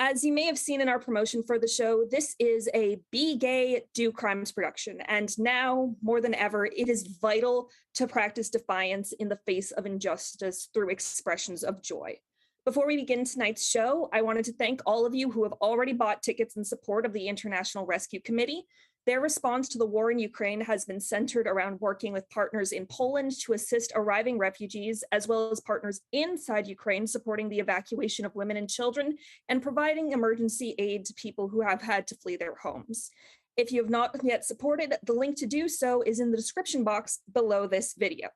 As you may have seen in our promotion for the show, this is a Be Gay, Do Crimes production. And now, more than ever, it is vital to practice defiance in the face of injustice through expressions of joy. Before we begin tonight's show, I wanted to thank all of you who have already bought tickets in support of the International Rescue Committee. Their response to the war in Ukraine has been centered around working with partners in Poland to assist arriving refugees, as well as partners inside Ukraine supporting the evacuation of women and children and providing emergency aid to people who have had to flee their homes. If you have not yet supported, the link to do so is in the description box below this video.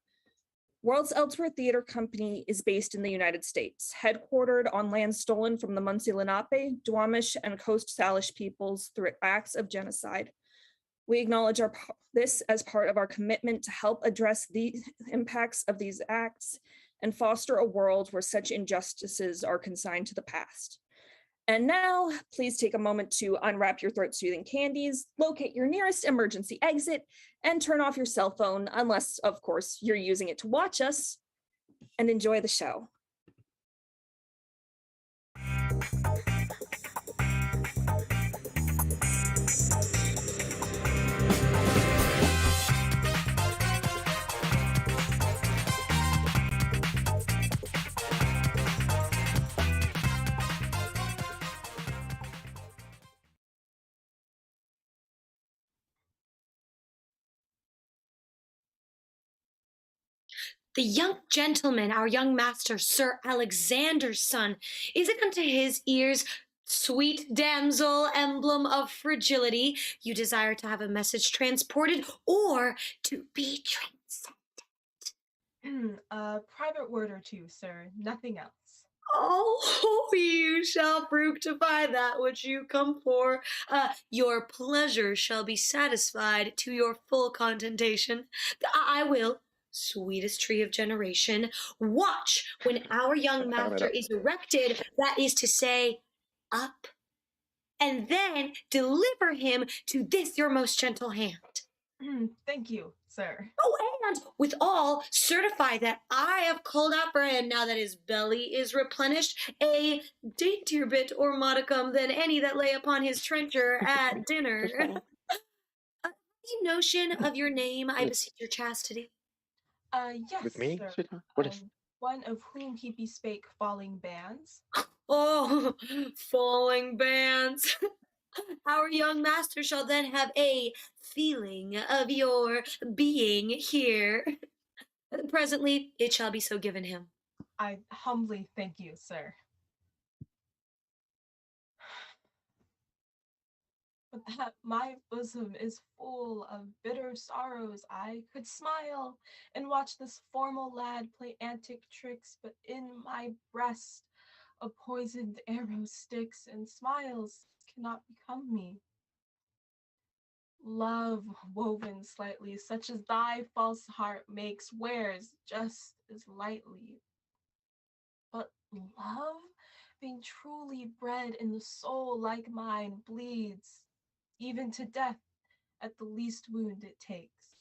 World's Elsewhere Theater Company is based in the United States, headquartered on land stolen from the Munsee Lenape, Duwamish, and Coast Salish peoples through acts of genocide. We acknowledge this as part of our commitment to help address the impacts of these acts and foster a world where such injustices are consigned to the past. And now, please take a moment to unwrap your throat-soothing candies, locate your nearest emergency exit, and turn off your cell phone, unless, of course, you're using it to watch us, and enjoy the show. The young gentleman, our young master, Sir Alexander's son, is it unto his ears, sweet damsel, emblem of fragility, you desire to have a message transported or to be A private word or two, sir. Nothing else. Oh, you shall fructify that which you come for. Your pleasure shall be satisfied to your full contentation. I will, sweetest tree of generation, watch when our young master is erected, that is to say, up, and then deliver him to this your most gentle hand. Thank you, sir. Oh, and with all, certify that I have called out for him, now that his belly is replenished, a daintier bit or modicum than any that lay upon his trencher at dinner. Any notion of your name, I beseech your chastity? Yes, With me, sir. sweetheart? What is? One of whom he bespake falling bands. Oh, falling bands. Our young master shall then have a feeling of your being here. Presently, it shall be so given him. I humbly thank you, sir. But that my bosom is full of bitter sorrows, I could smile and watch this formal lad play antic tricks, but in my breast a poisoned arrow sticks, and smiles cannot become me. Love woven slightly, such as thy false heart makes, wears just as lightly. But love, being truly bred in the soul like mine, bleeds, even to death, at the least wound it takes.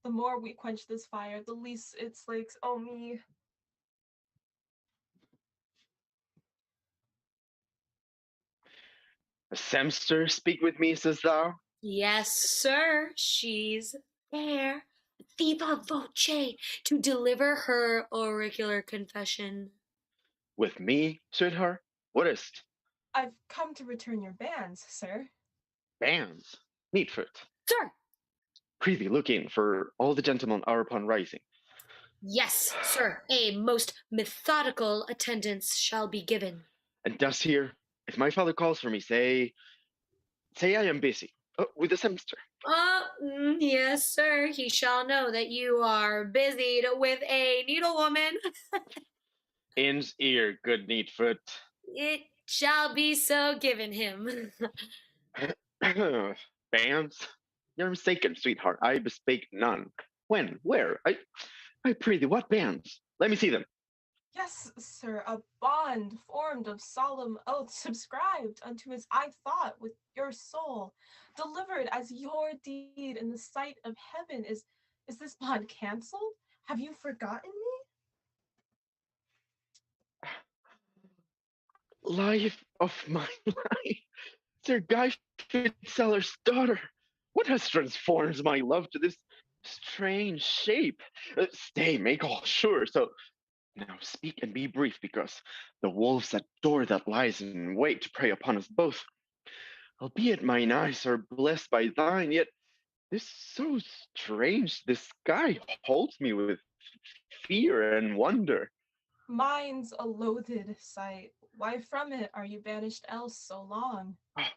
The more we quench this fire, the least it slakes. Oh me. A Semster speak with me, says thou? Yes, sir, she's there. Viva voce to deliver her auricular confession. With me, sweetheart? What is't? I've come to return your bands, sir. Bands. Neat for it. Sir! Prithee, look in, for all the gentlemen are upon rising. Yes, sir, a most methodical attendance shall be given. And thus here, if my father calls for me, say I am busy. Oh, with the Semster. Yes, sir, he shall know that you are busied with a needlewoman. In's ear, good Neatfoot. It shall be so given him. Bands? You're mistaken, sweetheart. I bespake none. When? Where? I prithee, what bands? Let me see them. Yes, sir, a bond formed of solemn oath, subscribed unto as I thought with your soul, delivered as your deed in the sight of heaven. Is this bond cancelled? Have you forgotten me? life of my life. Sir Guy Fitzceller's daughter. What has transformed my love to this strange shape? Stay, make all sure. So now speak and be brief, because the wolves at door that lies in wait to prey upon us both. Albeit mine eyes are blessed by thine, yet this so strange, this sky holds me with fear and wonder. Mine's a loathed sight. Why from it are you banished else so long? Ah,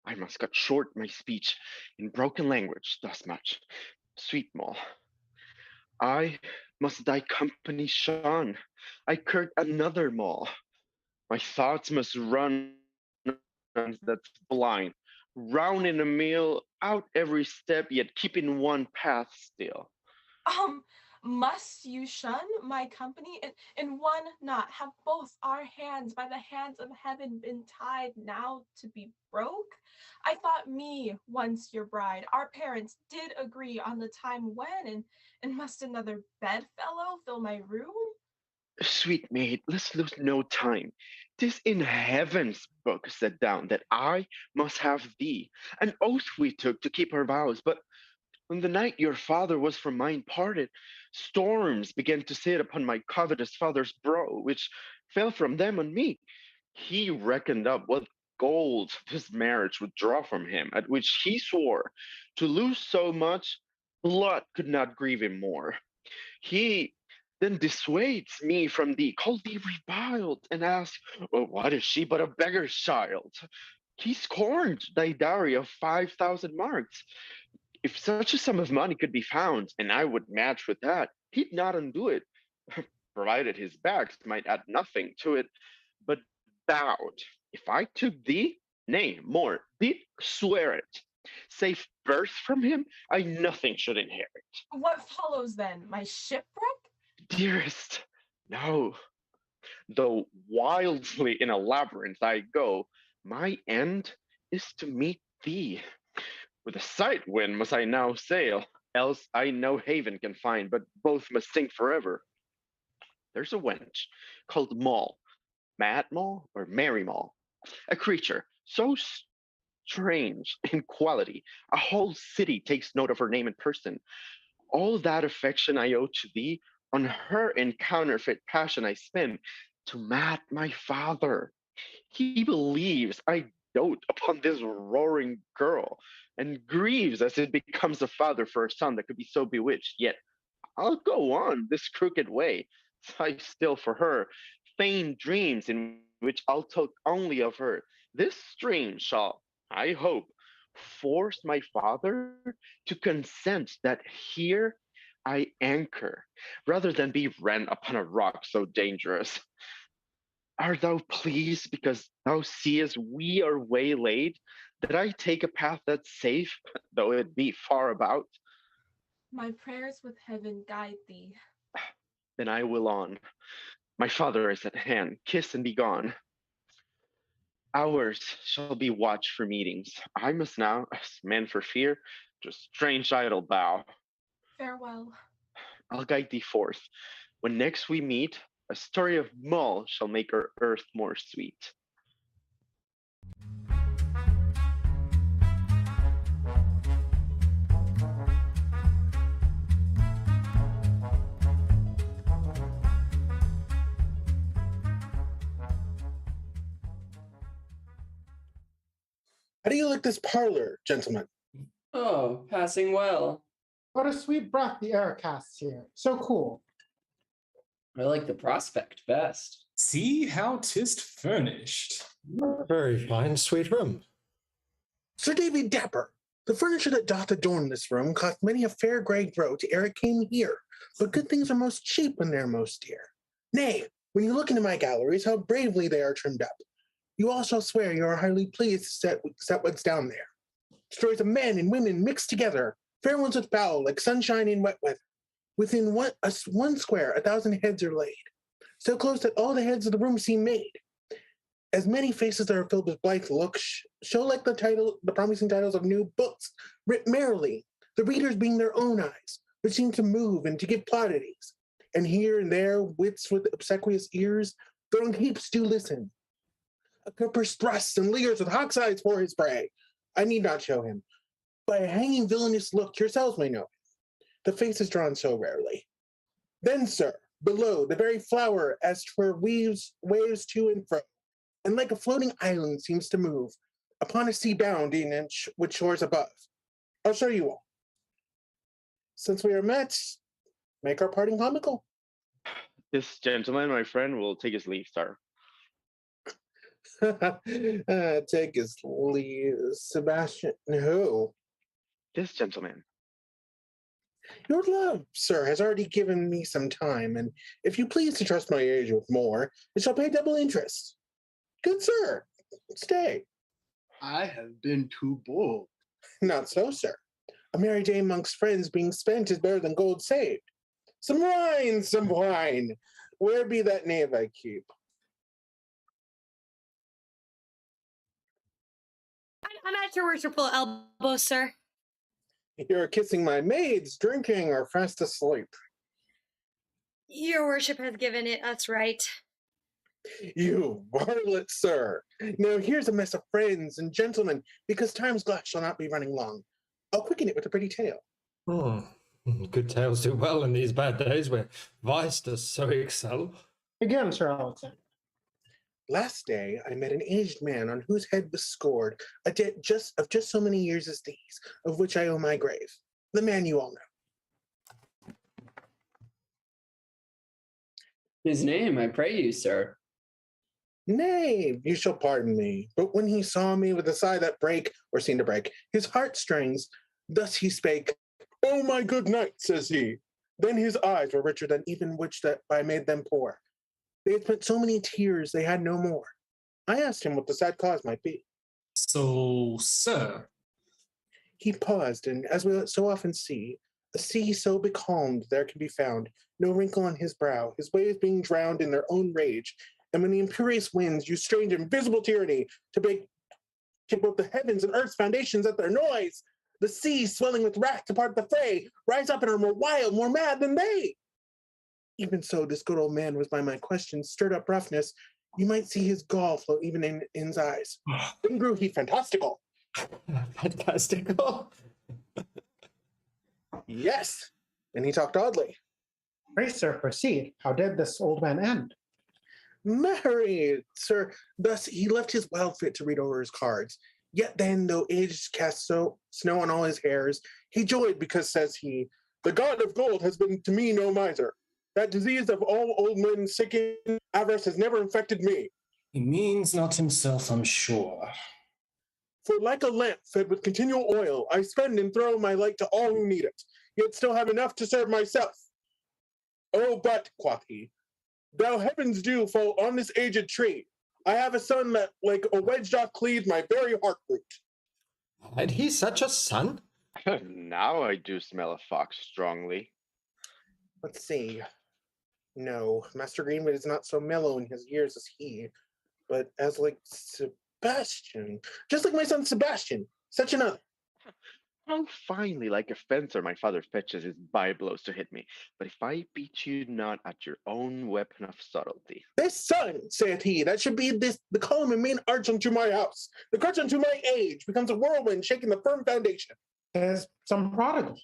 I must cut short my speech in broken language thus much. Sweet Moll, I must thy company shun. I court another Moll. My thoughts must run that's blind, round in a mill, out every step, yet keeping one path still. Um, must you shun my company? In one not have both our hands by the hands of heaven been tied now to be broke? I thought me once your bride. Our parents did agree on the time when, and must another bedfellow fill my room? Sweet maid, let's lose no time. 'Tis in heaven's book set down that I must have thee. An oath we took to keep our vows, but on the night your father was from mine parted, storms began to sit upon my covetous father's brow, which fell from them on me. He reckoned up what gold this marriage would draw from him, at which he swore to lose so much, blood could not grieve him more. He then dissuades me from thee, called thee reviled, and asks, well, what is she but a beggar's child? He scorned thy dowry of 5,000 marks. If such a sum of money could be found, and I would match with that, he'd not undo it, provided his bags might add nothing to it, but vowed, if I took thee, nay, more, did swear it, save birth from him, I nothing should inherit. What follows then? My shipwreck? Dearest, no, though wildly in a labyrinth I go, my end is to meet thee. With a sight wind must I now sail, else I no haven can find, but both must sink forever. There's a wench called Moll, Mad Moll or Merry Moll, a creature so strange in quality, a whole city takes note of her name and person. All that affection I owe to thee, on her in counterfeit passion I spend, to Matt my father. He believes I dote upon this roaring girl, and grieves as it becomes a father for a son that could be so bewitched. Yet I'll go on this crooked way, sigh still for her, feign dreams in which I'll talk only of her. This stream shall, I hope, force my father to consent that here I anchor, rather than be rent upon a rock so dangerous. Art thou pleased because thou seest we are waylaid, that I take a path that's safe, though it be far about? My prayers with heaven guide thee. Then I will on. My father is at hand. Kiss and be gone. Hours shall be watched for meetings. I must now, as men for fear, to strange idol bow. Farewell. I'll guide thee forth. When next we meet, a story of Moll shall make our earth more sweet. How do you like this parlor, gentlemen? Oh, passing well. What a sweet breath the air casts here. So cool. I like the prospect best. See how 'tis furnished. A very fine, sweet room. Sir David Dapper, the furniture that doth adorn this room cost many a fair grey groat ere it came here, but good things are most cheap when they're most dear. Nay, when you look into my galleries, how bravely they are trimmed up. You all shall swear you are highly pleased to set what's down there. Stories of men and women mixed together, fair ones with foul, like sunshine in wet weather. Within one square, 1,000 heads are laid, so close that all the heads of the room seem made. As many faces that are filled with blithe looks, show like the promising titles of new books, writ merrily, the readers being their own eyes, which seem to move and to give plaudities. And here and there, wits with obsequious ears, throwing heaps do listen. A cutpurse thrusts and leers with hawk's eyes for his prey. I need not show him. By a hanging villainous look yourselves may know him. The face is drawn so rarely. Then, sir, below, the very flower as 'twere waves to and fro, and like a floating island seems to move, upon a sea bounding and with shores above. I'll show you all. Since we are met, make our parting comical. This gentleman, my friend, will take his leave, sir. Take his leave, Sebastian. Who? This gentleman. Your love, sir, has already given me some time, and if you please to trust my age with more, it shall pay double interest. Good sir, stay. I have been too bold. Not so, sir. A merry day amongst friends being spent is better than gold saved. Some wine, some wine. Where be that knave I keep? I'm at your worshipful elbow, sir. You're kissing my maids, drinking, or fast asleep. Your worship has given it us right. You varlet, sir. Now here's a mess of friends and gentlemen, because time's glass shall not be running long. I'll quicken it with a pretty tale. Good tales do well in these bad days where vice does so excel. Again, Sir Alexander. Last day, I met an aged man on whose head was scored a debt of just so many years as these, of which I owe my grave. The man you all know. His name, I pray you, sir. Nay, you shall pardon me, but when he saw me with a sigh that brake, or seemed to break, his heartstrings, thus he spake, "Oh, my good knight," says he. Then his eyes were richer than even which that I made them poor. They had spent so many tears they had no more. I asked him what the sad cause might be. So, sir. He paused, and as we so often see, a sea so becalmed there can be found no wrinkle on his brow, his waves being drowned in their own rage, and when the imperious winds use strange invisible tyranny to break both the heavens and earth's foundations at their noise, the sea, swelling with wrath to part the fray, rise up and are more wild, more mad than they. Even so, this good old man was by my questions stirred up roughness. You might see his gall flow even in his eyes. Then grew he fantastical. Fantastical? Yes, and he talked oddly. Pray, sir, proceed. How did this old man end? Married, sir. Thus he left his wild fit to read over his cards. Yet then, though age cast snow on all his hairs, he joyed because, says he, the god of gold has been to me no miser. That disease of all old men sicken, avarice has never infected me. He means not himself, I'm sure. For like a lamp fed with continual oil, I spend and throw my light to all who need it, yet still have enough to serve myself. Oh, but, quoth he, thou heaven's dew fall on this aged tree. I have a son that, like a wedge doth cleave my very heart root. Had he such a son? Now I do smell a fox strongly. Let's see. No, Master Greenwood is not so mellow in his years as he, but as like Sebastian, just like my son Sebastian, such another. How finely like a fencer my father fetches his by-blows to hit me, but if I beat you not at your own weapon of subtlety. This son, saith he, that should be the column and main arch unto my house, the crutch unto my age, becomes a whirlwind shaking the firm foundation. There's some prodigal.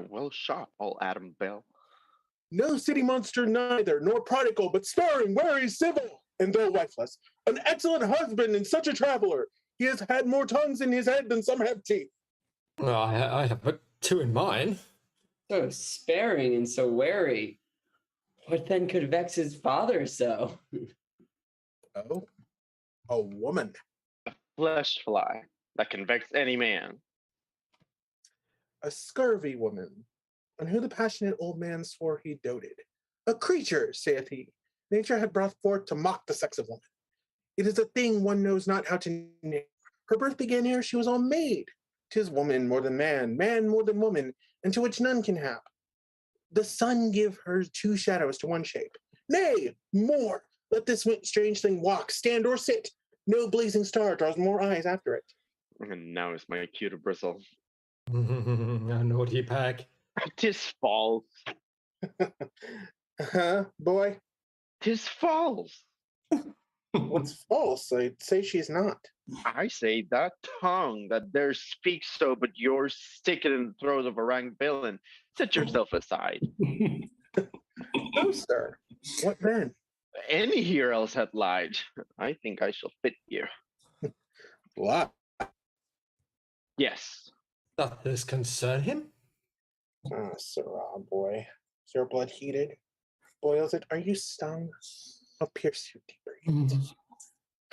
Well shot, all Adam Bell. No city monster neither, nor prodigal, but sparing, wary, civil, and though wifeless, an excellent husband and such a traveler. He has had more tongues in his head than some have teeth. Well, I have but two in mine. So sparing and so wary. What then could vex his father so? Oh, a woman. A flesh fly that can vex any man. A scurvy woman, on who the passionate old man swore he doted. A creature, saith he, nature had brought forth to mock the sex of woman. It is a thing one knows not how to name. Her birth began ere she was all made. 'Tis woman more than man, man more than woman, and to which none can hap. The sun give her two shadows to one shape. Nay, more, let this strange thing walk, stand, or sit. No blazing star draws more eyes after it. And now is my cue to bristle. A naughty pack. 'Tis false. Boy? 'Tis false. What's false? I'd say she's not. I say that tongue that there speaks so, but yours stick it in the throat of a rank villain. Set yourself aside. No, sir. What then? Any here else had lied. I think I shall fit here. What? Yes. Does this concern him? Ah, sirrah, boy. Is your blood heated? Boils it? Are you stung? I'll pierce you deeper.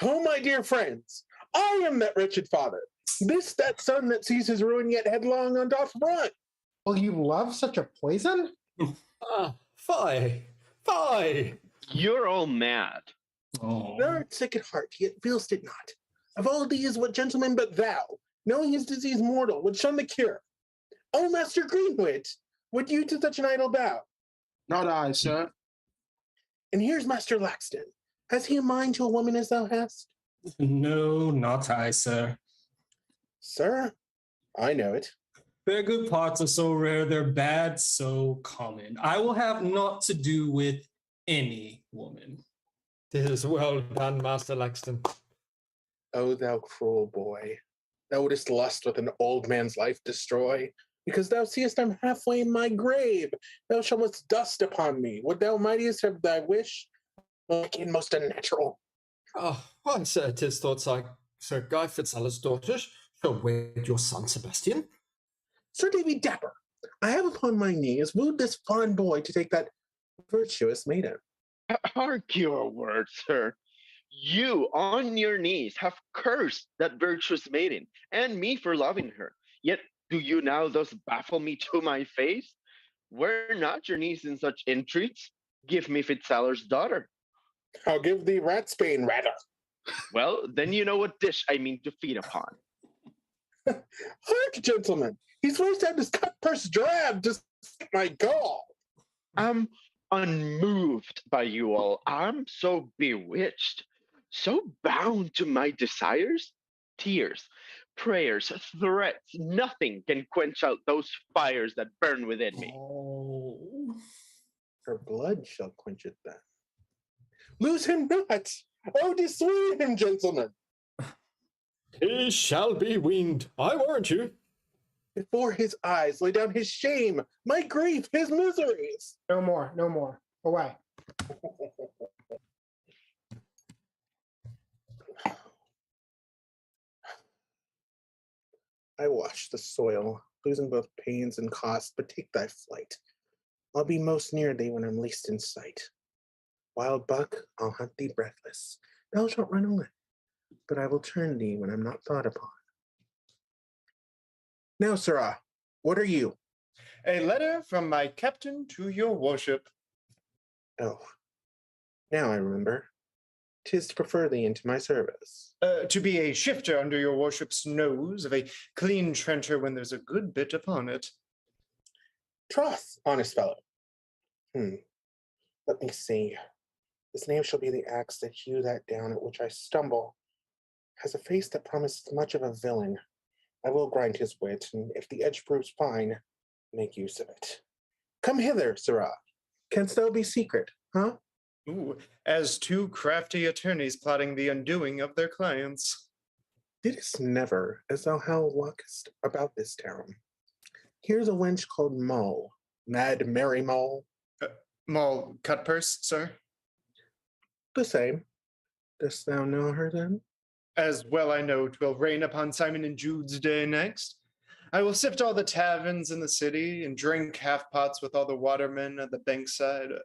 Oh, my dear friends, I am that wretched father. This that son that sees his ruin yet headlong on doth run. Will you love such a poison? Ah, fie! Fie! You're all mad. Oh. Thou art sick at heart, yet feelst it not. Of all these, what gentleman but thou, knowing his disease mortal, would shun the cure? O Master Greenwit, would you to such an idol bow? Not I, sir. And here's Master Laxton. Has he a mind to a woman as thou hast? No, not I, sir. Sir, I know it. Their good parts are so rare, their bad so common. I will have naught to do with any woman. Tis well done, Master Laxton. O thou cruel boy, thou wouldst lust with an old man's life destroy, because thou seest I'm halfway in my grave. Thou shalt dust upon me. Would thou mightiest have thy wish? Wicked, most unnatural. Oh, why, sir, 'tis thought Sir Guy Fitzella's daughter shall wed your son Sebastian. Sir Davy Dapper, I have upon my knees wooed this fine boy to take that virtuous maiden. Hark your words, sir. You, on your knees, have cursed that virtuous maiden, and me for loving her. Yet do you now thus baffle me to my face? Were not your knees in such entreats? Give me Fitzella's daughter. I'll give thee ratsbane, rather. Well, then you know what dish I mean to feed upon. Hark, gentlemen, he's forced to have his cutpurse dragged to suck my gall. I'm unmoved by you all. I'm so bewitched, so bound to my desires. Tears, prayers, threats, nothing can quench out those fires that burn within me. Oh. Her blood shall quench it then. Lose him not! Oh, dissuade him, gentlemen! He shall be weaned, I warrant you. Before his eyes lay down his shame, my grief, his miseries. No more, no more. Away. I wash the soil, losing both pains and cost, but take thy flight. I'll be most near thee when I'm least in sight. Wild buck, I'll hunt thee breathless. Thou shalt run away, but I will turn thee when I'm not thought upon. Now, sirrah, what are you? A letter from my captain to your worship. Oh, now I remember. 'Tis to prefer thee into my service. To be a shifter under your worship's nose of a clean trencher when there's a good bit upon it. Troth, honest fellow. Let me see. His name shall be the axe that hew that down at which I stumble. Has a face that promises much of a villain. I will grind his wit, and if the edge proves fine, make use of it. Come hither, sirrah. Canst thou be secret, huh? Ooh, as two crafty attorneys plotting the undoing of their clients. Didst never, as thou how walkest about this town. Here's a wench called Moll, Mad Mary Moll. Moll Cutpurse, sir? The same. Dost thou know her then? As well I know 'twill rain upon Simon and Jude's day next. I will sift all the taverns in the city and drink half-pots with all the watermen at the bankside.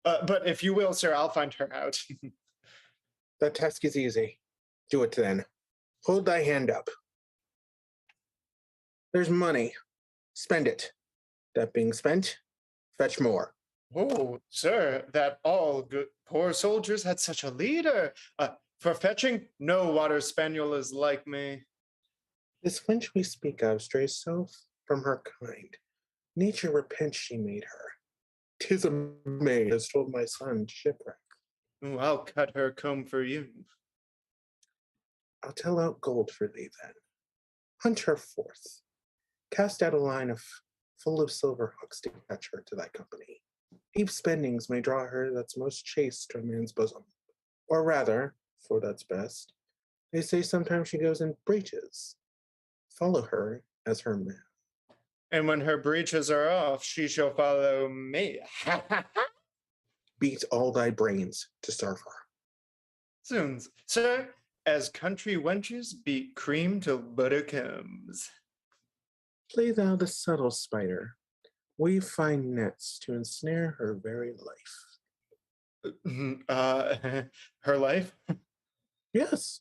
But if you will, sir, I'll find her out. That task is easy. Do it then. Hold thy hand up. There's money. Spend it. That being spent, fetch more. Oh, sir, that all good poor soldiers had such a leader. For fetching, no water spaniel is like me. This wench we speak of strays so from her kind. Nature repents she made her. 'Tis a maid has told my son to shipwreck. Ooh, I'll cut her comb for you. I'll tell out gold for thee then. Hunt her forth. Cast out a line full of silver hooks to fetch her to thy company. Deep spendings may draw her that's most chaste to a man's bosom. Or rather, for that's best. They say sometimes she goes in breeches. Follow her as her man. And when her breeches are off, she shall follow me. Beat all thy brains to serve her. Soons, sir, as country wenches beat cream till butter comes. Play thou the subtle spider. Weave fine nets to ensnare her very life. Her life? Yes.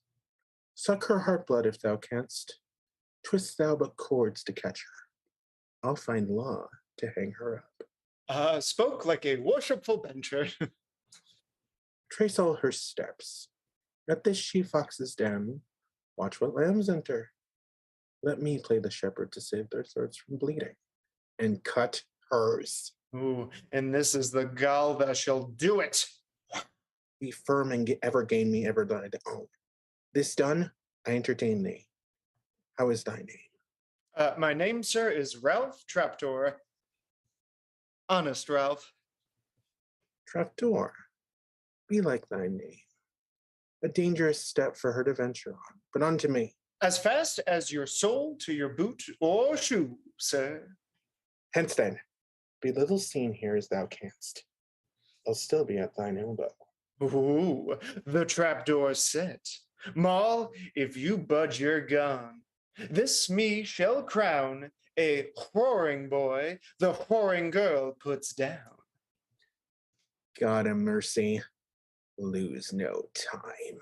Suck her heart blood if thou canst. Twist thou but cords to catch her. I'll find law to hang her up. Spoke like a worshipful bencher. Trace all her steps. At this she-fox's den, watch what lambs enter. Let me play the shepherd to save their throats from bleeding, and cut hers. Ooh, and this is the gall that shall do it. Be firm and ever gain me ever thine own. This done, I entertain thee. How is thy name? My name, sir, is Ralph Trapdoor. Honest Ralph. Trapdoor, be like thy name. A dangerous step for her to venture on, but unto me. As fast as your soul to your boot or shoe, sir. Hence then, be little seen here as thou canst. I'll still be at thine elbow. Ooh, the trapdoor's set. Moll, if you budge, you're gone. This me shall crown a whoring boy the whoring girl puts down. God have mercy, lose no time.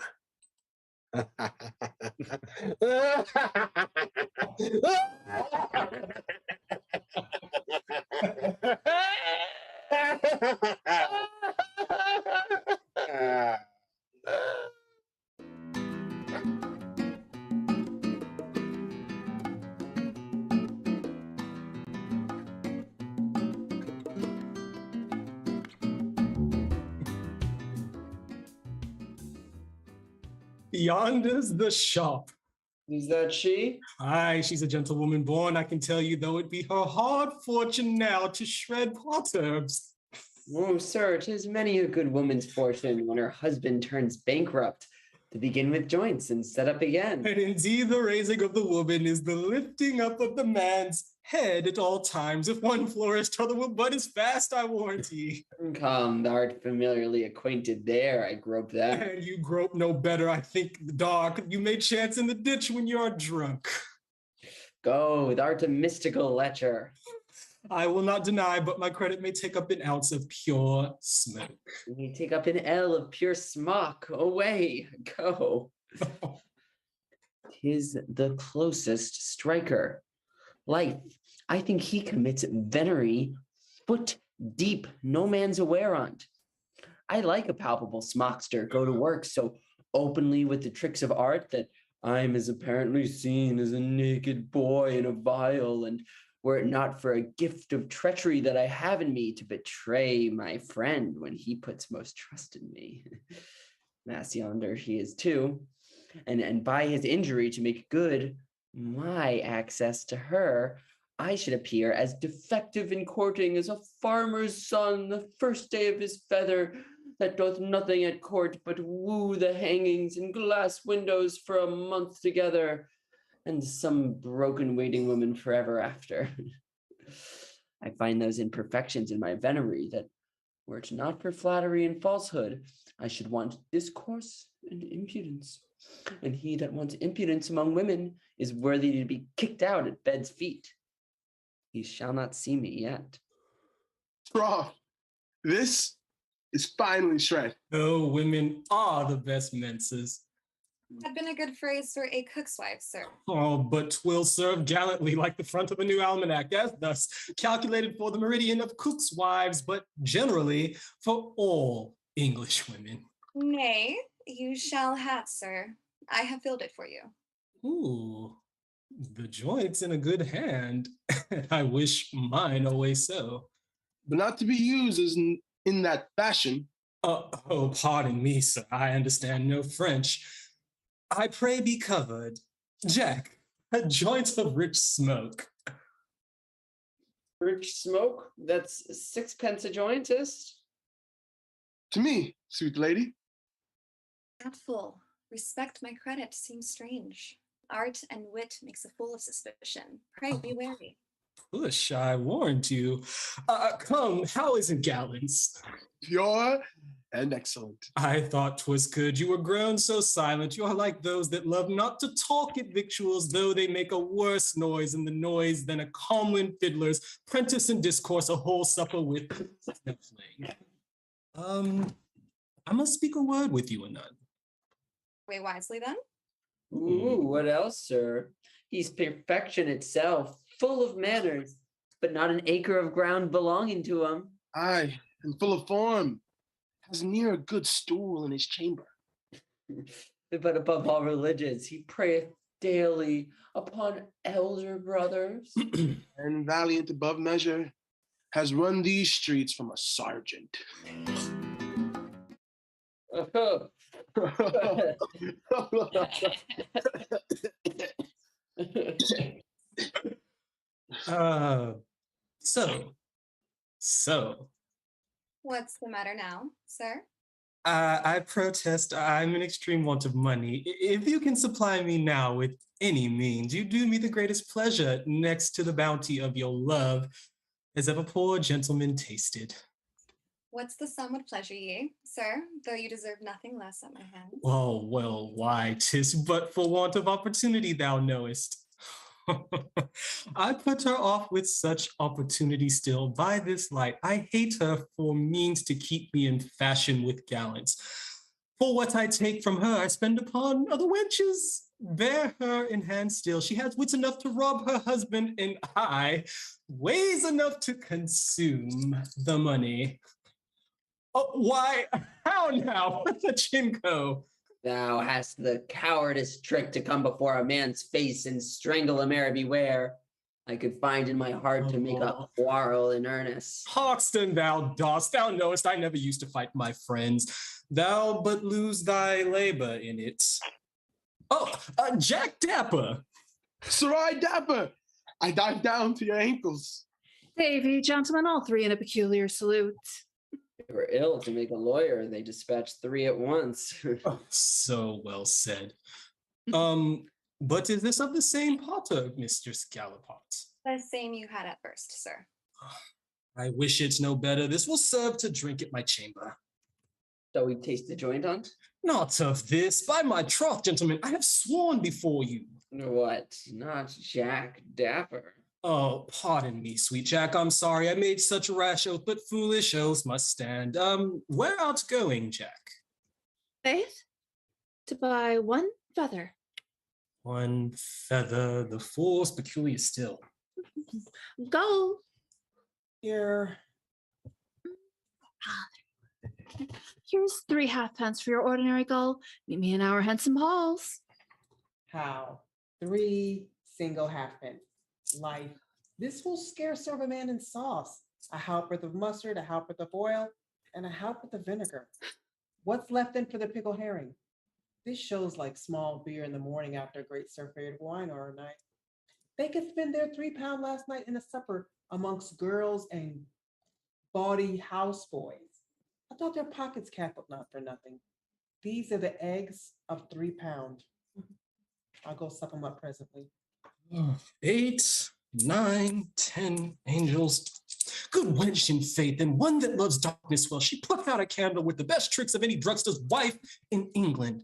Yonder's the shop. Is that she? Aye, she's a gentlewoman born, I can tell you, though it be her hard fortune now to shred potterbs. Oh, sir, 'tis many a good woman's fortune when her husband turns bankrupt to begin with joints and set up again. And indeed, the raising of the woman is the lifting up of the man's head at all times. If one flourish, t'other will but as fast, I warranty. Come, thou art familiarly acquainted there, I grope that. And you grope no better, I think, dog. You may chance in the ditch when you are drunk. Go, thou art a mystical lecher. I will not deny, but my credit may take up an ounce of pure smoke. You take up an ell of pure smock. Away, go. 'Tis the closest striker. Life, I think he commits venery foot deep, no man's aware on't. I like a palpable smockster go to work so openly with the tricks of art that I'm as apparently seen as a naked boy in a vial, and were it not for a gift of treachery that I have in me to betray my friend when he puts most trust in me. Mass yonder he is too, and by his injury to make good my access to her, I should appear as defective in courting as a farmer's son the first day of his feather, that doth nothing at court but woo the hangings and glass windows for a month together, and some broken waiting woman forever after. I find those imperfections in my venery that, were it not for flattery and falsehood, I should want discourse and impudence. And he that wants impudence among women is worthy to be kicked out at bed's feet. He shall not see me yet. Prof, this is finely shred. Oh, women are the best menses. Had been a good phrase for a cook's wife, sir. Oh, but 'twill serve gallantly like the front of a new almanac, as thus calculated for the meridian of cook's wives, but generally for all English women. Nay, you shall have, sir. I have filled it for you. Ooh, the joint's in a good hand. I wish mine always so. But not to be used as in that fashion. Oh, pardon me, sir. I understand no French. I pray be covered. Jack, a joint of rich smoke. Rich smoke? That's 6 pence a joint, is't? To me, sweet lady. Not full. Respect my credit seems strange. Art and wit makes a fool of suspicion. Pray be wary. Push, I warned you. Come, how is it, gallants? Pure and excellent. I thought 'twas good. You were grown so silent. You are like those that love not to talk at victuals, though they make a worse noise in the noise than a common fiddler's prentice in discourse a whole supper with the fling. I must speak a word with you, anon. Weigh wisely then. Ooh, what else, sir? He's perfection itself, full of manners, but not an acre of ground belonging to him. Aye, and full of form. Has near a good stool in his chamber. But above all religions, he prayeth daily upon elder brothers. And valiant above measure, has run these streets from a sergeant. So. What's the matter now, sir? I protest. I'm in extreme want of money. If you can supply me now with any means, you do me the greatest pleasure, next to the bounty of your love, as ever poor gentleman tasted. What's the sum would pleasure ye, sir, though you deserve nothing less at my hand? Oh, well, why, 'tis but for want of opportunity, thou knowest. I put her off with such opportunity still by this light. I hate her for means to keep me in fashion with gallants. For what I take from her, I spend upon other wenches. Bear her in hand still. She has wits enough to rob her husband, and I ways enough to consume the money. Oh, why, how now, Chinko? Thou hast the cowardice trick to come before a man's face and strangle him ere beware. I could find in my heart to make a quarrel in earnest. Hoxton, thou dost, thou knowest I never used to fight my friends. Thou but lose thy labor in it. Oh, Jack Dapper. Sarai Dapper, I dive down to your ankles. Davy, gentlemen, all three in a peculiar salute. They were ill to make a lawyer. They dispatched three at once. So well said. But is this of the same potter, Mr. Scallopot? The same you had at first, sir. I wish it's no better. This will serve to drink at my chamber. Shall we taste the joint on't? Not of this. By my troth, gentlemen, I have sworn before you. What? Not Jack Dapper. Oh, pardon me, sweet Jack. I'm sorry I made such a rash oath, but foolish oaths must stand. Where art going, Jack? Faith? To buy one feather. One feather, the fool's peculiar still. Go. Here. Here's 3 halfpence for your ordinary gull. Meet me in our handsome halls. How? 3 single halfpence. Life. This will scarce serve a man in sauce. A halpworth of mustard, a halpworth of oil, and a halpworth of vinegar. What's left then for the pickled herring? This shows like small beer in the morning after a great surfeit of wine or a night. They could spend their £3 last night in a supper amongst girls and bawdy houseboys. I thought their pockets cackled not for nothing. These are the eggs of £3. I'll go suck them up presently. 8, 9, 10 angels. Good wench in faith, and one that loves darkness well. She put out a candle with the best tricks of any drugster's wife in England.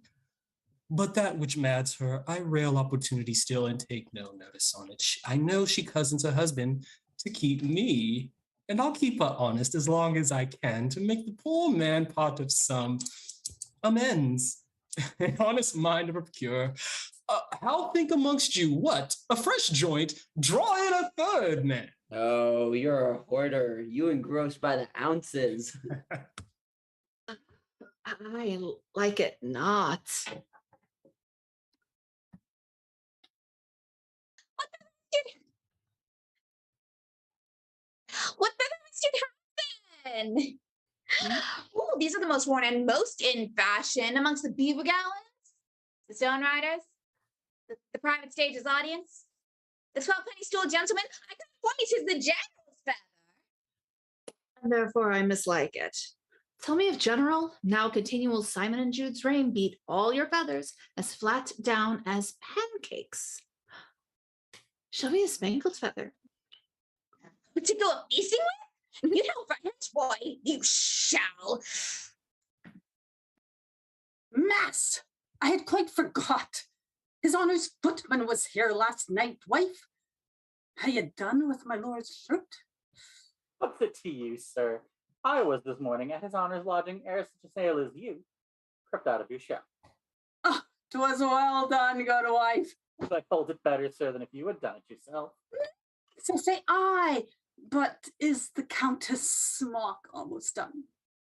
But that which mads her, I rail opportunity still and take no notice on it. I know she cozens her husband to keep me, and I'll keep her honest as long as I can to make the poor man part of some amends. An honest mind of a procure. How think amongst you? What? A fresh joint? Draw in a third, man. Oh, you're a hoarder. You engrossed by the ounces. I like it not. What the should happen? Ooh, these are the most worn and most in fashion amongst the beaver gallants, the stone riders, the private stage's audience, the 12-penny stool gentlemen. I can point you to the general's feather. And therefore I mislike it. Tell me if General, now continual Simon and Jude's reign, beat all your feathers as flat down as pancakes. Shall be a spangled feather. To go a feasting with? You know, boy, you shall. Mass! I had quite forgot. His honor's footman was here last night, wife. Are you done with my lord's fruit? What's it to you, sir? I was this morning at his honor's lodging ere such a sail as you crept out of your shell. Ah, 'twas well done, good wife. I hold it better, sir, than if you had done it yourself. So say I, but is the Countess Smock almost done?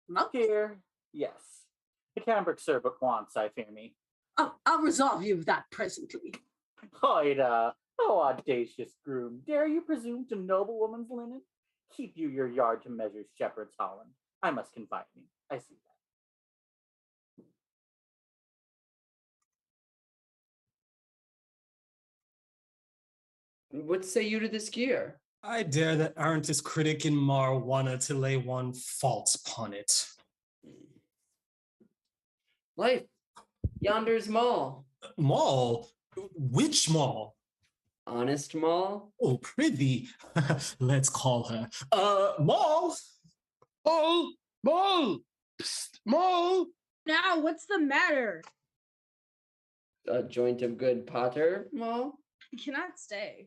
No? Here, yes. The cambric sir but wants, I fear me. I'll resolve you of that presently. Hoida, oh audacious groom, dare you presume to noblewoman's linen? Keep you your yard to measure shepherd's holland. I must confide me. I see that. What say you to this gear? I dare that Arrentis critic in marijuana to lay one fault upon it. Life, yonder's Moll. Moll? Which Moll? Honest Moll? Oh, prithee. Let's call her. Moll! Moll! Moll! Psst, Moll! Now, what's the matter? A joint of good potter, Moll? I cannot stay.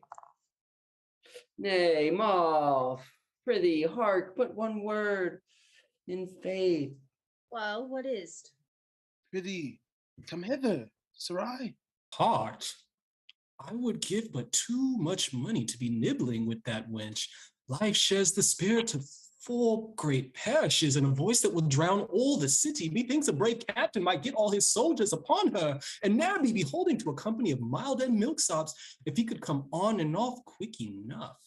Nay, Moll, prithee, hark, but one word in faith. Well, what is't? Prithee, come hither, Sarai. Heart? I would give but too much money to be nibbling with that wench. Life shares the spirit of 4 great parishes and a voice that will drown all the city. Methinks a brave captain might get all his soldiers upon her, and now be beholding to a company of mild and milksops if he could come on and off quick enough.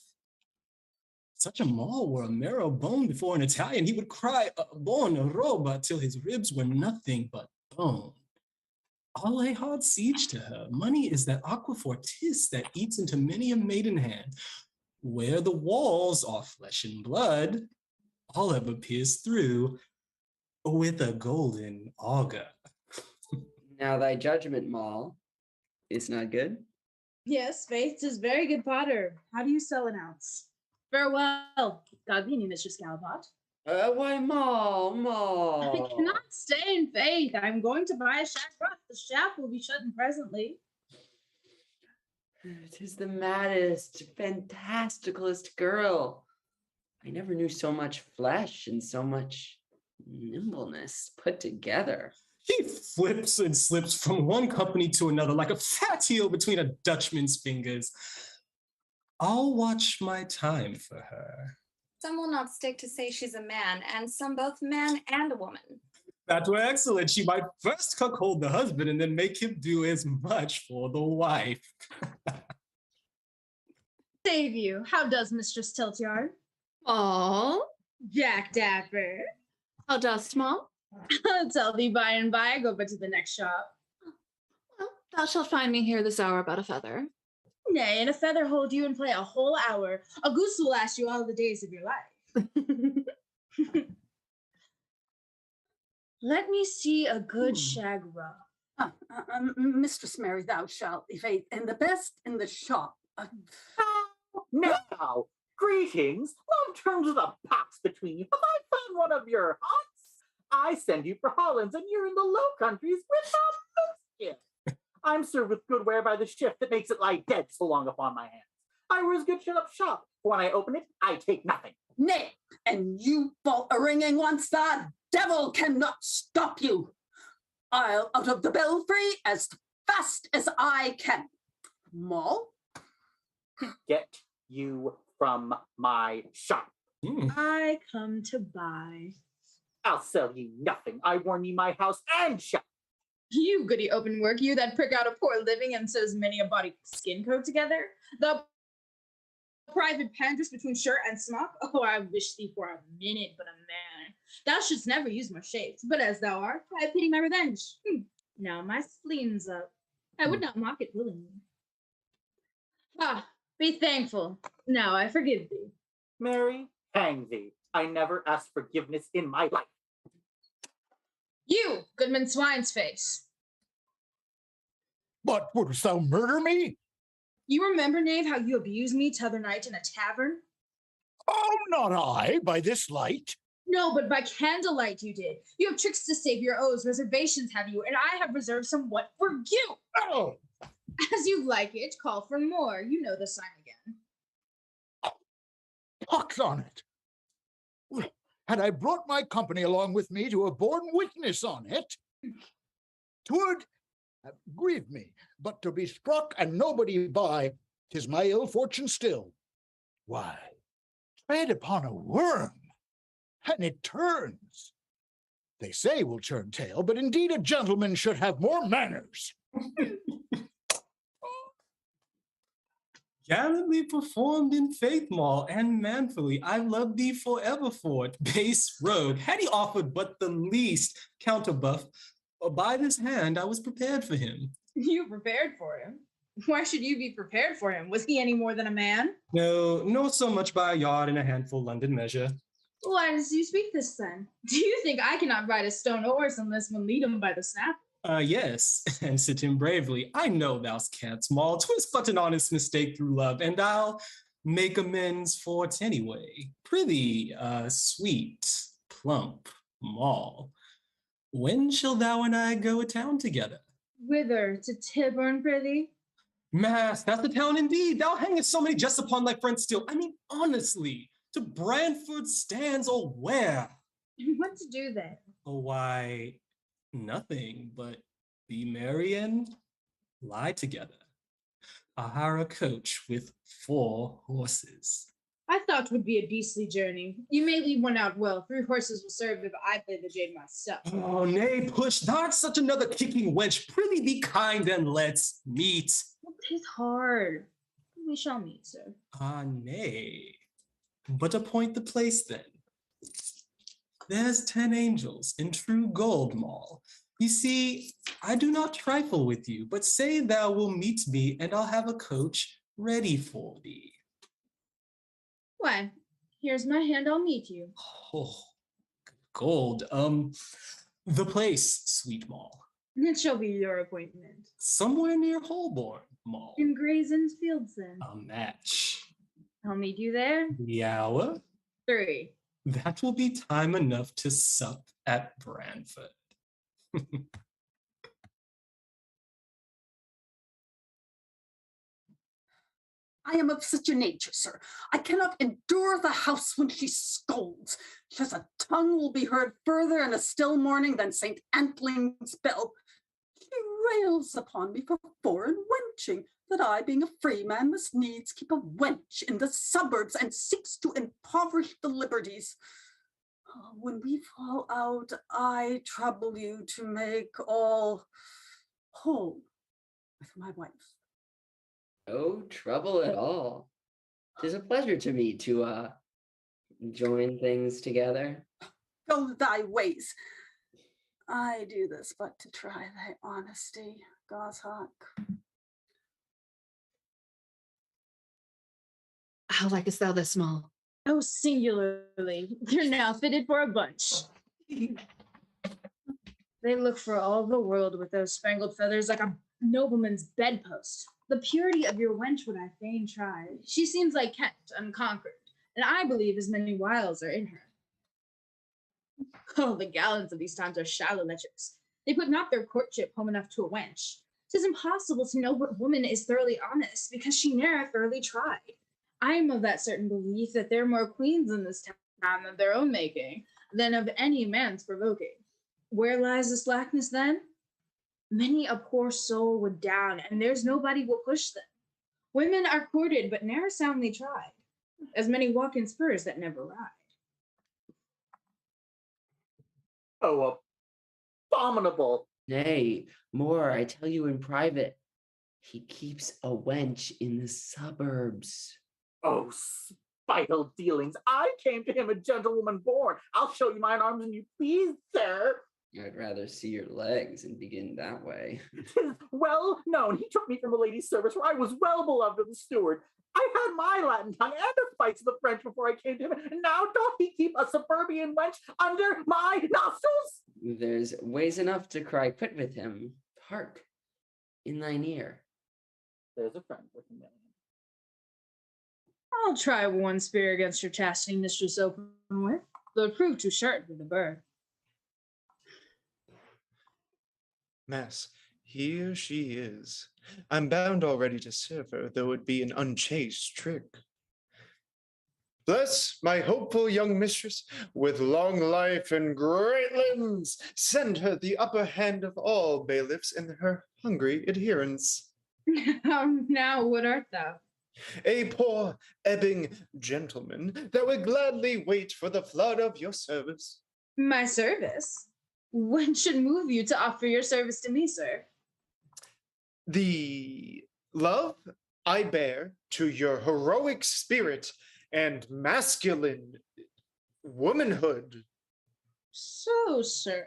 Such a Moll were a marrow bone before an Italian. He would cry, buona roba, till his ribs were nothing but bone. I'll lay hard siege to her. Money is that aqua fortis that eats into many a maiden hand. Where the walls are flesh and blood, I'll ever pierce through with a golden auger. Now thy judgment, Moll, is not good. Yes, faith is very good potter. How do you sell an ounce? Farewell. God be you, Mr. Scallopot. Why, Moll. I cannot stay in faith. I'm going to buy a shack rough. The shack will be shut in presently. It is the maddest, fantasticalest girl. I never knew so much flesh and so much nimbleness put together. He flips and slips from one company to another like a fat heel between a Dutchman's fingers. I'll watch my time for her. Some will not stick to say she's a man, and some both man and a woman. That were excellent. She might first cuckold the husband and then make him do as much for the wife. Save you. How does Mistress Tiltyard? Oh, Jack Dapper. How does Moll? I'll tell thee by and by. Go but to the next shop. Well, thou shalt find me here this hour about a feather. Nay, and a feather hold you and play a whole hour. A goose will last you all the days of your life. Let me see a good shag rub. Mistress Mary, thou shalt evade, and the best in the shop. Now, greetings. Long terms of the pox between you. Have I found one of your haunts? I send you for Hollands, and you're in the Low Countries without no skin. I'm served with good ware by the shift that makes it lie dead so long upon my hands. I was good shut up shop, for when I open it, I take nothing. Nay, and you bolt a ringing once, the devil cannot stop you. I'll out of the belfry as fast as I can. Moll? Get you from my shop. I come to buy. I'll sell you nothing. I warn you, my house and shop. You goody open work, you that prick out a poor living and sews many a body skin coat together. The private panders between shirt and smock. Oh, I wish thee for a minute, but a man. Thou shouldst never use my shapes, but as thou art, I pity my revenge. Now my spleen's up. I would not mock it willingly. Ah, be thankful. Now I forgive thee. Mary, hang thee. I never asked forgiveness in my life. You, Goodman Swine's face. But wouldst thou murder me? You remember, knave, how you abused me t'other night in a tavern? Oh, not I, by this light. No, but by candlelight you did. You have tricks to save your oaths, reservations have you, and I have reserved somewhat for you. Oh. As you like it, call for more. You know the sign again. Pox on it. Had I brought my company along with me to have borne witness on it, 'twould grieve me, but to be struck and nobody by, 'tis my ill fortune still. Why, tread upon a worm, and it turns. They say will turn tail, but indeed a gentleman should have more manners. Gallantly performed in Faith Mall and manfully, I love thee forever for it. Base rogue, had he offered but the least counterbuff, by this hand I was prepared for him. You prepared for him? Why should you be prepared for him? Was he any more than a man? No, nor so much by a yard and a handful London measure. Why does you speak this then? Do you think I cannot ride a stone horse unless one lead him by the snap? Yes, and sit him bravely. I know thou canst, Moll. 'Twas but an honest mistake through love, and I'll make amends for't anyway. Prithee, sweet, plump Moll, when shall thou and I go a town together? Whither? To Tyburn, prithee? Mass, that's the town indeed. Thou hangest so many jests upon thy friend still. I mean, honestly, to Brantford stands or where? What to do then? Oh, why, nothing but be merry and lie together. I'll hire a coach with 4 horses. I thought 'twould be a beastly journey. You may leave one out well. 3 horses will serve if I play the jade myself. Oh, nay, push, thou art such another kicking wench. Prithee be kind and let's meet. Tis hard. We shall meet, sir. Ah, nay. But appoint the place then. There's 10 angels in true gold, Moll. You see, I do not trifle with you, but say thou will meet me, and I'll have a coach ready for thee. Why, here's my hand, I'll meet you. Oh, gold. The place, sweet Moll. It shall be your appointment. Somewhere near Holborn, Moll. In Gray's Inn Fields, then. A match. I'll meet you there. The hour? 3. That will be time enough to sup at Brantford. I am of such a nature, sir. I cannot endure the house when she scolds. She has a tongue will be heard further in a still morning than St. Antling's bell. She rails upon me for foreign wenching, that I, being a free man, must needs keep a wench in the suburbs and seeks to impoverish the liberties. When we fall out, I trouble you to make all whole with my wife. No trouble at all. 'Tis a pleasure to me to join things together. Go thy ways. I do this but to try thy honesty, Goshawk. How likest thou this, Moll? Oh, singularly. You're now fitted for a bunch. They look for all the world with those spangled feathers like a nobleman's bedpost. The purity of your wench would I fain try. She seems like Kent, unconquered, and I believe as many wiles are in her. Oh, the gallants of these times are shallow leches. They put not their courtship home enough to a wench. 'Tis impossible to know what woman is thoroughly honest, because she ne'er thoroughly tried. I am of that certain belief that there are more queens in this town of their own making than of any man's provoking. Where lies the slackness then? Many a poor soul would down, and there's nobody will push them. Women are courted, but ne'er soundly tried, as many walk in spurs that never ride. Oh, abominable. Nay, more, I tell you in private. He keeps a wench in the suburbs. Oh, spiteful dealings. I came to him a gentlewoman born. I'll show you mine arms and you please, sir. I'd rather see your legs and begin that way. 'Tis well known he took me from a lady's service where I was well beloved of the steward. I had my Latin tongue and the spice of the French before I came to him, and now doth he keep a suburban wench under my nostrils? There's ways enough to cry quit with him. Hark, in thine ear. There's a friend with him. I'll try one spear against your chastening mistress Openwork, though it prove too short for the bird. Mass, here she is. I'm bound already to serve her, though it be an unchaste trick. Bless my hopeful young mistress with long life and great limbs. Send her the upper hand of all bailiffs and her hungry adherents. Now, what art thou? A poor ebbing gentleman that would gladly wait for the flood of your service. My service? What should move you to offer your service to me, sir? The love I bear to your heroic spirit and masculine womanhood. So, sir,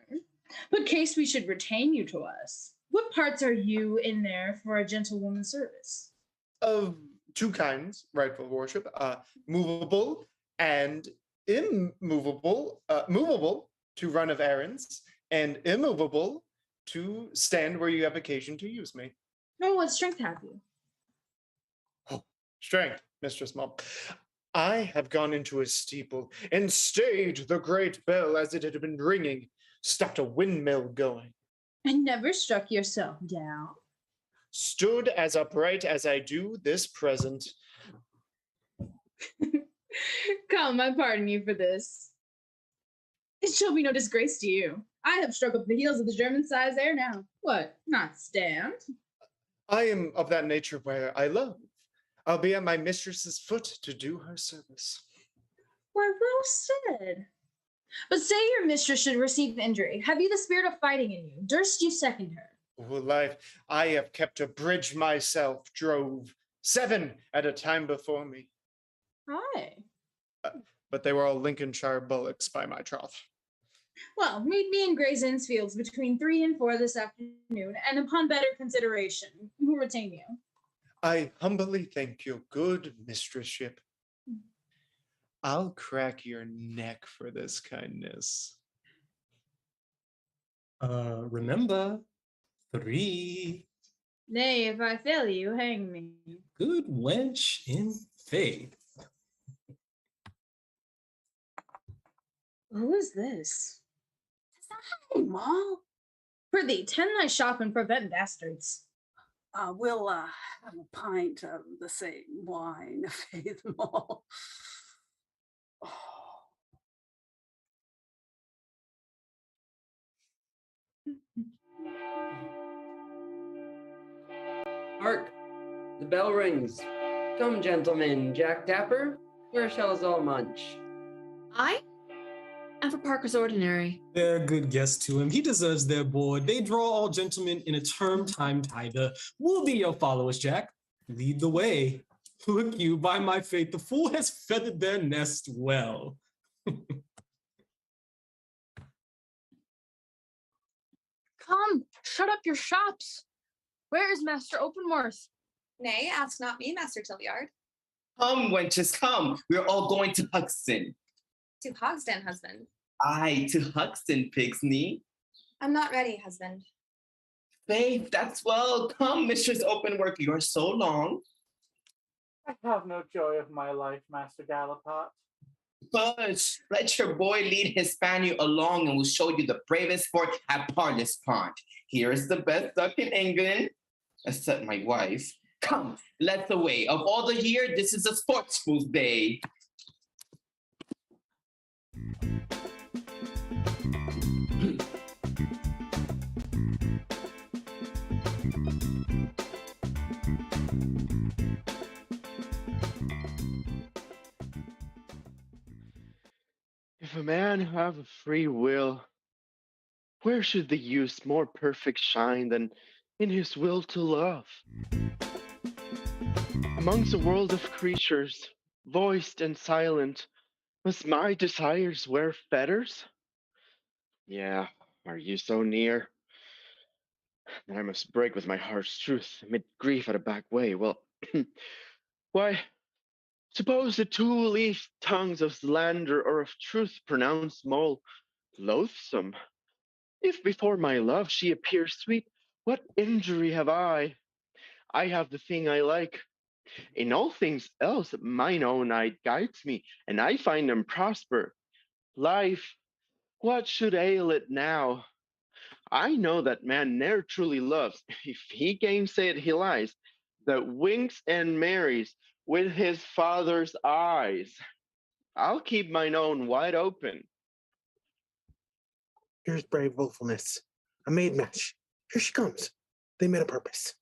but case we should retain you to us, what parts are you in there for a gentlewoman's service? Of two kinds, rightful worship, movable and immovable, movable to run of errands, and immovable to stand where you have occasion to use me. Oh, what strength have you? Oh, strength, Mistress Moll. I have gone into a steeple and stayed the great bell as it had been ringing, stopped a windmill going. And never struck yourself down? Stood as upright as I do this present. Come, I pardon you for this. It shall be no disgrace to you. I have struck up the heels of the German size ere now. What, not stand? I am of that nature where I love. I'll be at my mistress's foot to do her service. Why, well said. But say your mistress should receive injury. Have you the spirit of fighting in you? Durst you second her? Oh, life, I have kept a bridge myself, drove 7 at a time before me. Aye. But they were all Lincolnshire bullocks by my troth. Well, meet me in Gray's Inn's Fields between 3 and 4 this afternoon, and upon better consideration, who retain you? I humbly thank your good mistressship. I'll crack your neck for this kindness. Remember, 3. Nay, if I fail you, hang me. Good wench in faith. Who is this? Hey, Moll. Prithee, tend thy shop and prevent bastards. We'll have a pint of the same wine, Faith Moll. Hark, the bell rings. Come, gentlemen, Jack Dapper, where shall us all munch? I am for Parker's Ordinary. They're a good guest to him. He deserves their board. They draw all gentlemen in a term time tither. We'll be your followers, Jack. Lead the way. Look you, by my faith, the fool has feathered their nest well. Come, shut up your shops. Where is Master Openworth? Nay, ask not me, Master Tillyard. Come, wenches, come. We're all going to Huxton. To Hogsden, husband. Aye, to Huxton, Pigsney. I'm not ready, husband. Faith, that's well. Come, Mistress Openwork, you're so long. I have no joy of my life, Master Gallipot. But let your boy lead his spaniel along and we'll show you the bravest sport at Parlous Pond. Here is the best duck in England, except my wife. Come, let's away. Of all the year, this is a sports fool's day. If a man have a free will, where should the use more perfect shine than in his will to love? Amongst a world of creatures, voiced and silent, must my desires wear fetters? Yeah, are you so near? That I must break with my heart's truth amid grief at a back way. Well, why, Suppose the two-leaf tongues of slander or of truth pronounce Moll loathsome. If before my love she appears sweet, what injury have I? I have the thing I like. In all things else, mine own eye guides me, and I find them prosper. Life, what should ail it now? I know that man ne'er truly loves. If he gainsay it, he lies, that winks and marries with his father's eyes. I'll keep mine own wide open. Here's brave willfulness. A maid match. Here she comes. They met a purpose.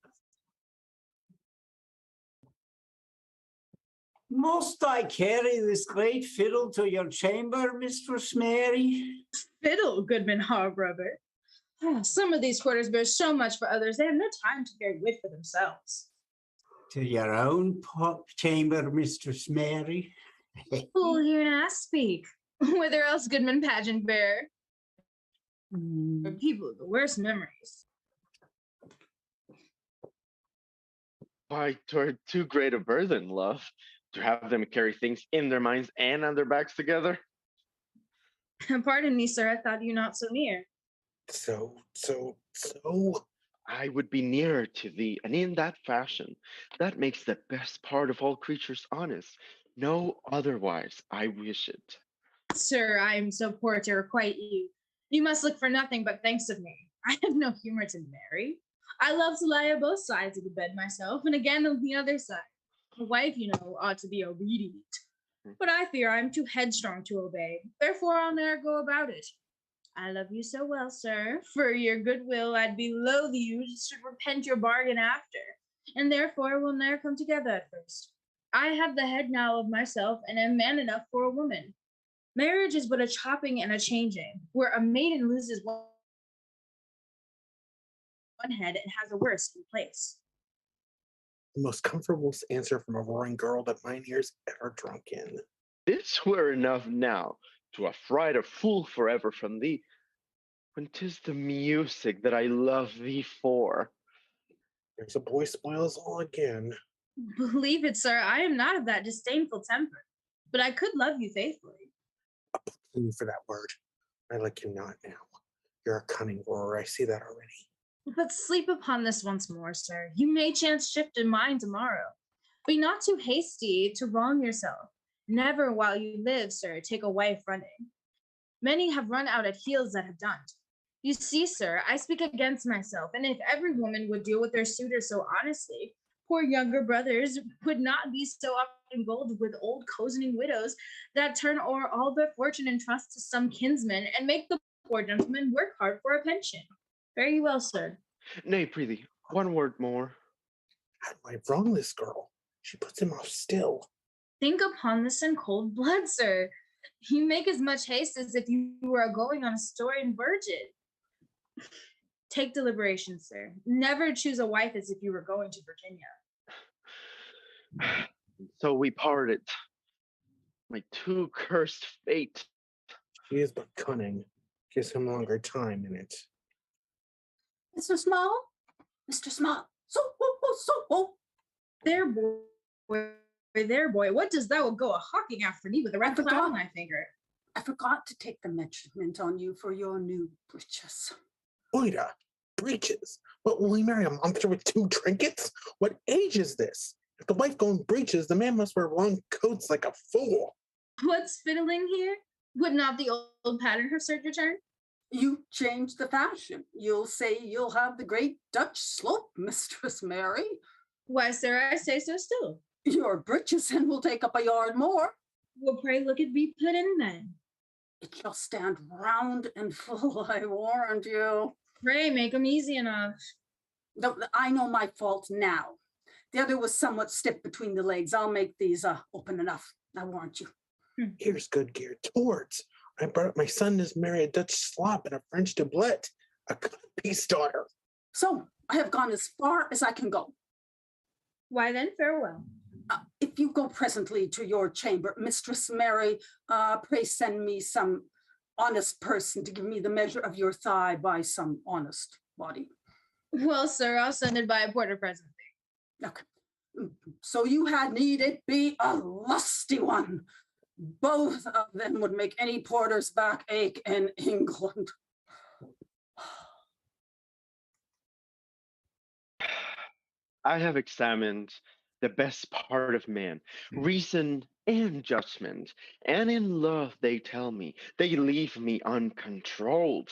Must I carry this great fiddle to your chamber, Mistress Mary? Fiddle, Goodman Harbrother. Some of these quarters bear so much for others, they have no time to bear wit for themselves. To your own chamber, Mistress Mary. Fool here and ask speak. Whither else, Goodman Pageant Bearer? For people with the worst memories. Why, 'twere too great a burden, love, to have them carry things in their minds and on their backs together. Pardon me, sir, I thought you not so near. So. I would be nearer to thee, and in that fashion, that makes the best part of all creatures honest. No otherwise I wish it. Sir, I am so poor to requite you. You must look for nothing but thanks of me. I have no humor to marry. I love to lie on both sides of the bed myself, and again on the other side. A wife, you know, ought to be obedient. But I fear I am too headstrong to obey, therefore I'll ne'er go about it. I love you so well, sir. For your goodwill, I'd be loath you should repent your bargain after, and therefore we'll ne'er come together at first. I have the head now of myself, and am man enough for a woman. Marriage is but a chopping and a changing, where a maiden loses one head and has a worse in place. The most comfortable answer from a roaring girl that mine ears ever drunk in. This were enough now to affright a fool forever from thee, when 'tis the music that I love thee for. There's a boy spoils all again. Believe it, sir, I am not of that disdainful temper, but I could love you faithfully. Thank you for that word. I like you not now. You're a cunning roarer, I see that already. But sleep upon this once more, sir. You may chance shift in mind tomorrow. Be not too hasty to wrong yourself. Never while you live, sir, take a wife running. Many have run out at heels that have done. You see, sir, I speak against myself, and if every woman would deal with their suitor so honestly, poor younger brothers would not be so often indulged with old cozening widows that turn o'er all their fortune and trust to some kinsman, and make the poor gentleman work hard for a pension. Fare you well, sir. Nay, prithee, one word more. How do I wrong this girl? She puts him off still. Think upon this in cold blood, sir. You make as much haste as if you were going on a Storian virgin. Take deliberation, sir. Never choose a wife as if you were going to Virginia. So we parted. My too cursed fate. She is but cunning. Gives him longer time in it. Mr. Small? Mr. Small. So. There, boy. What does thou go a hawking after me with a red cloud on my finger? I forgot to take the measurement on you for your new breeches. Oida, breeches? What, will he marry a monster with 2 trinkets? What age is this? If the wife go in breeches, the man must wear long coats like a fool. What's fiddling here? Would not the old pattern have served your turn? You change the fashion. You'll say you'll have the great Dutch slope, Mistress Mary. Why, sir, I say so still. Your breeches will take up a yard more. Well, pray look it be put in then. It shall stand round and full, I warrant you. Pray make 'em easy enough. I know my fault now. The other was somewhat stiff between the legs. I'll make these open enough, I warrant you. Here's good gear towards. I brought up my son to marry a Dutch slop and a French doublet, a cut-piece daughter. So, I have gone as far as I can go. Why then, farewell. If you go presently to your chamber, Mistress Mary, pray send me some honest person to give me the measure of your thigh by some honest body. Well, sir, I'll send it by a porter presently. Okay. So you had need it be a lusty one. Both of them would make any porter's back ache in England. I have examined the best part of man, reason and judgment, and in love they tell me, they leave me uncontrolled.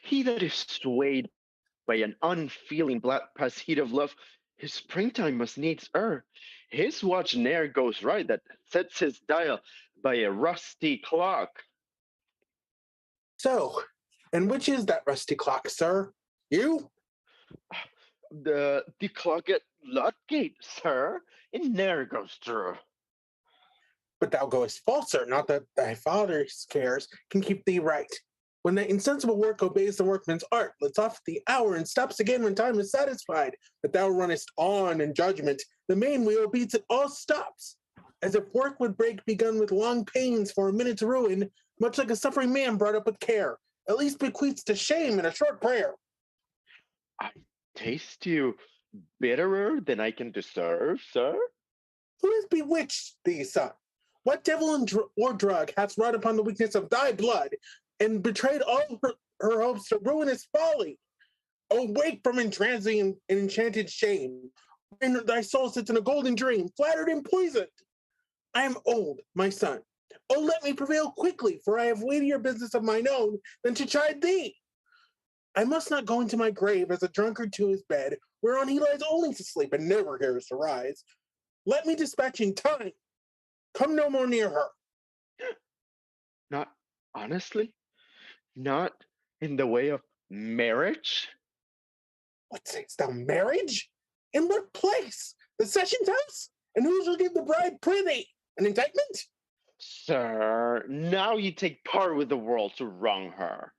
He that is swayed by an unfeeling blood past heat of love, his springtime must needs err. His watch ne'er goes right that sets his dial by a rusty clock. So, and which is that rusty clock, sir? You? The clock at Ludgate, sir. It ne'er goes true. But thou goest falser, not that thy father's cares can keep thee right. When the insensible work obeys the workman's art, lets off the hour and stops again when time is satisfied, but thou runnest on in judgment, the main wheel beats it all stops. As if work would break begun with long pains for a minute's ruin, much like a suffering man brought up with care, at least bequeaths to shame in a short prayer. I taste you bitterer than I can deserve, sir. Who has bewitched thee, son? What devil or drug hath wrought upon the weakness of thy blood, and betrayed all her hopes to ruinous folly? Awake from entrancing and enchanted shame, when thy soul sits in a golden dream, flattered and poisoned. I am old, my son. Oh, let me prevail quickly, for I have weightier business of mine own than to chide thee. I must not go into my grave as a drunkard to his bed, whereon he lies only to sleep and never cares to rise. Let me dispatch in time. Come no more near her. Not honestly? Not in the way of marriage? What sayest thou, marriage? In what place? The sessions house? And who shall give the bride prithee? An indictment? Sir, now you take part with the world to wrong her.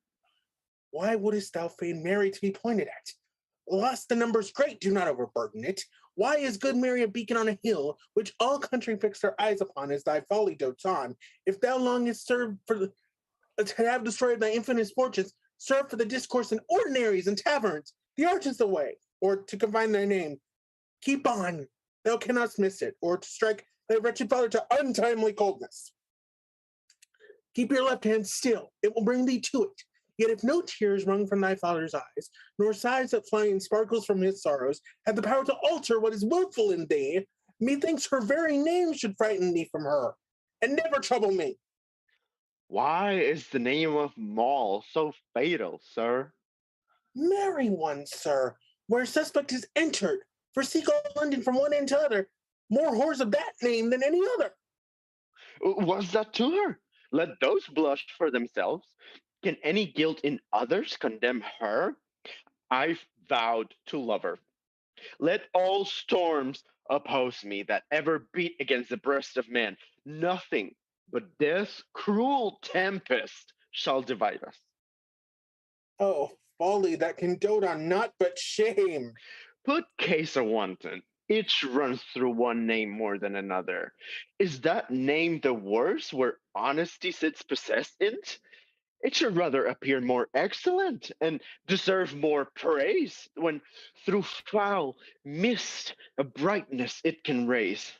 Why wouldest thou fain Mary to be pointed at? Lest the numbers great, do not overburden it. Why is good Mary a beacon on a hill, which all country fix their eyes upon as thy folly dotes on? If thou longest serve to have destroyed thy infinite fortunes, serve for the discourse in ordinaries and taverns. The art is the way, or to confine thy name. Keep on, thou cannot miss it, or to strike thy wretched father to untimely coldness. Keep your left hand still, it will bring thee to it. Yet if no tears wrung from thy father's eyes, nor sighs that fly in sparkles from his sorrows, had the power to alter what is wilful in thee, methinks her very name should frighten thee from her, and never trouble me. Why is the name of Moll so fatal, sir? Marry one, sir, where suspect is entered, for seek all London from one end to other, more whores of that name than any other. Was that to her? Let those blush for themselves. Can any guilt in others condemn her? I've vowed to love her. Let all storms oppose me that ever beat against the breast of man. Nothing but death's cruel tempest shall divide us. Oh, folly that can dote on naught but shame. Put case a wanton. Each runs through one name more than another. Is that name the worse where honesty sits possessed in't? It should rather appear more excellent and deserve more praise when through foul mist a brightness it can raise.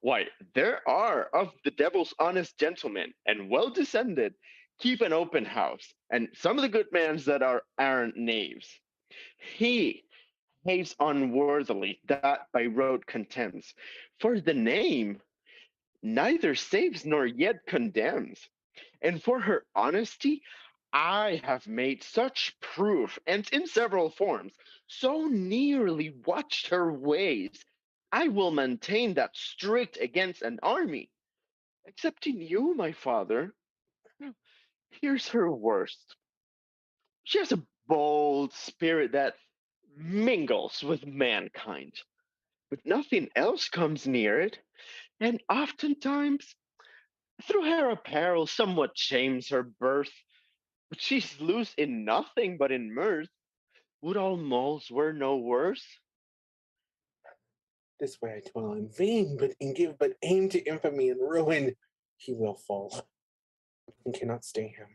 Why, there are of the devil's honest gentlemen and well descended keep an open house, and some of the good mans that are arrant knaves. He hates unworthily that by road contemns, for the name neither saves nor yet condemns. And for her honesty, I have made such proof, and in several forms, so nearly watched her ways, I will maintain that strict against an army. Excepting you, my father, here's her worst. She has a bold spirit that mingles with mankind, but nothing else comes near it, and oftentimes, through her apparel, somewhat shames her birth. But she's loose in nothing but in mirth. Would all moles were no worse? This way I dwell in vain, but and give but aim to infamy and ruin. He will fall, and cannot stay him.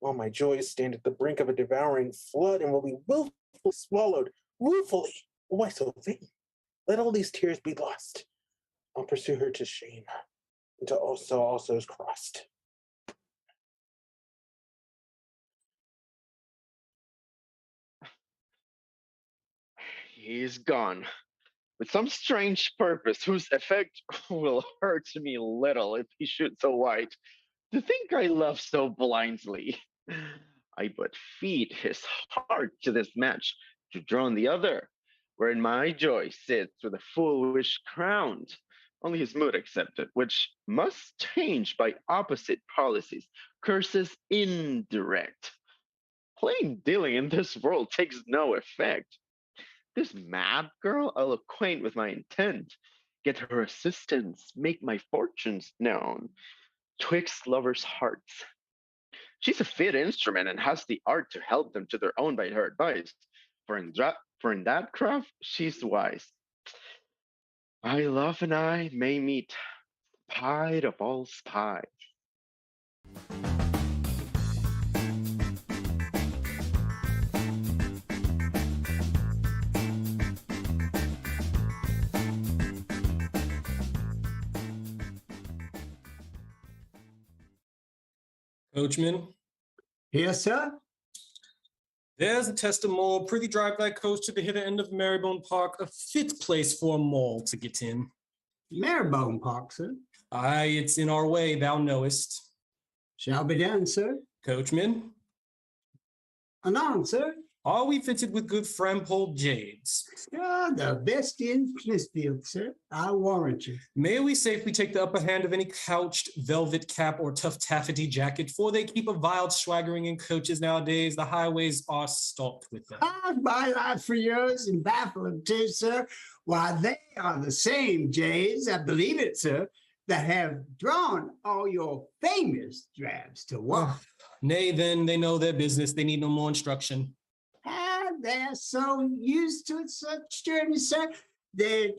While my joys stand at the brink of a devouring flood, and will be willfully swallowed, ruefully. Why so vain? Let all these tears be lost. I'll pursue her to shame, until also is crossed. He is gone, with some strange purpose whose effect will hurt me little if he should so white. To think I love so blindly. I but feed his heart to this match, to drown the other, wherein my joy sits with a full wish crowned, only his mood accepted, which must change by opposite policies, curses indirect. Plain dealing in this world takes no effect. This mad girl I'll acquaint with my intent, get her assistance, make my fortunes known, twixt lovers' hearts. She's a fit instrument and has the art to help them to their own by her advice. For in that craft, she's wise. My love and I may meet, pied of all spies. Coachman? Yes, sir? There's a tester mall. Prithee drive thy coach to the hither end of Marybone Park, a fit place for a mall to get in. Marybone Park, sir? Aye, it's in our way, thou knowest. Shall be done, sir. Coachman? Anon, sir? Are we fitted with good Frampole jades? Ah, the best in Smithfield, sir. I warrant you. May we safely take the upper hand of any couched velvet cap or tough taffety jacket, for they keep a vile swaggering in coaches nowadays. The highways are stocked with them. Ah, my life for yours and baffling too, sir. Why, they are the same jays, I believe it, sir, that have drawn all your famous drabs to work. Nay, then, they know their business. They need no more instruction. Ah, they're so used to such journeys, sir. I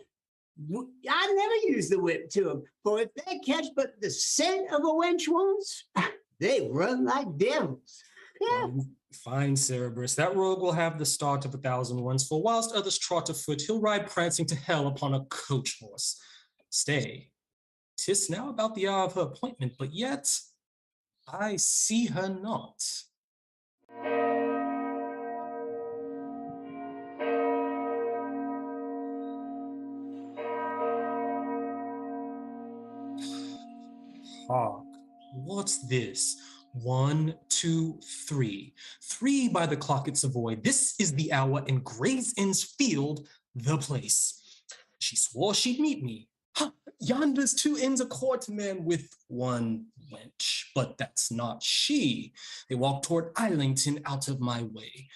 never use the whip to them, for if they catch but the scent of a wench once, they run like devils. Yeah. Fine, Cerberus. That rogue will have the start of 1,000 ones, for whilst others trot afoot, he'll ride prancing to hell upon a coach horse. Stay. 'Tis now about the hour of her appointment, but yet I see her not. Hark, what's this? 1, 2, 3. 3 by the clock at Savoy. This is the hour, and Gray's Inn's Field, the place. She swore she'd meet me. Ha! Yonder's 2 inns accord to man with one wench, but that's not she. They walk toward Islington out of my way.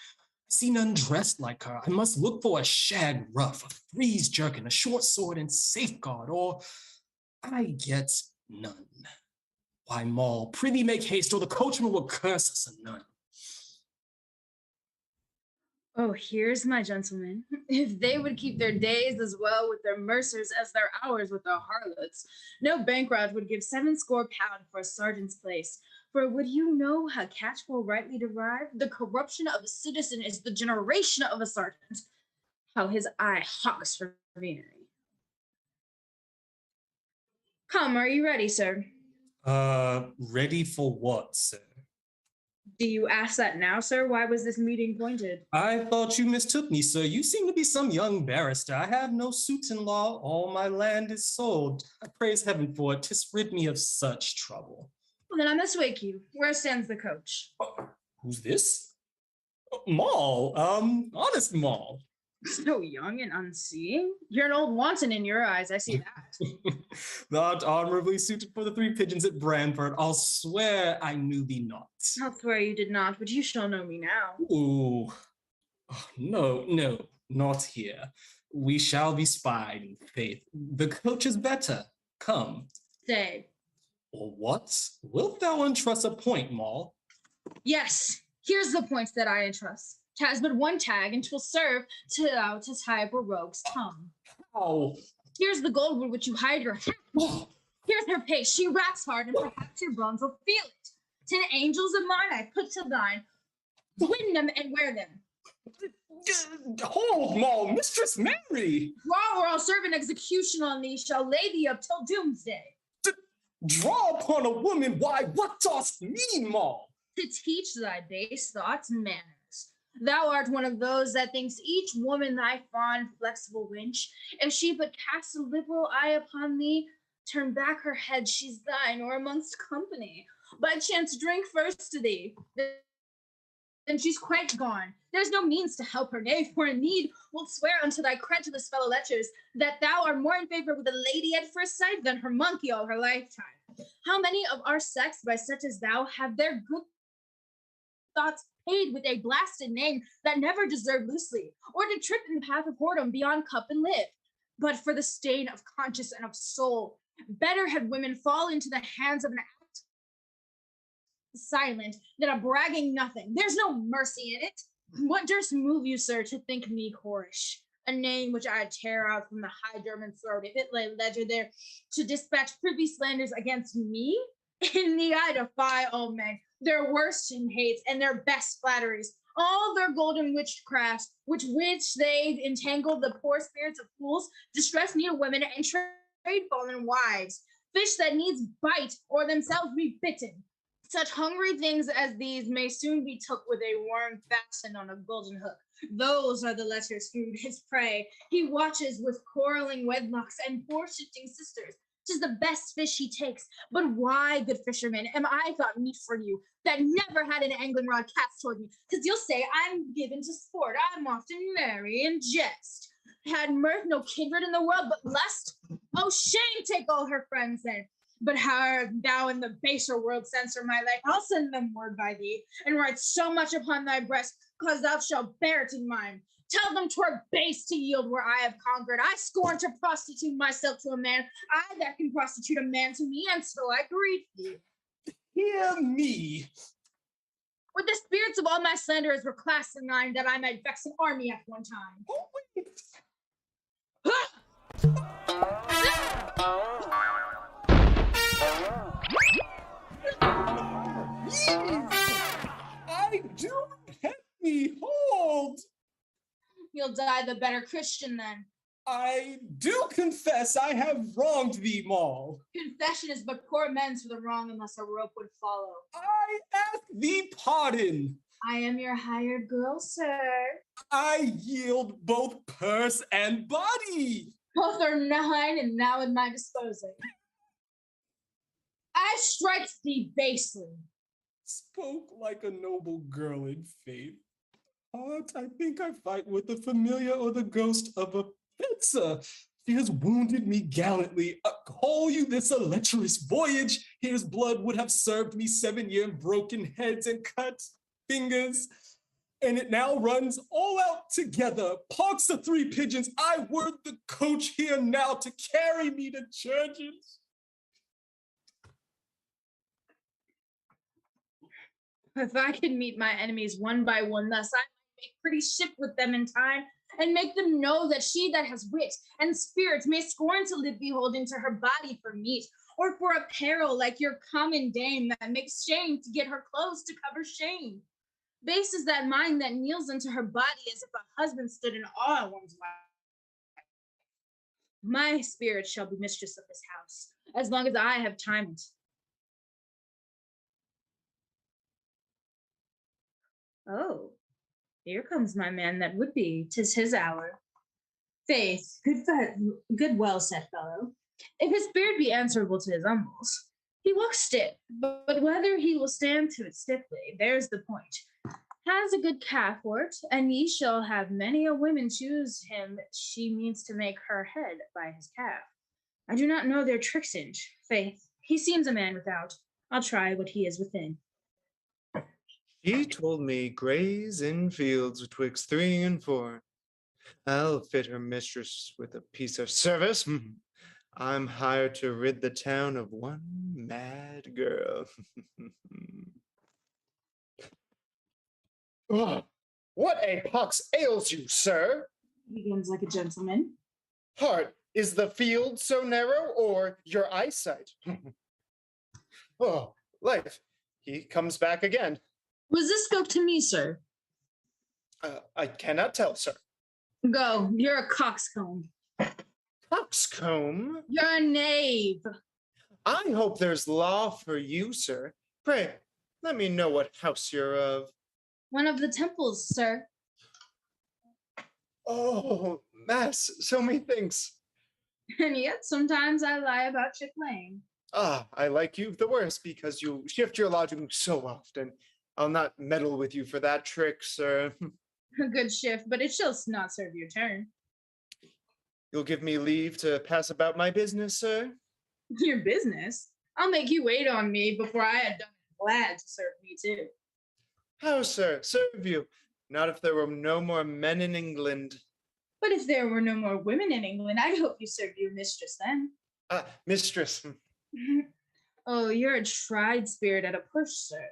See none dressed like her. I must look for a shag ruff, a frieze jerkin, a short sword, and safeguard, or I get none. Why, Moll, prithee make haste, or the coachman will curse us a none. Oh, here's my gentlemen. If they would keep their days as well with their mercers as their hours with their harlots, no bankrupt would give 70 pounds for a sergeant's place. For would you know how catchful rightly derived? The corruption of a citizen is the generation of a sergeant. How his eye hawks for venery. Come, are you ready, sir? Ready for what, sir? Do you ask that now, sir? Why was this meeting appointed? I thought you mistook me, sir. You seem to be some young barrister. I have no suits in law. All my land is sold. I praise heaven for it. 'Tis rid me of such trouble. Well, then I must wake you. Where stands the coach? Who's this? Moll. Honest Moll. So young and unseeing? You're an old wanton in your eyes, I see that. Not honorably suited for the 3 pigeons at Branford. I'll swear I knew thee not. I'll swear you did not, but you shall know me now. Ooh. Oh, no, not here. We shall be spied, in faith. The coach is better. Come. Stay. Or what? Wilt thou entrust a point, Moll? Yes, here's the points that I entrust. 'Has but one tag, and 'twill serve to tie up a rogue's tongue. Oh. Here's the gold with which you hide your hat. Here's her pace. She raps hard, and perhaps your bones will feel it. 10 angels of mine I put to thine. Win them and wear them. Hold, Moll, Mistress Mary! Draw, or I'll serve an execution on thee, shall lay thee up till doomsday. Draw upon a woman, why, what dost mean, Moll? To teach thy base thoughts manners. Thou art one of those that thinks each woman thy fond, flexible wench. If she but cast a liberal eye upon thee, turn back her head, she's thine, or amongst company. By chance drink first to thee, then she's quite gone. There's no means to help her, nay, for in need wilt swear unto thy credulous fellow leechers that thou art more in favor with a lady at first sight than her monkey all her lifetime. How many of our sex by such as thou have their good thoughts paid with a blasted name that never deserved loosely, or to trip in the path of whoredom beyond cup and lip? But for the stain of conscience and of soul, better had women fall into the hands of an act silent than a bragging nothing. There's no mercy in it. What durst move you, sir, to think me whorish? A name which I'd tear out from the high German throat if it lay ledger there to dispatch privy slanders against me? In thee I defy all men, their worst in hates and their best flatteries, all their golden witchcrafts, which they entangled the poor spirits of fools, distress needle women, and trade fallen wives, fish that needs bite or themselves be bitten. Such hungry things as these may soon be took with a worm fastened on a golden hook. Those are the lecher's food, his prey. He watches with quarreling wedlocks and poor-shifting sisters. 'Tis the best fish he takes. But why, good fisherman, am I thought meat for you, that never had an angling rod cast toward me? 'Cause you'll say I'm given to sport, I'm often merry and jest. Had mirth no kindred in the world but lust? Oh, shame take all her friends then. But how thou in the baser world censor my life, I'll send them word by thee, and write so much upon thy breast, cause thou shalt bear it in mind. Tell them 'twere base to yield where I have conquered. I scorn to prostitute myself to a man, I that can prostitute a man to me, and so I greet thee. Hear me. With the spirits of all my slanderers were classed in line, that I might vex an army at one time. Oh, wait. I do repent me, hold! You'll die the better Christian then. I do confess I have wronged thee, Moll. Confession is but poor amends for the wrong unless a rope would follow. I ask thee pardon. I am your hired girl, sir. I yield both purse and body. Both are mine and now at my disposal. I strike thee basely. Spoke like a noble girl in faith. Heart, I think I fight with the familiar or the ghost of a fencer. She has wounded me gallantly. Call you this a lecherous voyage? Here's blood would have served me 7 years, broken heads and cut fingers. And it now runs all out together. Pox the 3 pigeons, I word the coach here now to carry me to churches. If I could meet my enemies one by one thus, I might make pretty ship with them in time, and make them know that she that has wit and spirit may scorn to live beholden to her body for meat, or for apparel like your common dame that makes shame to get her clothes to cover shame. Base is that mind that kneels into her body as if a husband stood in awe of one's wife. My spirit shall be mistress of this house, as long as I have time. Oh, here comes my man that would be. 'Tis his hour. Faith, good well said fellow. If his spirit be answerable to his umbels, he walks stiff, but whether he will stand to it stiffly, there's the point. Has a good calf wort, and ye shall have many a woman choose him she means to make her head by his calf. I do not know their tricks inch. Faith, he seems a man without. I'll try what he is within. He told me graze in fields betwixt 3 and 4. I'll fit her mistress with a piece of service. I'm hired to rid the town of one mad girl. Oh, what a pox ails you, sir? He begins like a gentleman. Heart, is the field so narrow, or your eyesight? Oh, life, he comes back again. Was this spoke to me, sir? I cannot tell, sir. Go. You're a coxcomb. Coxcomb? You're a knave. I hope there's law for you, sir. Pray, let me know what house you're of. One of the temples, sir. Oh, mass, so many things. And yet sometimes I lie about your claim. Ah, I like you the worst because you shift your lodging so often. I'll not meddle with you for that trick, sir. A good shift, but it shall not serve your turn. You'll give me leave to pass about my business, sir? Your business? I'll make you wait on me before I had done it. Glad to serve me too. How, sir? Serve you? Not if there were no more men in England. But if there were no more women in England, I'd hope you served your mistress then. Mistress. Oh, you're a tried spirit at a push, sir.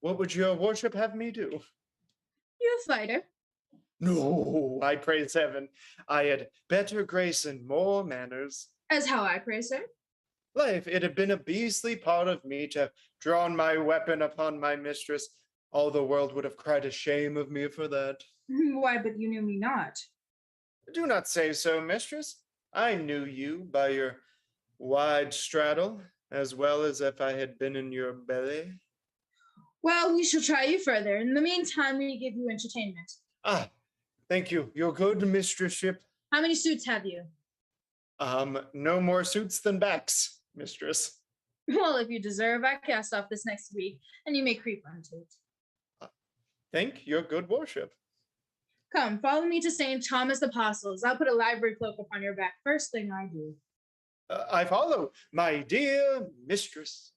What would your worship have me do? You a fighter? No, I praise heaven. I had better grace and more manners. As how I pray, sir? Life, it had been a beastly part of me to have drawn my weapon upon my mistress. All the world would have cried a shame of me for that. Why, but you knew me not. Do not say so, mistress. I knew you by your wide straddle, as well as if I had been in your belly. Well, we shall try you further. In the meantime, we give you entertainment. Ah, thank you. Your good mistressship. How many suits have you? No more suits than backs, mistress. Well, if you deserve, I cast off this next week, and you may creep onto it. Thank your good worship. Come, follow me to St. Thomas Apostles. I'll put a library cloak upon your back. First thing I do. I follow, my dear mistress.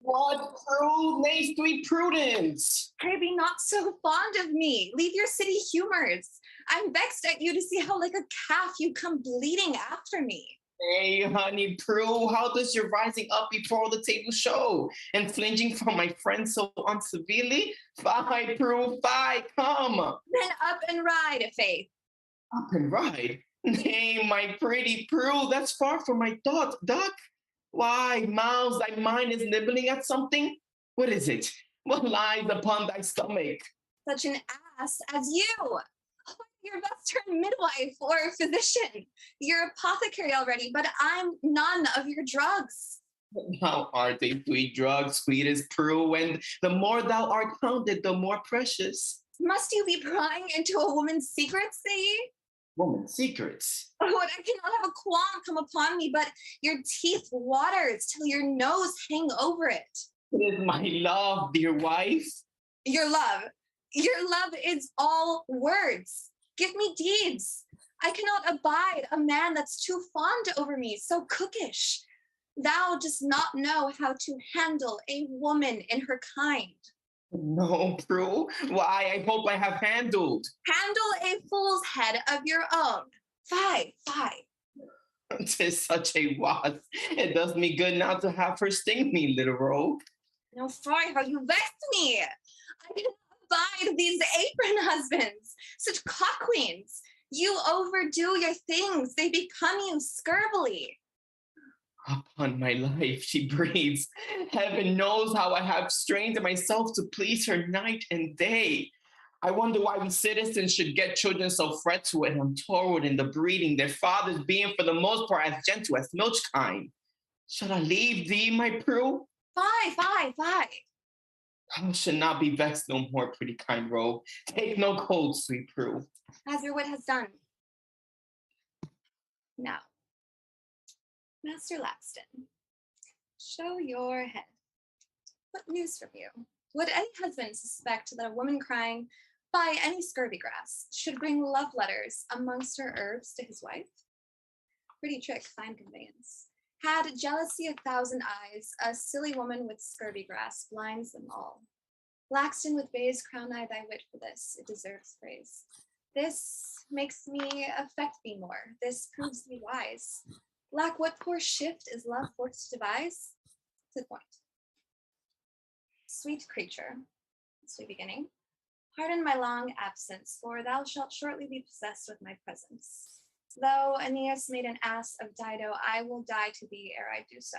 What cruel names to prudence? Pray be not so fond of me. Leave your city humors. I'm vexed at you to see how like a calf you come bleating after me. Hey, honey Prue, how does your rising up before the table show? And flinching from my friend so unseverely? Fie, Prue, fie, come. Then up and ride, Faith. Up and ride? Nay, my pretty Prue, that's far from my thought, duck. Why, Mouse, thy mind is nibbling at something? What is it? What lies upon thy stomach? Such an ass as you. You're best turned midwife or physician. You're apothecary already, but I'm none of your drugs. Thou art a sweet drug, sweet as Prue, and the more thou art counted, the more precious. Must you be prying into a woman's secrets, say ye? Woman's secrets. Oh, and I cannot have a qualm come upon me, but your teeth waters till your nose hang over it. It is my love, dear wife. Your love is all words. Give me deeds. I cannot abide a man that's too fond over me, so cookish. Thou dost not know how to handle a woman in her kind. No, Prue. Why, I hope I have handled. Handle a fool's head of your own. Fie. 'Tis such a wasp. It does me good now to have her sting me, little rogue. No, fie, how you vex me. I cannot abide these apron husbands, such cock queens. You overdo your things. They become you scurvily. Upon my life, she breathes. Heaven knows how I have strained myself to please her night and day. I wonder why we citizens should get children so fretful and untoward in the breeding, their fathers being for the most part as gentle as milch kine. Shall I leave thee, my Prue? Fie. I should not be vexed no more, pretty kind rogue. Take no cold, sweet Prue. As your wit has done. Now, Master Laxton, show your head. What news from you? Would any husband suspect that a woman crying by any scurvy grass should bring love letters amongst her herbs to his wife? Pretty trick, fine conveyance. Had jealousy 1,000 eyes, a silly woman with scurvy grass blinds them all. Laxton with bays crown I thy wit for this, it deserves praise. This makes me affect thee more, this proves thee wise. Lack what poor shift is love forced to devise? To the point. Sweet creature, Sweet beginning. Pardon my long absence, for thou shalt shortly be possessed with my presence. Though Aeneas made an ass of Dido, I will die to thee ere I do so.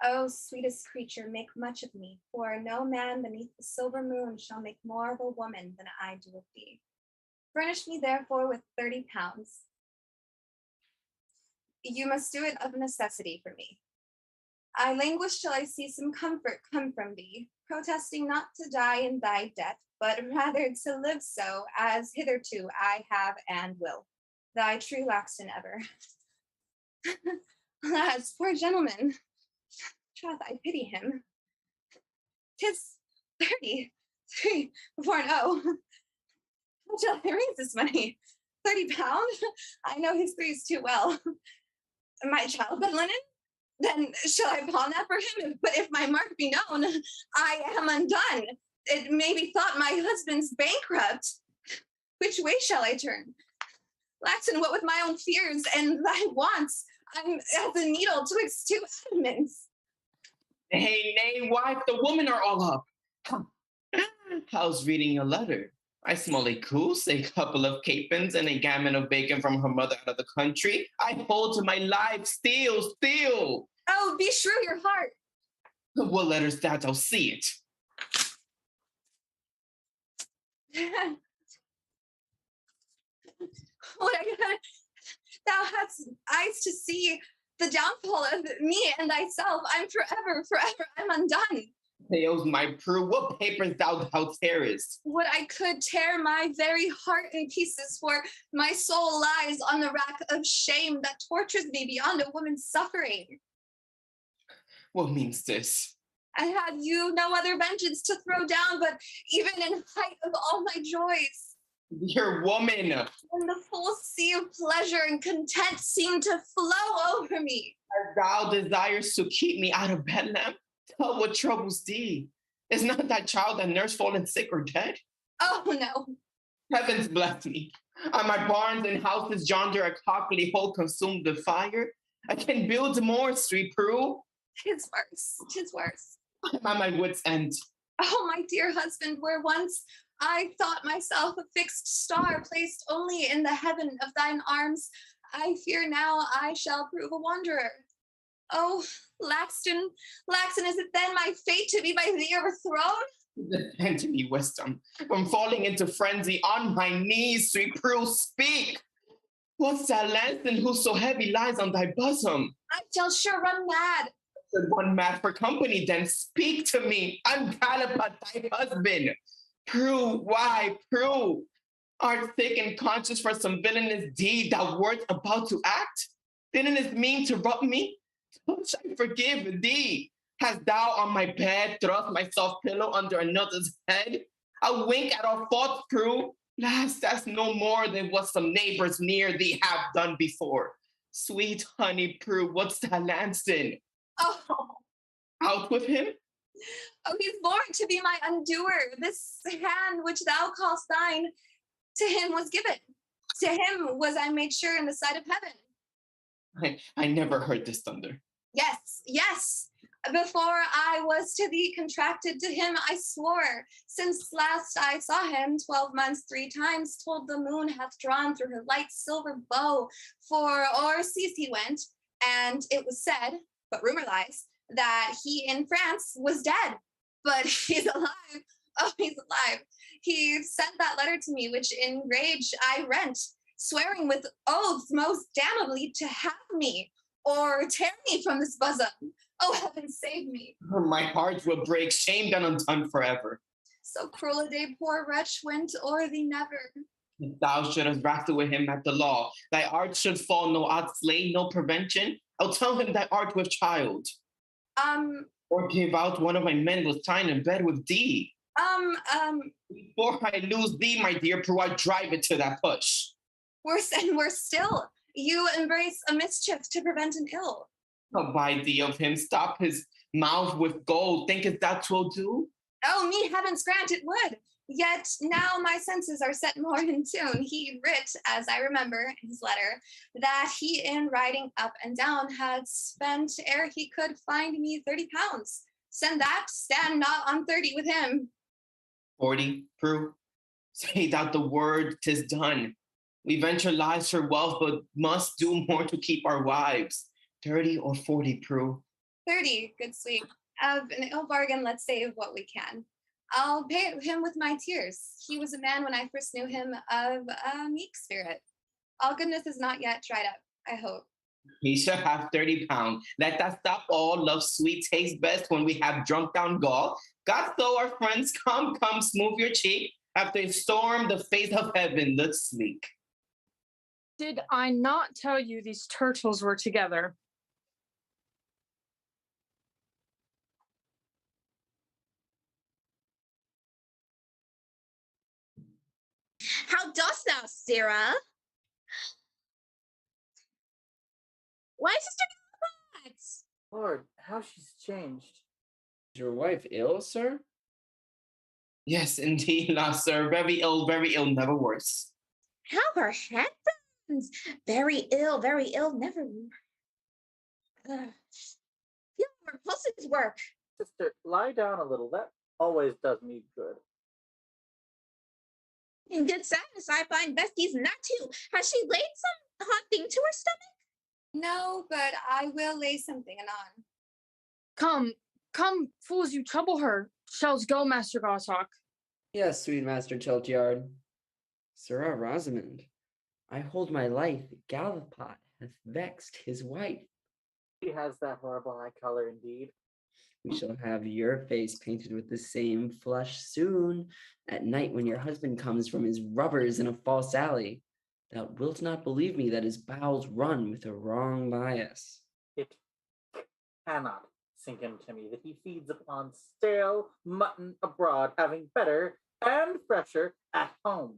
O sweetest creature, make much of me, for no man beneath the silver moon shall make more of a woman than I do of thee. Furnish me therefore with 30 pounds. You must do it of necessity for me. I languish till I see some comfort come from thee, protesting not to die in thy debt, but rather to live so as hitherto I have and will. Thy true Laxton ever. Alas, poor gentleman. Troth, I pity him. 'Tis 33 before an O. How shall I raise this money? 30 pounds? I know his threes too well. My childbed linen? Then shall I pawn that for him? But if my mark be known, I am undone. It may be thought my husband's bankrupt. Which way shall I turn? Laxton, what with my own fears and thy wants, I'm as a needle twixt two adamants. Hey, nay, wife, the women are all up. How's reading your letter? I smell a goose, a couple of capons, and a gammon of bacon from her mother out of the country. I hold to my life, still. Oh, be shrew your heart. What letter's that? I'll see it. Thou hast eyes to see the downfall of me and thyself. I'm forever, I'm undone. Theos, my Prue, what papers thou tearest? Would I could tear my very heart in pieces, for my soul lies on the rack of shame that tortures me beyond a woman's suffering. What means this? I had you no other vengeance to throw down, but even in height of all my joys. Dear woman! When the full sea of pleasure and content seemed to flow over me. As thou desires to keep me out of Bethlehem, tell what troubles thee. Is not that child and nurse fallen sick or dead? Oh, no. Heavens bless me. Are my barns and houses yonder a cockly hole consumed with fire? I can build more, sweet Prue. 'Tis worse. I'm at my wit's end. Oh, my dear husband, where once I thought myself a fixed star placed only in the heaven of thine arms, I fear now I shall prove a wanderer. Oh, Laxton, is it then my fate to be by thee overthrown? Defend to me, wisdom, from falling into frenzy on my knees, sweet Prue, speak. What's that Lanston who so heavy lies on thy bosom? I shall sure run mad. Said one mad for company, then speak to me. I'm Calipat, thy husband. Prue, why, Prue? Art sick and conscious for some villainous deed thou wert about to act? Didn't it mean to rob me? Touch, I forgive thee. Hast thou on my bed thrust my soft pillow under another's head? A wink at our faults, Prue. Lass, that's no more than what some neighbors near thee have done before. Sweet honey, Prue, what's that Lanston? Oh. Out with him? Oh, he's born to be my undoer. This hand which thou callst thine, to him was given. To him was I made sure in the sight of heaven. I never heard this thunder. Yes. Before I was to thee contracted to him, I swore. Since last I saw him, 12 months 3 times, told the moon hath drawn through her light silver bow. For o'erseas he went, and it was said, but rumor lies, that he in France was dead. But he's alive. Oh, he's alive. He sent that letter to me, which in rage I rent, swearing with oaths most damnably to have me, or tear me from this bosom. Oh, heaven save me. My heart will break, shamed and undone forever. So cruel a day, poor wretch, went o'er thee never. If thou shouldst wrestle with him at the law, thy art should fall no outlay, no prevention. I'll tell him thy art with child. Or give out one of my men with time in bed with thee. Before I lose thee, my dear Prue, I drive it to that push. Worse and worse still. You embrace a mischief to prevent an ill. Abide thee of him, stop his mouth with gold. Thinkest that 'twill do? Oh, me heavens grant it would. Yet now my senses are set more in tune. He writ, as I remember in his letter, that he in riding up and down had spent ere he could find me 30 pounds. Send that, stand not on 30 with him. 40, Prue. Say that the word 'tis done. We venture lives for wealth, but must do more to keep our wives. 30 or 40, Prue. 30, good sweet. Of an ill bargain, let's save what we can. I'll pay him with my tears. He was a man when I first knew him of a meek spirit. All goodness is not yet dried up, I hope. He shall have 30 pounds. Let that stop all. Love sweet tastes best when we have drunk down gall. God, so our friends, come, smooth your cheek. After a storm, the face of heaven looks sleek. Did I not tell you these turtles were together? How dost thou, Sarah? Why, Sister Galapax? Lord, how she's changed. Is your wife ill, sir? Yes, indeed, la sir. Very ill, never worse. How her headphones? Very ill, never. Feel her pulses work. Sister, lie down a little. That always does me good. In good sadness, I find Bestie's in that too. Has she laid some hot thing to her stomach? No, but I will lay something anon. Come, fools, you trouble her. Shall's go, Master Goshawk. Yes, sweet Master Tiltyard. Sirrah Rosamond, I hold my life, Gallipot hath vexed his wife. She has that horrible eye color indeed. We shall have your face painted with the same flush soon, at night when your husband comes from his rubbers in a false alley. Thou wilt not believe me that his bowels run with a wrong bias. It cannot sink into me that he feeds upon stale mutton abroad, having better and fresher at home.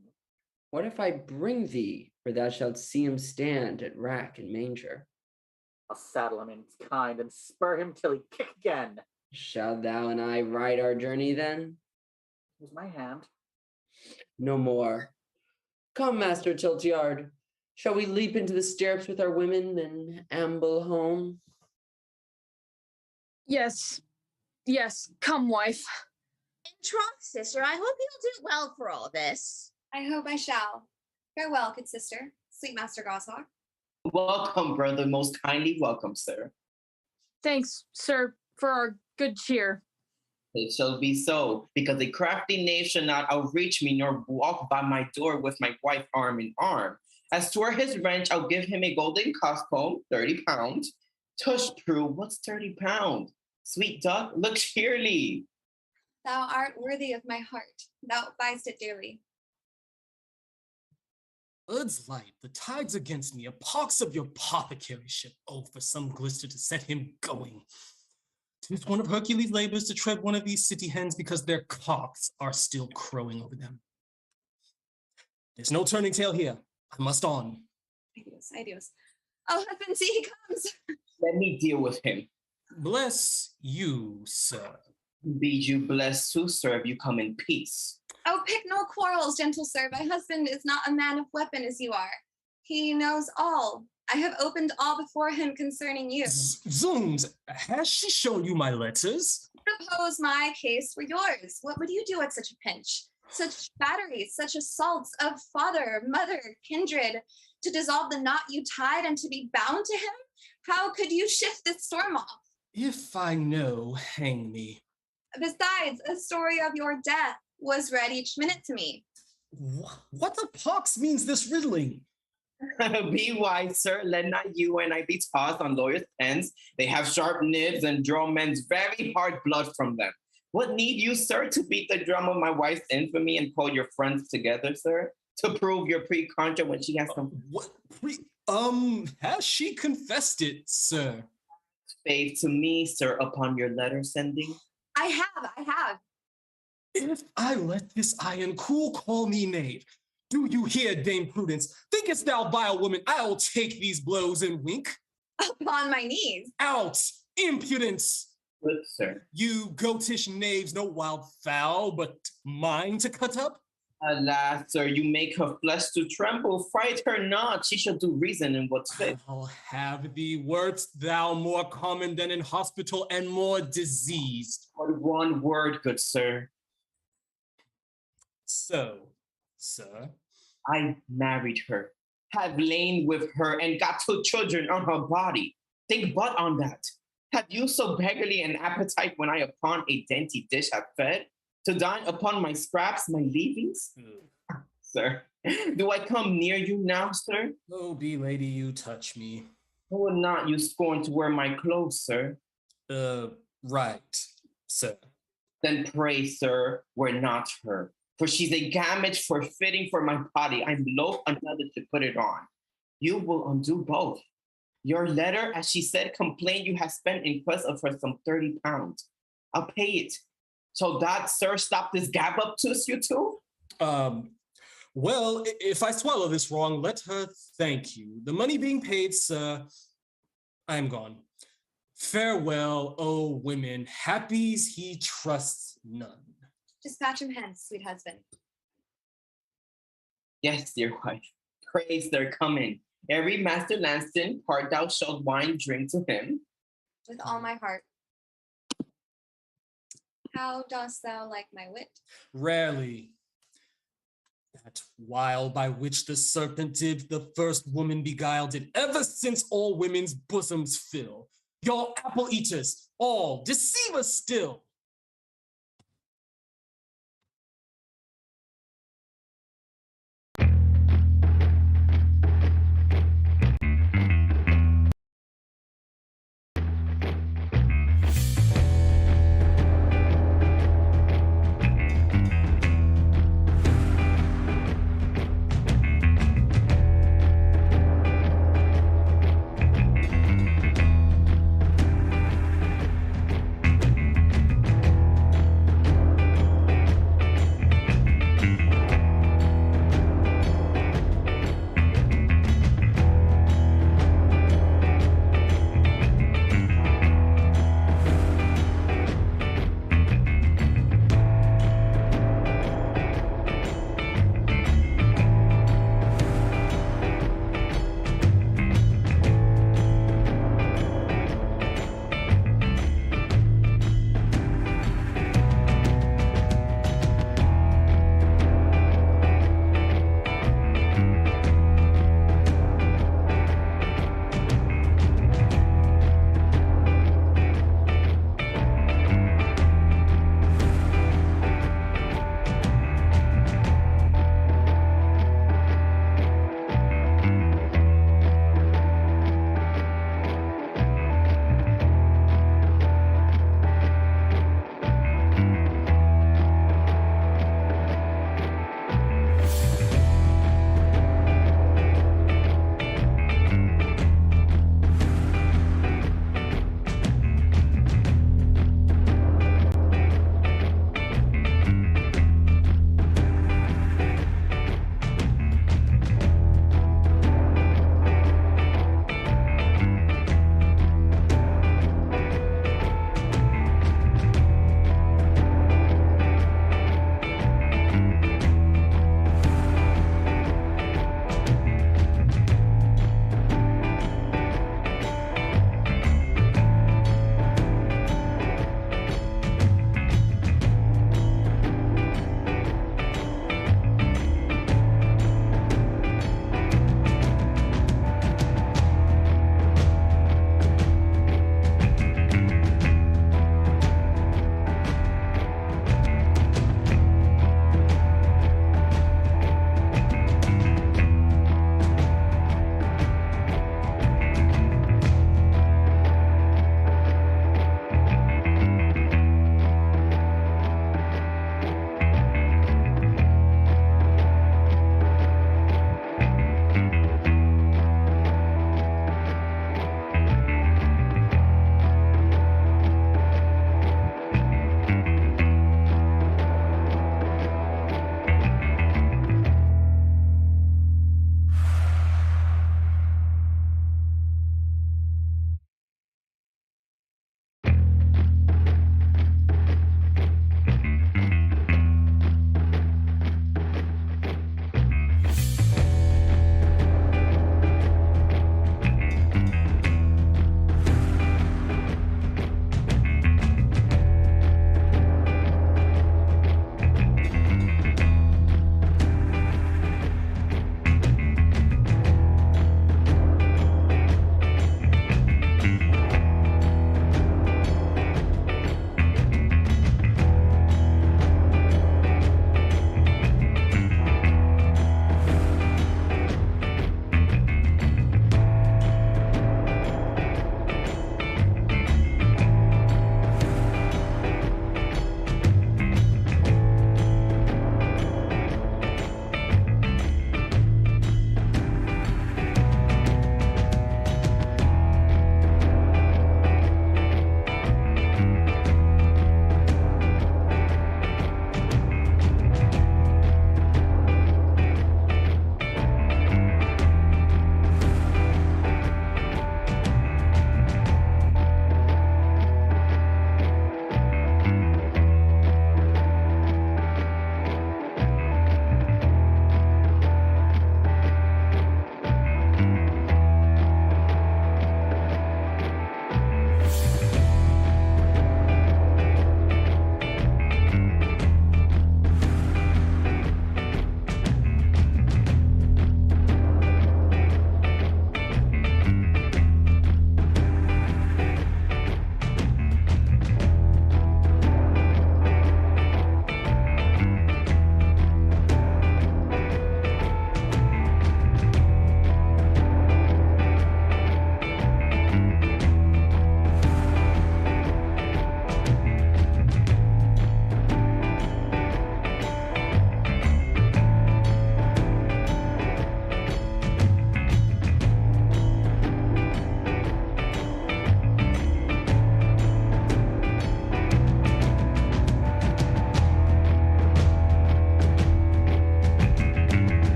What if I bring thee, for thou shalt see him stand at rack and manger? I'll saddle him in his kind and spur him till he kick again. Shall thou and I ride our journey then? Here's my hand. No more. Come, Master Tiltyard. Shall we leap into the stirrups with our women and amble home? Yes, come, wife. In troth, sister, I hope you'll do well for all this. I hope I shall. Farewell, good sister, sweet Master Goshawk. Welcome, brother, most kindly welcome, sir. Thanks, sir, for our good cheer. It shall be so, because a crafty knave shall not outreach me, nor walk by my door with my wife arm in arm. As to his wrench, I'll give him a golden cockcomb, 30 pounds. Tush, Prue, what's 30 pounds? Sweet duck, look cheerly. Thou art worthy of my heart. Thou buy'st it dearly. Earth's light, the tide's against me. A pox of your apothecary ship. Oh, for some glister to set him going. 'Tis one of Hercules' labors to tread one of these city hens because their cocks are still crowing over them. There's no turning tail here. I must on. Adios. Oh, husband, see, he comes. Let me deal with him. Bless you, sir. Be you blessed to serve you come in peace. Oh, pick no quarrels, gentle sir. My husband is not a man of weapon as you are. He knows all. I have opened all before him concerning you. Zoons, has she shown you my letters? Propose my case for yours. What would you do at such a pinch? Such batteries, such assaults of father, mother, kindred, to dissolve the knot you tied and to be bound to him? How could you shift this storm off? If I know, hang me. Besides, a story of your death was read each minute to me. What the pox means this riddling? Be wise, sir. Let not you and I be tossed on lawyers' pens. They have sharp nibs and draw men's very hard blood from them. What need you, sir, to beat the drum of my wife's infamy and call your friends together, sir? To prove your pre-contra when she has some... What? Has she confessed it, sir? Faith to me, sir, upon your letter sending. I have. If I let this iron cool call me knave, do you hear, Dame Prudence? Thinkest thou, vile woman, I'll take these blows and wink? Upon my knees. Out, impudence! Good, sir. You goatish knaves, no wild fowl, but mine to cut up? Alas, sir, you make her flesh to tremble. Fright her not. She shall do reason in what's fit. I'll have thee, wert thou more common than in hospital and more diseased. But one word, good sir. So, sir, I married her, have lain with her, and got 2 children on her body. Think but on that. Have you so beggarly an appetite when I upon a dainty dish have fed, to dine upon my scraps, my leavings? Sir, do I come near you now, sir? Oh, be lady, you touch me. Would not you scorn to wear my clothes, sir? Right, sir. Then pray, sir, wear not her. For she's a gamut for fitting for my body. I'm loath another to put it on. You will undo both. Your letter, as she said, complained you have spent in quest of her some 30 pounds. I'll pay it. So that, sir, stop this gab up to us, you two? Well, if I swallow this wrong, let her thank you. The money being paid, sir, I am gone. Farewell, O women, happies he trusts none. Dispatch him hence, sweet husband. Yes, dear wife. Praise their coming. Every Master Lanston, part thou shalt wine drink to him. With all my heart. How dost thou like my wit? Rarely. That wile by which the serpent did the first woman beguile did ever since all women's bosoms fill. Y'all apple eaters, all deceive us still.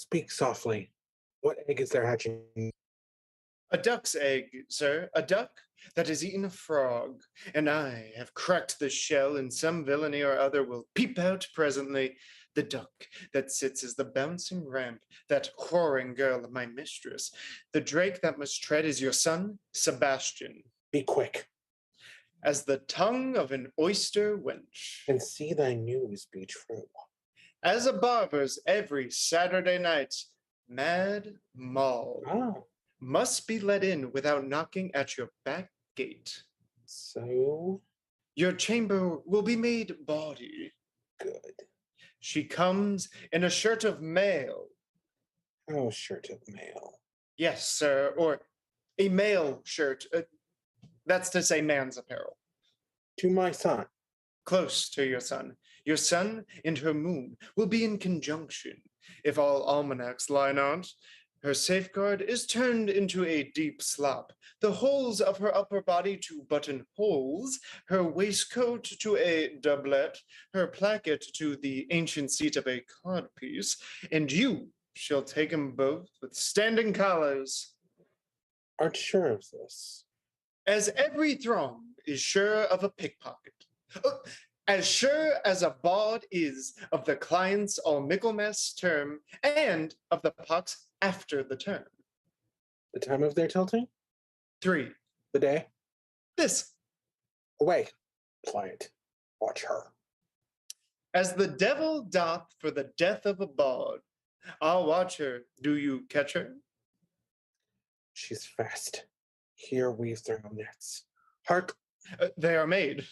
Speak softly. What egg is there hatching? A duck's egg, sir, a duck that has eaten a frog, and I have cracked the shell, and some villainy or other will peep out presently. The duck that sits as the bouncing ramp, that whoring girl of my mistress. The drake that must tread is your son, Sebastian. Be quick. As the tongue of an oyster wench. And see thy news be true. As a barber's every Saturday night, Mad Moll must be let in without knocking at your back gate. So? Your chamber will be made bawdy. Good. She comes in a shirt of mail. Oh, shirt of mail. Yes, sir, or a male shirt. That's to say man's apparel. To my son. Close to your son. Your sun and her moon will be in conjunction. If all almanacs lie not, her safeguard is turned into a deep slop, the holes of her upper body to buttonholes, her waistcoat to a doublet, her placket to the ancient seat of a codpiece, and you shall take 'em both with standing collars. Art sure of this? As every throng is sure of a pickpocket. As sure as a bawd is of the client's all Michaelmas term and of the pox after the term. The time of their tilting? 3. The day? This. Away. Client. Watch her. As the devil doth for the death of a bawd, I'll watch her. Do you catch her? She's fast. Here weave through nets. Hark! They are made.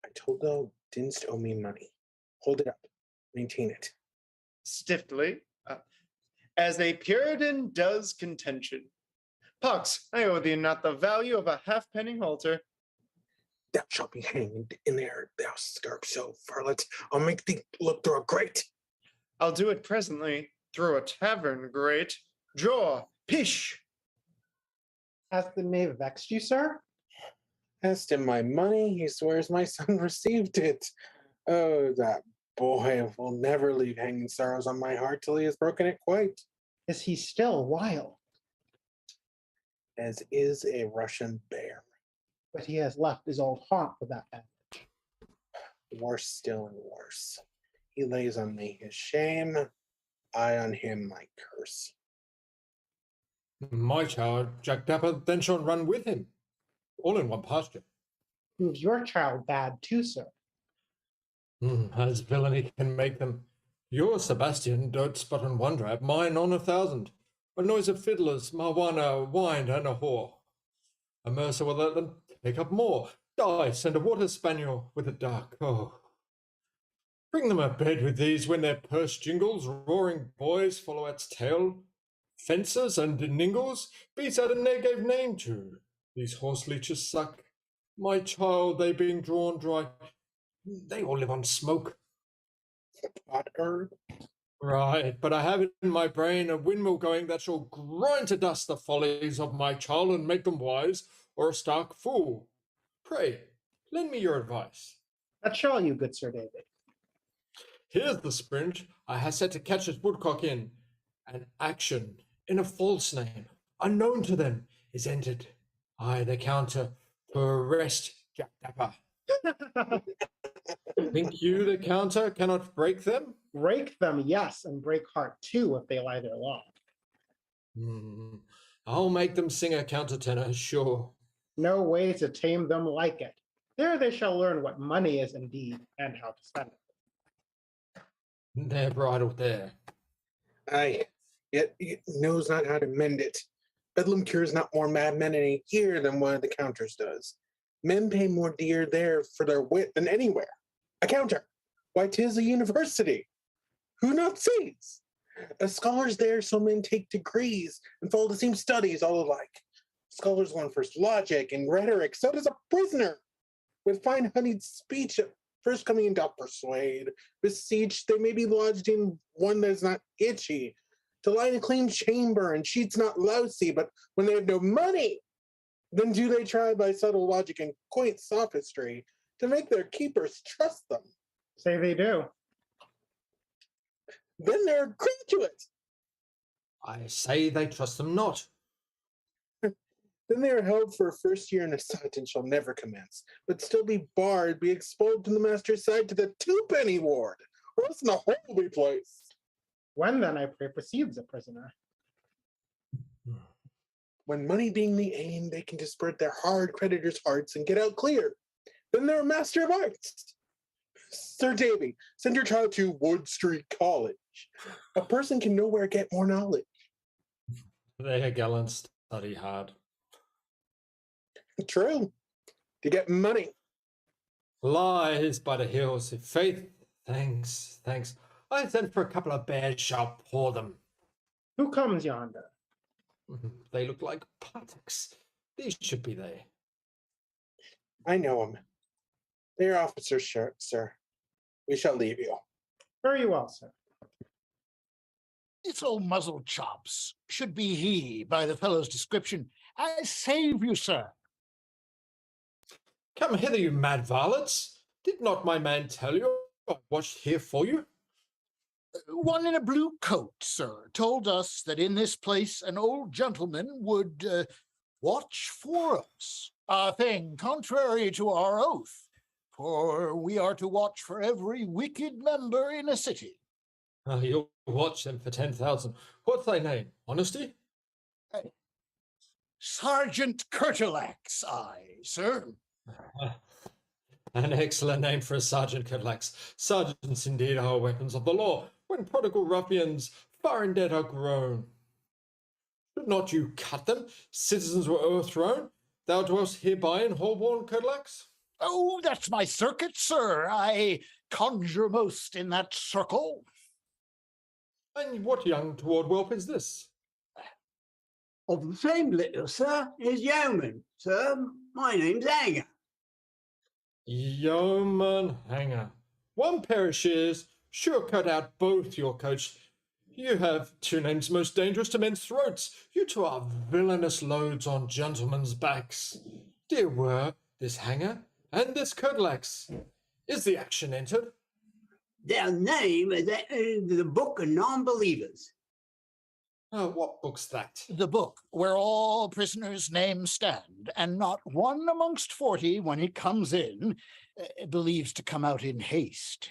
I told thou didn't owe me money. Hold it up. Maintain it. Stiffly, as a Puritan does contention. Pox, I owe thee not the value of a halfpenny halter. Thou shalt be hanged in there, thou scarp-so varlet. I'll make thee look through a grate. I'll do it presently, through a tavern grate. Draw, pish! Has the knave vexed you, sir? Asked him my money, he swears my son received it. Oh, that boy will never leave hanging sorrows on my heart till he has broken it quite. Is he still wild? As is a Russian bear. But he has left his old haunt for that end. Worse still and worse. He lays on me his shame, I on him my curse. My child, Jack Dapper, then shall run with him, all in one pasture. Proves your child bad too, sir. As villainy can make them. Your Sebastian dotes but on one drab, mine on 1,000. A noise of fiddlers, marijuana, wine, and a whore. A mercer will let them take up more. Dice and a water spaniel with a duck. Oh. Bring them a bed with these when their purse jingles, roaring boys follow its tail. Fencers and ningles, beats out and they gave name to. These horse leeches suck. My child, they being drawn dry, they all live on smoke. Pot herb? Right, but I have in my brain a windmill going that shall grind to dust the follies of my child and make them wise, or a stark fool. Pray, lend me your advice. That shall you, good Sir David. Here's the springe I have set to catch this woodcock in. An action in a false name, unknown to them, is entered. I, the counter, to arrest Jack Dapper. Think you the counter cannot break them? Break them, yes, and break heart too if they lie there long. I'll make them sing a countertenor, sure. No way to tame them like it. There they shall learn what money is indeed and how to spend it. They're bridled there. Aye, yet he knows not how to mend it. Bedlam cures not more madmen in a year than one of the counters does. Men pay more dear there for their wit than anywhere. A counter, why 'tis a university. Who not sees? As scholars there, so men take degrees and follow the same studies all alike. Scholars learn first logic and rhetoric, so does a prisoner. With fine honeyed speech, first coming in doth persuade. Beseech, they may be lodged in one that is not itchy. To lie in a clean chamber and sheets not lousy, but when they have no money, then do they try by subtle logic and quaint sophistry to make their keepers trust them. Say they do. Then they're graduates. I say they trust them not. Then they are held for a first year in a sight and shall never commence, but still be barred, be expelled from the master's side to the two-penny ward, or else in a holy place. When then, I pray, proceeds a prisoner? When money being the aim, they can disperse their hard creditors' hearts and get out clear. Then they're a master of arts. Sir Davy, send your child to Wood Street College. A person can nowhere get more knowledge. They gallants study hard. True. To get money. Lies by the hills. If faith, thanks. I sent for a couple of bears, shall pour them. Who comes yonder? They look like buttocks. These should be they. I know them. They are officers, sir. We shall leave you. Very well, sir. This old muzzle chops should be he, by the fellow's description. I save you, sir. Come hither, you mad varlets. Did not my man tell you I watched here for you? One in a blue coat, sir, told us that in this place an old gentleman would watch for us, a thing contrary to our oath, for we are to watch for every wicked member in a city. You'll watch them for 10,000. What's thy name? Honesty? Sergeant Curtilax, sir. An excellent name for a Sergeant Curtilax. Sergeants indeed are weapons of the law, when prodigal ruffians far in debt are grown. Should not you cut them? Citizens were overthrown. Thou dwellst hereby in Holborn, Curtilax? Oh, that's my circuit, sir. I conjure most in that circle. And what young toward whelp is this? Of the same little, sir, is yeoman. Sir, my name's Hanger. Yeoman Hanger. One pair of shears, sure cut out both your coats. You have two names most dangerous to men's throats. You two are villainous loads on gentlemen's backs. Dear were this Hanger and this Curtilax. Is the action entered? Their name is the Book of Non-Believers. What book's that? The book where all prisoners' names stand, and not one amongst 40, when he comes in, believes to come out in haste.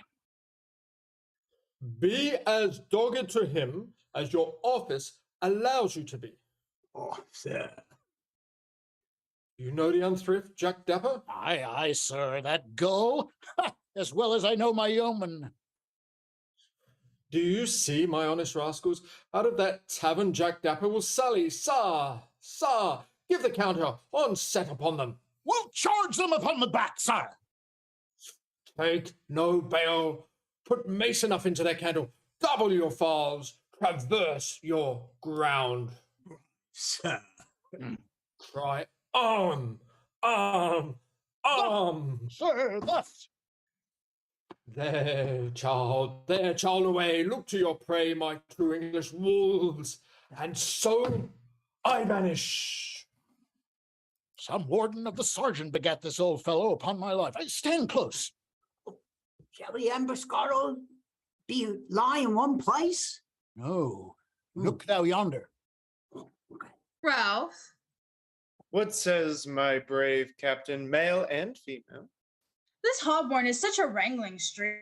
Be as dogged to him as your office allows you to be. Oh, sir. You know the unthrift Jack Dapper? Aye, sir, that gull, as well as I know my yeoman. Do you see, my honest rascals? Out of that tavern Jack Dapper will sally. Sir! Give the counter, on set upon them. We'll charge them upon the back, sir. Take no bail. Put mace enough into their candle. Double your files. Traverse your ground. Sir. Cry arm! Sir, thus. There, child, away. Look to your prey, my true English wolves. And so I vanish. Some warden of the sergeant begat this old fellow, upon my life. Stand close. Shall the ambuscado lie in one place? No. Look thou yonder. Ralph. What says my brave captain, male and female? This Holborn is such a wrangling street.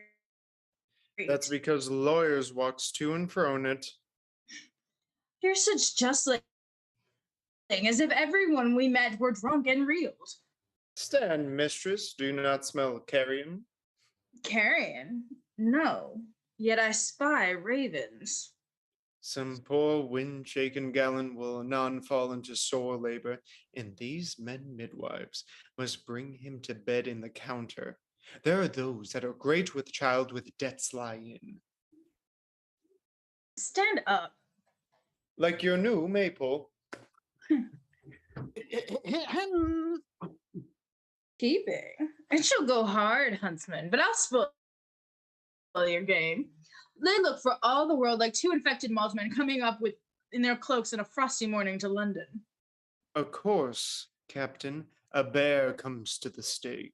That's because lawyers walks to and fro in it. You're such justling, as if everyone we met were drunk and reeled. Stand, mistress, do you not smell carrion? Carrion? No, yet I spy ravens. Some poor wind-shaken gallant will anon fall into sore labor, and these men midwives must bring him to bed in the counter. There are those that are great with child with debts lie in. Stand up. Like your new maple. Keeping. It shall go hard, huntsman, but I'll spoil your game. They look for all the world like two infected Maltmen coming up in their cloaks on a frosty morning to London. Of course, Captain, a bear comes to the stake.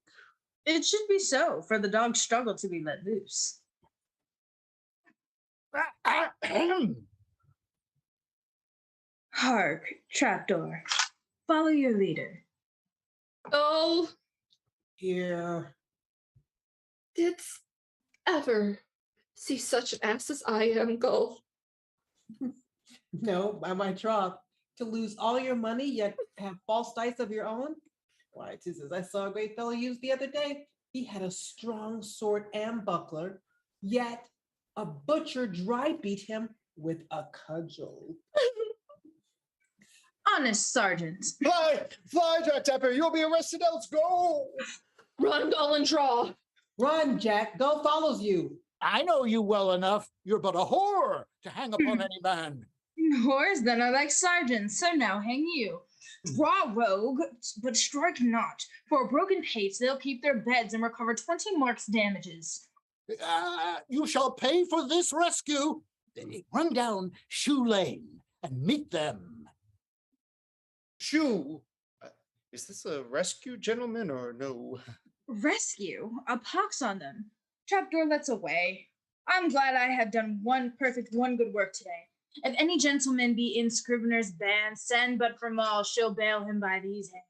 It should be so, for the dogs struggle to be let loose. Hark, trapdoor. Follow your leader. Oh, Here. didst ever see such an ass as I am go? No, by my troth. To lose all your money, yet have false dice of your own? Why, 'tis as I saw a great fellow use the other day. He had a strong sword and buckler, yet a butcher dry beat him with a cudgel. Honest sergeant. Fly, Jack Dapper, you'll be arrested else. Go! Run, Gull, and draw. Run, Jack, Go follows you. I know you well enough. You're but a whore to hang upon any man. Whores then are like sergeants, so now hang you. Draw, rogue, but strike not. For a broken pace, they'll keep their beds and recover 20 marks damages. You shall pay for this rescue. Run down Shoe Lane and meet them. Shoe? Is this a rescue, gentleman, or no? Rescue? A pox on them. Trapdoor lets away. I'm glad I have done one good work today. If any gentleman be in Scrivener's band, send but for Moll, she'll bail him by these hands.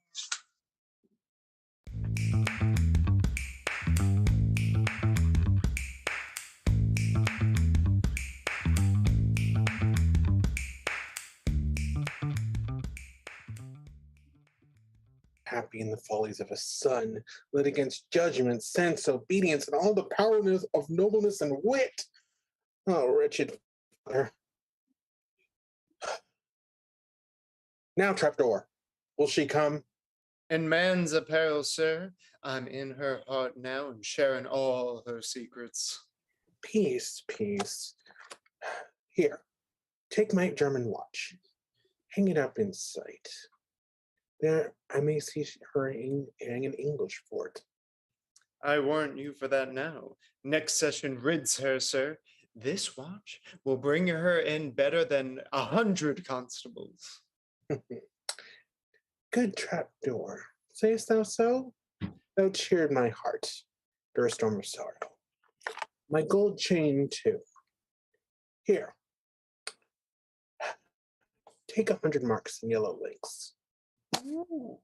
Happy in the follies of a son, led against judgment, sense, obedience, and all the powerlessness of nobleness and wit. Oh, wretched father. Now, trapdoor, will she come? In man's apparel, sir, I'm in her heart now and sharing all her secrets. Peace, peace. Here, take my German watch. Hang it up in sight. There, I may see her hang an English fort. I warrant you for that now. Next session rids her, sir. This watch will bring her in better than 100 constables. Good trapdoor, sayest thou so? Thou cheered my heart through a storm of sorrow. My gold chain, too. Here, take 100 marks in yellow links. Ooh,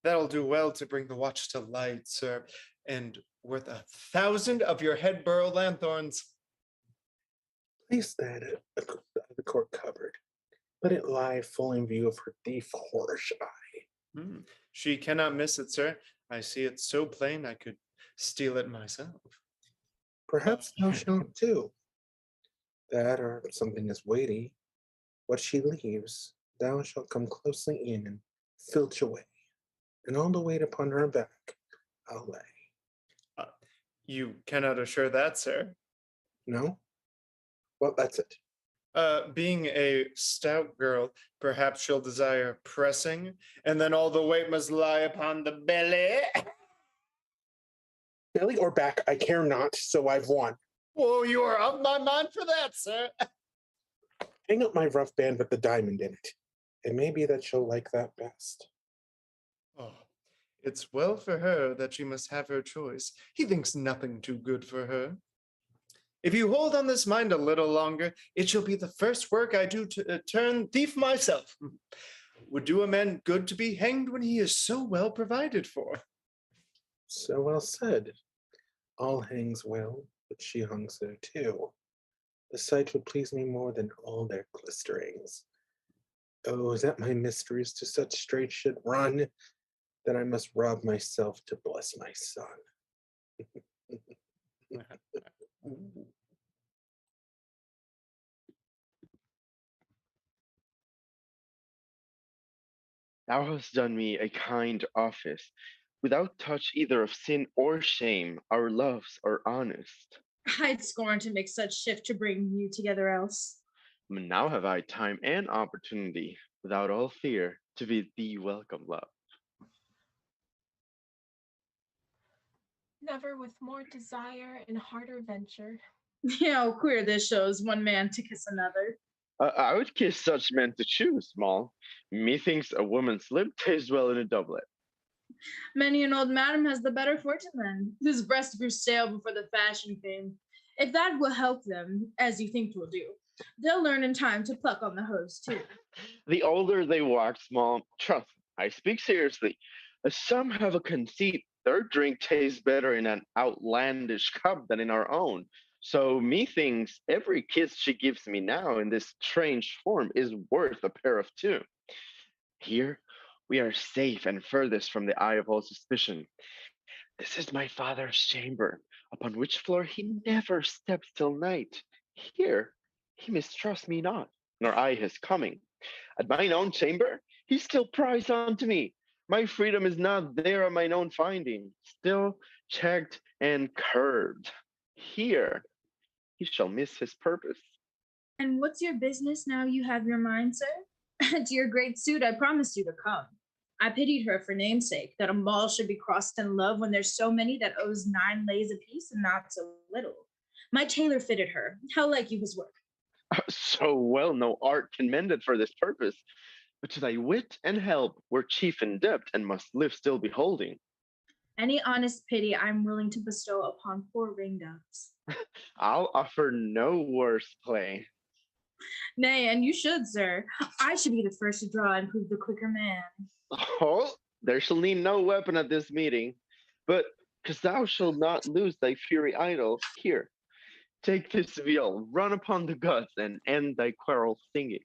that'll do well to bring the watch to light, sir, and worth 1,000 of your head burrow lanthorns. Place that at the court cupboard. Let it lie full in view of her thief whorish eye. She cannot miss it, sir. I see it so plain I could steal it myself. Perhaps thou shalt too. That or something as weighty. What she leaves, thou shalt come closely in and filch away, and all the weight upon her back I'll lay. You cannot assure that, sir. No? Well, that's it. Being a stout girl, perhaps she'll desire pressing, and then all the weight must lie upon the belly. Belly or back, I care not, so I've won. Whoa, you are of my mind for that, sir. Hang up my rough band with the diamond in it. It may be that she'll like that best. Oh, it's well for her that she must have her choice. He thinks nothing too good for her. If you hold on this mind a little longer, it shall be the first work I do to turn thief myself. Would do a man good to be hanged when he is so well provided for. So well said. All hangs well, but she hung so too. The sight would please me more than all their glisterings. Oh, that my mysteries to such straits should run, that I must rob myself to bless my son. Thou hast done me a kind office. Without touch either of sin or shame, our loves are honest. I'd scorn to make such shift to bring you together else. Now have I time and opportunity, without all fear, to bid thee welcome, love. Never with more desire and harder venture. You know, queer this shows one man to kiss another. I would kiss such men to choose, Moll. Methinks a woman's lip tastes well in a doublet. Many an old madam has the better fortune then, whose breast grew stale before the fashion came. If that will help them, as you think will do, they'll learn in time to pluck on the hose too. The older they wax, Mom, trust me, I speak seriously. Some have a conceit their drink tastes better in an outlandish cup than in our own. So methinks every kiss she gives me now in this strange form is worth a pair of two. Here we are safe and furthest from the eye of all suspicion. This is my father's chamber, upon which floor he never steps till night. Here he mistrusts me not, nor I his coming. At mine own chamber he still pries unto me. My freedom is not there of mine own finding, still checked and curbed. Here he shall miss his purpose. And what's your business now you have your mind, sir? To your great suit I promised you to come. I pitied her for namesake, that a Moll should be crossed in love when there's so many that owes 9 lays apiece and not so little. My tailor fitted her. How like you his work? So well no art can mend it for this purpose. But to thy wit and help we're chief in debt and must live still beholding. Any honest pity I'm willing to bestow upon poor ringdoves. I'll offer no worse play. Nay, and you should, sir. I should be the first to draw and prove the quicker man. Oh, there shall need no weapon at this meeting, but because thou shalt not lose thy fury idle, here, take this viol, run upon the guts, and end thy quarrel singing.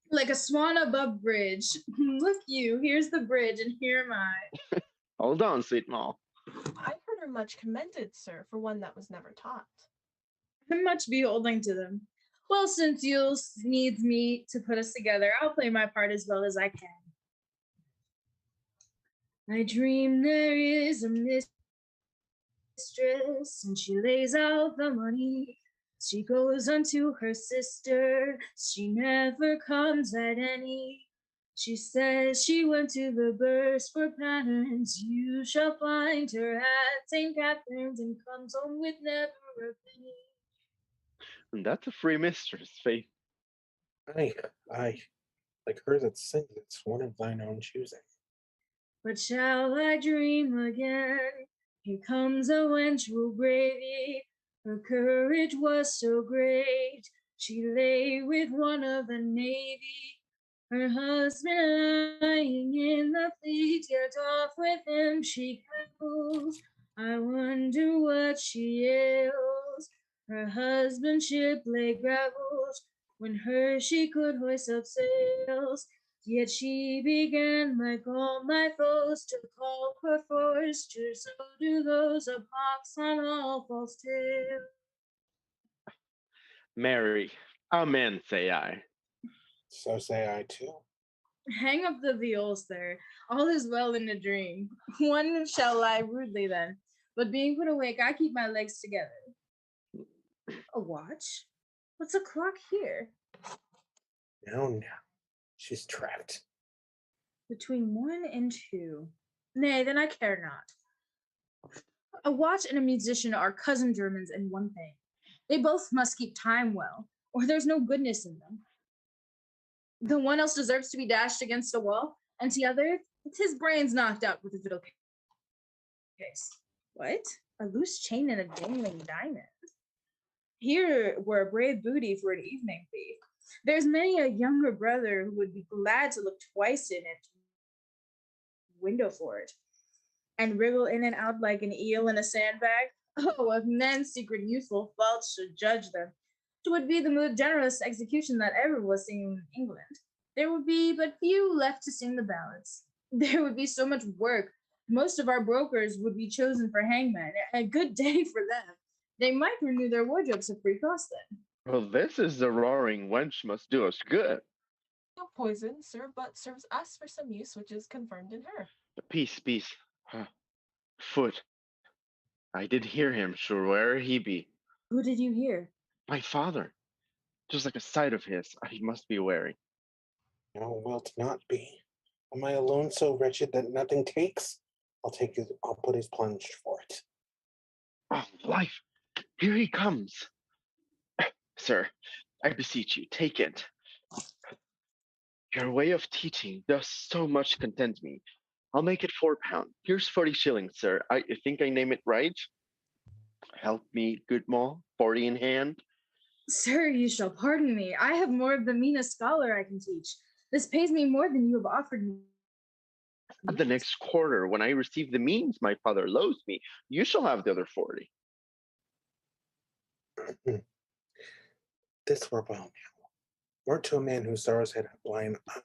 Like a swan above bridge. Look you, here's the bridge, and here am I. Hold on, sweet Moll. I've heard her much commended, sir, for one that was never taught. I'm much beholding to them. Well, since you'll needs me to put us together, I'll play my part as well as I can. I dream there is a mistress, and she lays out the money. She goes unto her sister, she never comes at any. She says she went to the burst for patterns. You shall find her at St. Catherine's and comes home with never a penny. And that's a free mistress, Faith. I like her that sings, it's one of thine own choosing. But shall I dream again? Here comes a wench will bravey. Her courage was so great. She lay with one of the navy. Her husband lying in the fleet, yet off with him she cackles. I wonder what she ails. Her husband's ship lay gravels. When her she could hoist up sails. Yet she began, like all my foes, to call her foresters. So do those of hawks on all false tales. Mary, amen, say I. So say I too. Hang up the viols there. All is well in a dream. One shall lie rudely then, but being put awake, I keep my legs together. A watch? What's a clock here? No. She's trapped. Between 1 and 2. Nay, then I care not. A watch and a musician are cousin Germans in one thing. They both must keep time well, or there's no goodness in them. The one else deserves to be dashed against a wall, and the other, it's his brains knocked out with a fiddle case. What? A loose chain and a dangling diamond. Here were a brave booty for an evening thief. There's many a younger brother who would be glad to look twice in it, window for it, and wriggle in and out like an eel in a sandbag. Oh, if men's secret youthful faults should judge them, it would be the most generous execution that ever was seen in England. There would be but few left to sing the ballads. There would be so much work. Most of our brokers would be chosen for hangmen. A good day for them. They might renew their wardrobes at free cost then. Well, this is the roaring wench must do us good. No poison, sir, but serves us for some use which is confirmed in her. Peace. Foot. I did hear him, sure, where he be. Who did you hear? My father. Just like a sight of his, I must be wary. No, wilt not be. Am I alone so wretched that nothing takes? I'll put his plunge for it. Oh, life! Here he comes. Sir, I beseech you, take it. Your way of teaching does so much content me. I'll make it £4. Here's 40 shillings, sir. I think I name it right. help me, good Moll? 40 in hand? Sir, you shall pardon me. I have more of the meanest scholar I can teach. This pays me more than you have offered me. At the next quarter, when I receive the means my father loads me, you shall have the other 40. This were well now. More to a man whose sorrows had a blind eye,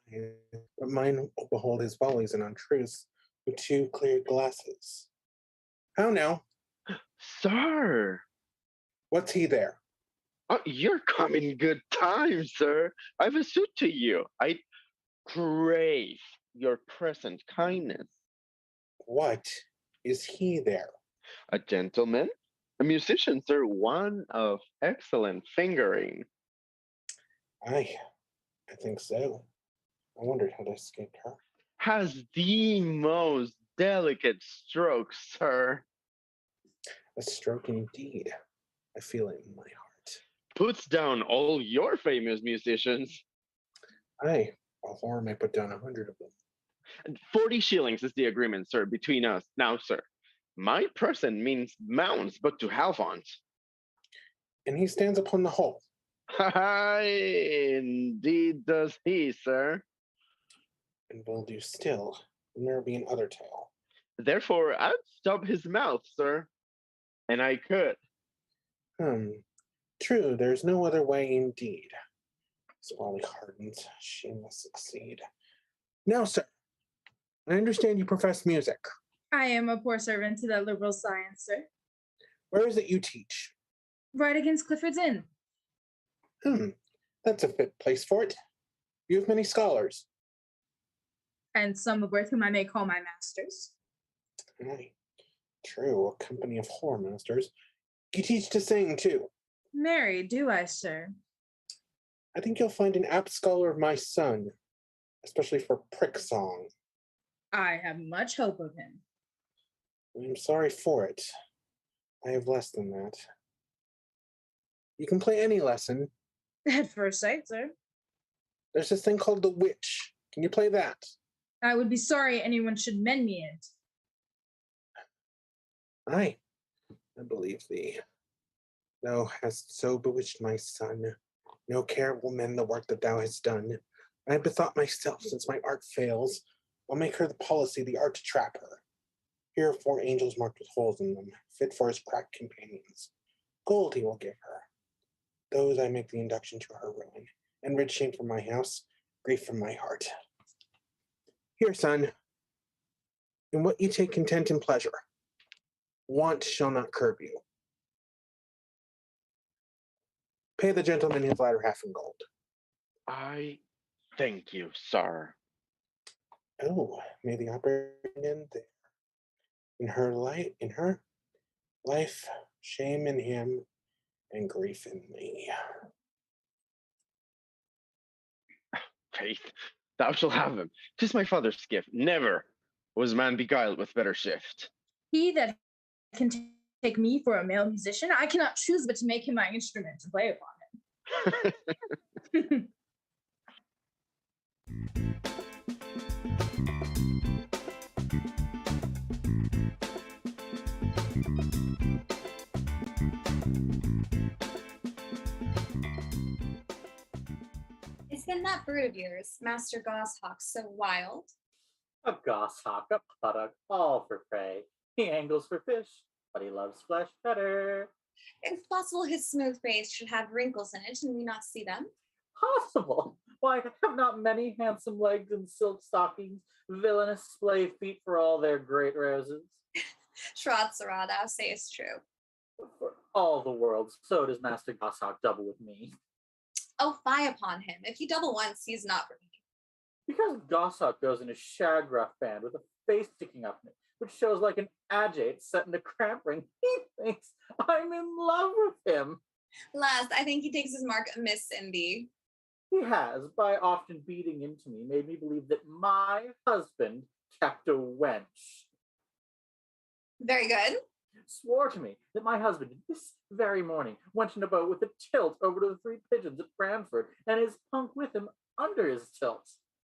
but mine will behold his follies and untruths with 2 clear glasses. How now? Sir! What's he there? You're come in good time, sir. I've a suit to you. I crave your present kindness. What is he there? A gentleman? A musician, sir, one of excellent fingering. I think so. I wondered how to escape her. Has the most delicate stroke, sir. A stroke indeed. I feel it in my heart. Puts down all your famous musicians. Aye, a whore may put down 100 of them. 40 shillings is the agreement, sir, between us. Now, sir, my present means mounts, but to Halfont. And he stands upon the whole. Indeed does he, sir. And will do still, when there be another tale. Therefore, I'd stop his mouth, sir. And I could. True, there's no other way indeed. Swally hardens, she must succeed. Now, sir, I understand you profess music. I am a poor servant to that liberal science, sir. Where is it you teach? Right against Clifford's Inn. That's a fit place for it. You have many scholars. And some of whom I may call my masters. Aye, true, a company of whoremasters. You teach to sing, too. Marry, do I, sir? I think you'll find an apt scholar of my son, especially for prick song. I have much hope of him. I'm sorry for it. I have less than that. You can play any lesson. At first sight, sir. There's this thing called the witch. Can you play that? I would be sorry anyone should mend me it. Aye, I believe thee. Thou hast so bewitched my son. No care will mend the work that thou hast done. I have bethought myself, since my art fails, I'll make her the policy, the art to trap her. Here are 4 angels marked with holes in them, fit for his cracked companions. Gold he will give her. Those I make the induction to her ruin, and rid shame from my house, grief from my heart. Here, son, in what you take content and pleasure, want shall not curb you. Pay the gentleman his latter half in gold. I thank you, sir. Oh, may the opera end there. In her life, shame in him, and grief in me. Faith, thou shalt have him. 'Tis my father's gift. Never was man beguiled with better shift. He that can take me for a male musician, I cannot choose but to make him my instrument to play upon him. Isn't that brood of yours, Master Goshawk, so wild? A goshawk, a puttock, all for prey. He angles for fish, but he loves flesh better. If possible, his smooth face should have wrinkles in it and we not see them. Possible? Why, have not many handsome legs and silk stockings, villainous splay feet for all their great roses? Shrod, Sarah, thou sayest true. For all the world, so does Master Goshawk double with me. Oh, fie upon him. If he double once, he is not for me. Because Goshawk goes in a shag rough band with a face sticking up in it, which shows like an agate set in a cramp ring, he thinks I'm in love with him. Last, I think he takes his mark amiss in thee. He has, by often beating into me, made me believe that my husband kept a wench. Very good. Swore to me that my husband, this very morning, went in a boat with a tilt over to the Three Pigeons at Brantford, and his punk with him under his tilt.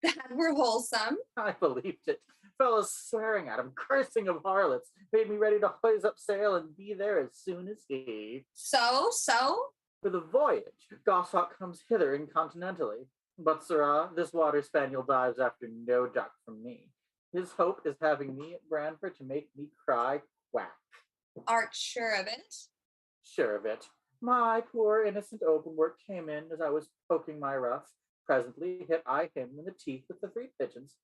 That were wholesome. I believed it. fellows swearing at him, cursing of harlots, made me ready to hoise up sail and be there as soon as he. So? For the voyage, Goshawk comes hither incontinentally. But, sirrah, this water spaniel dives after no duck from me. His hope is having me at Branford to make me cry quack. Art sure of it? Sure of it. My poor innocent open work came in as I was poking my ruff. Presently hit I him in the teeth with the 3 pigeons.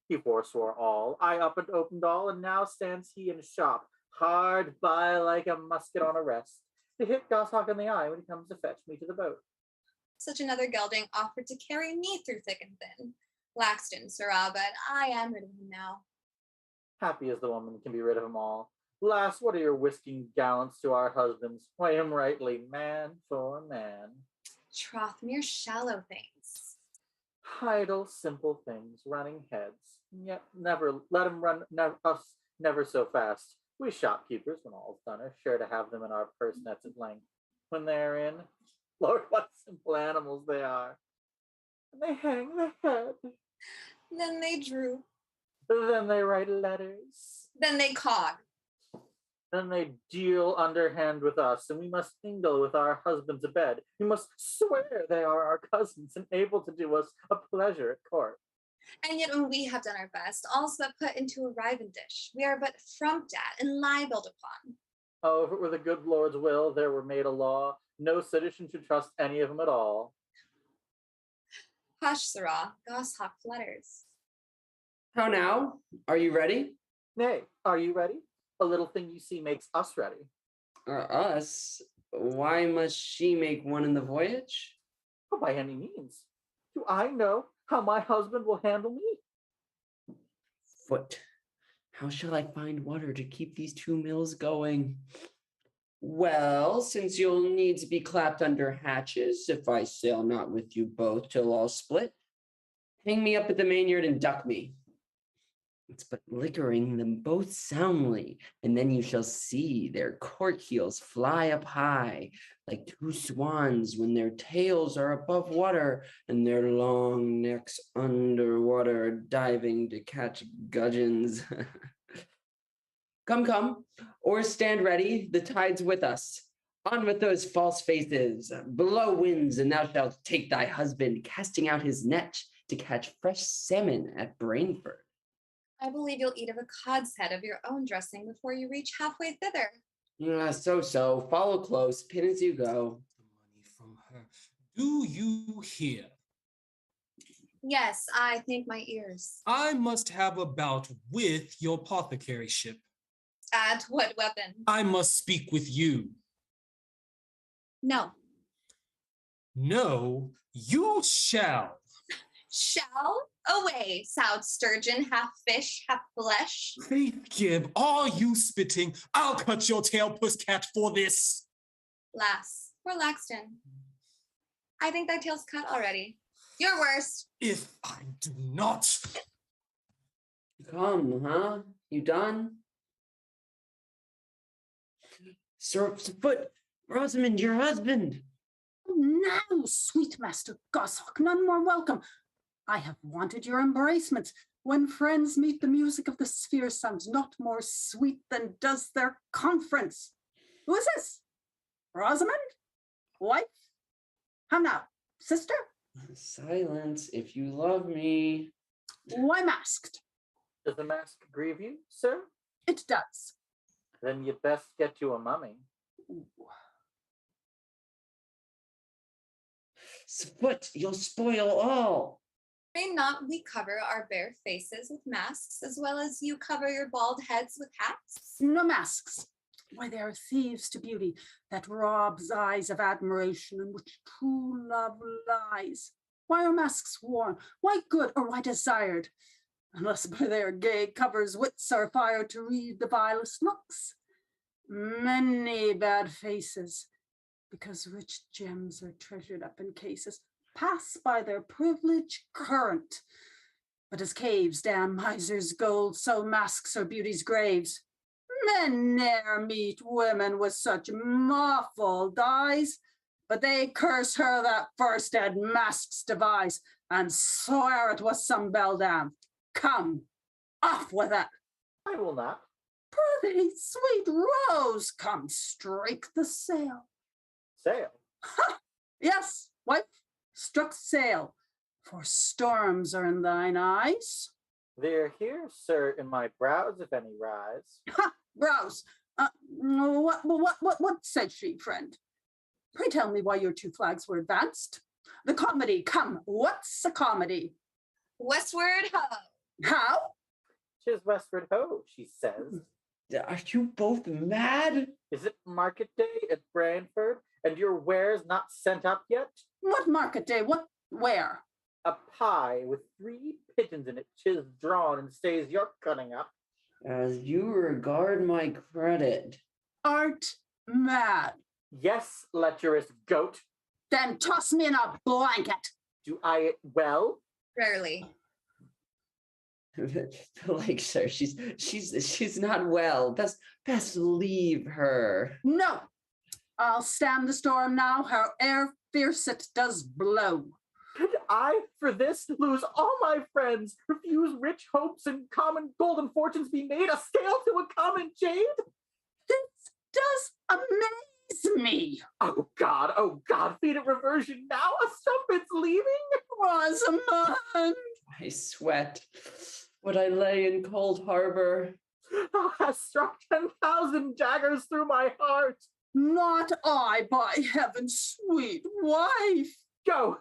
He forswore all. I up and opened all, and now stands he in a shop, hard by like a musket on a rest, to hit Goshawk in the eye when he comes to fetch me to the boat. Such another gelding offered to carry me through thick and thin. Laxton, sirrah, but I am rid of him now. Happy is the woman that can be rid of them all. Lass, what are your whisking gallants to our husbands? Weigh him rightly, man for man. Troth, mere shallow things. Idle, simple things, running heads. Yet never let 'em run us never so fast. We shopkeepers, when all's done, are sure to have them in our purse nets at length. When they're in, Lord, what simple animals they are. And they hang their head. Then they droop. Then they write letters. Then they cog. Then they deal underhand with us, and we must mingle with our husbands abed. We must swear they are our cousins and able to do us a pleasure at court. And yet when we have done our best, all's but put into a riven dish. We are but frumped at and libeled upon. Oh, if it were the good Lord's will, there were made a law, no citizen should trust any of them at all. Hush, sirrah, Goshawk flutters. How now? Are you ready? Nay, are you ready? A little thing you see makes us ready. Us? Why must she make one in the voyage? Oh, by any means. Do I know how my husband will handle me? Foot. How shall I find water to keep these 2 mills going? Well, since you'll need to be clapped under hatches, if I sail not with you both till all split, hang me up at the mainyard and duck me. It's but liquoring them both soundly, and then you shall see their court heels fly up high, like 2 swans when their tails are above water, and their long necks under water diving to catch gudgeons. Come, oars stand ready, the tide's with us. On with those false faces, blow winds, and thou shalt take thy husband, casting out his net to catch fresh salmon at Brainford. I believe you'll eat of a cod's head of your own dressing before you reach halfway thither. So, follow close, pin as you go. From her. Do you hear? Yes, I think my ears. I must have a bout with your apothecary ship. At what weapon? I must speak with you. No. No, you shall. Shall? Away, soused sturgeon, half fish, half flesh. Faith Gibb, are you spitting? I'll cut your tail, pusscat, for this. Lass, poor Laxton. I think thy tail's cut already. You're worse. If I do not. Come, huh? You done? Sir Foot, Rosamond, your husband. Now, sweet Master Goshawk, none more welcome. I have wanted your embracement. When friends meet, the music of the sphere sounds not more sweet than does their conference. Who is this? Rosamond? Wife? How now, sister? Silence, if you love me. Why masked? Does the mask grieve you, sir? It does. Then you'd best get you a mummy. Foot, you'll spoil all. May not we cover our bare faces with masks, as well as you cover your bald heads with hats? No masks. Why, they are thieves to beauty that robs eyes of admiration in which true love lies. Why are masks worn? Why good or why desired? Unless by their gay covers wits are fired to read the vilest looks. Many bad faces, because rich gems are treasured up in cases, pass by their privilege current. But as caves damn misers' gold, so masks are beauty's graves. Men ne'er meet women with such muffled eyes, but they curse her that first had masks devise, and swear it was some beldam. Come, Off with it. I will not. Prithee, sweet Rose, come strike the sail. Sail? Ha! Yes, wife, struck sail, for storms are in thine eyes. They're here, sir, in my brows, if any rise. Ha! Brows. What said she, friend? Pray tell me why your two flags were advanced. The comedy, come, what's a comedy? Westward ho. How? 'Tis westward ho, she says. Are you both mad? Is it market day at Brantford, and your wares not sent up yet? What market day? What? Where? A pie with 3 pigeons in it, 'tis drawn and stays your cutting up. As you regard my credit. Art mad. Yes, lecherous goat. Then toss me in a blanket. Do I it well? Rarely. Like, sir, she's not well. Best leave her. No, I'll stand the storm now, howe'er fierce it does blow. Could I, for this, lose all my friends, refuse rich hopes and common golden fortunes, be made a scale to a common jade? This does amaze me. Oh God, feed it reversion now, a strumpet's leaving? Rosamond! I sweat. Would I lay in cold harbor? Thou hast struck 10,000 daggers through my heart. Not I, by heaven, sweet wife. Go,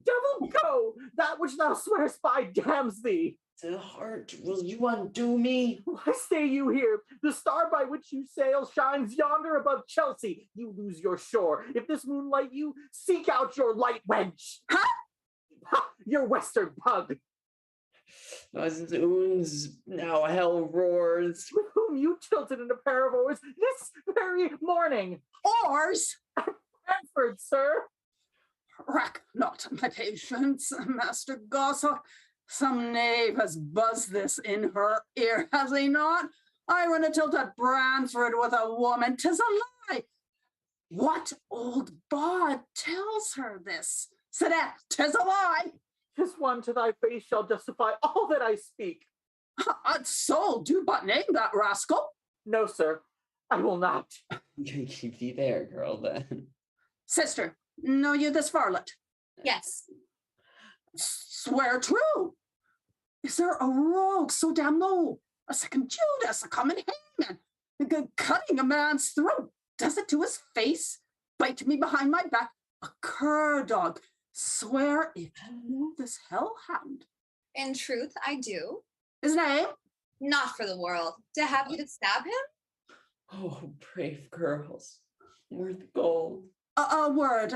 devil, go! That which thou swearest by damns thee. The heart, will you undo me? Why stay you here? The star by which you sail shines yonder above Chelsea. You lose your shore. If this moonlight you, seek out your light wench. Huh? Ha! Your western pug. Zoons, now hell roars. With whom you tilted in a pair of oars this very morning. Oars? Brantford, sir. Rack not my patience, Master Goshawk. Some knave has buzzed this in her ear, has he not? I run a tilt at Brantford with a woman, 'tis a lie. What old bawd tells her this? Sadat, 'tis a lie. 'Tis one to thy face shall justify all that I speak. Soul, do but name that rascal. No, sir, I will not. Keep thee there, girl, then. Sister, know you this varlet? Yes. Swear true. Is there a rogue so damn low? A second Judas, a common hangman, cutting a man's throat, does it to his face, bite me behind my back, a cur dog. Swear if you know this hellhound. In truth, I do. His name? Not for the world. To have you to stab him? Oh, brave girls, worth gold. A word,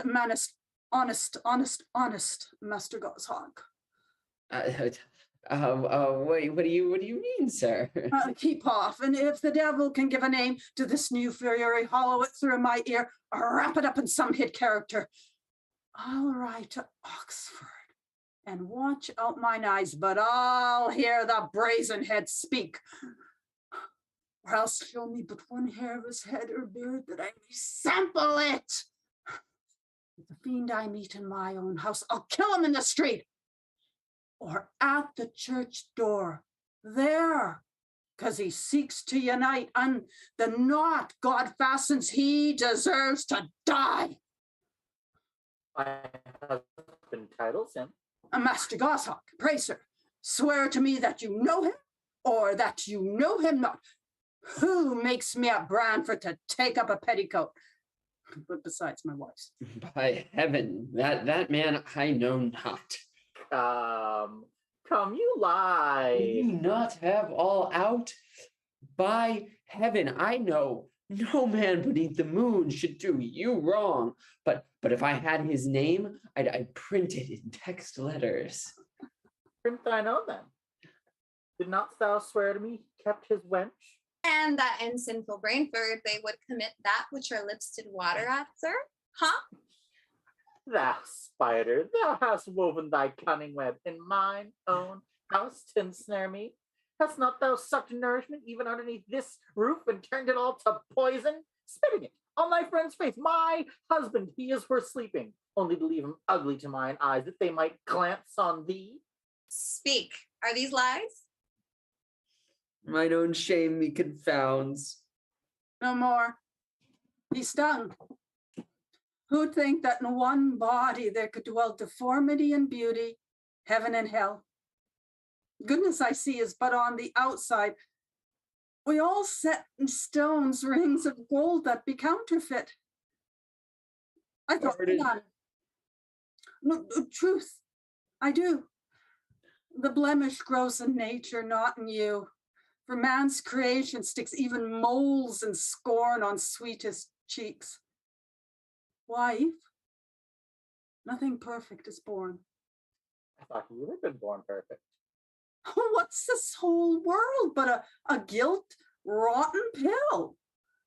honest, Master Goshawk. Wait, what do you mean, sir? Keep off, and if the devil can give a name to this new fury, hollow it through my ear, wrap it up in some hid character. I'll ride to Oxford and watch out mine eyes, but I'll hear the brazen head speak. Or else show me but one hair of his head or beard that I may sample it. If the fiend I meet in my own house, I'll kill him in the street or at the church door. There, 'cause he seeks to unite on the knot God fastens, he deserves to die. My husband titles him. Master Goshawk, pray, sir, swear to me that you know him or that you know him not. Who makes me at Brantford to take up a petticoat? But besides my wife's. By heaven, that man I know not. Come, you lie. Do you not have all out? By heaven, I know no man beneath the moon should do you wrong. But if I had his name, I'd print it in text letters. Print thine own then. Did not thou swear to me he kept his wench? And that in sinful Brantford they would commit that which our lips did water at, sir? Huh? Thou spider, thou hast woven thy cunning web in mine own house to ensnare me. Hast not thou sucked nourishment even underneath this roof and turned it all to poison, spitting it on thy friend's face? My husband, he is for sleeping, only to leave him ugly to mine eyes, that they might glance on thee. Speak. Are these lies? Mine own shame me confounds. No more. Be stung. Who'd think that in one body there could dwell deformity and beauty, heaven and hell? Goodness I see is but on the outside. We all set in stones rings of gold that be counterfeit. I thought none. No, truth, I do. The blemish grows in nature, not in you. For man's creation sticks even moles and scorn on sweetest cheeks. Why, Eve? Nothing perfect is born. I thought you had been born perfect. What's this whole world but a guilt rotten pill?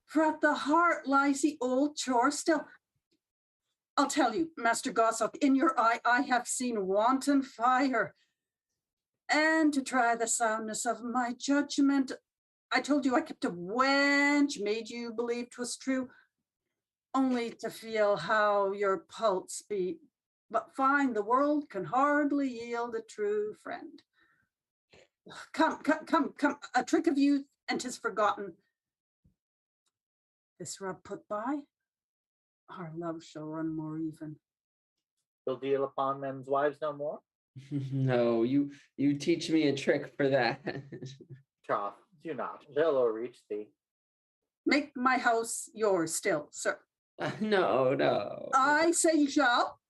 For at the heart lies the old chore still. I'll tell you, Master Gossop, in your eye I have seen wanton fire. And to try the soundness of my judgment, I told you I kept a wench, made you believe 'twas true, only to feel how your pulse beat. But find the world can hardly yield a true friend. Come, a trick of youth, and 'tis forgotten. This rub put by, our love shall run more even. Will deal upon men's wives no more? No, you teach me a trick for that. Trough, do not. They'll o'erreach thee. Make my house yours still, sir. No. I say you shall.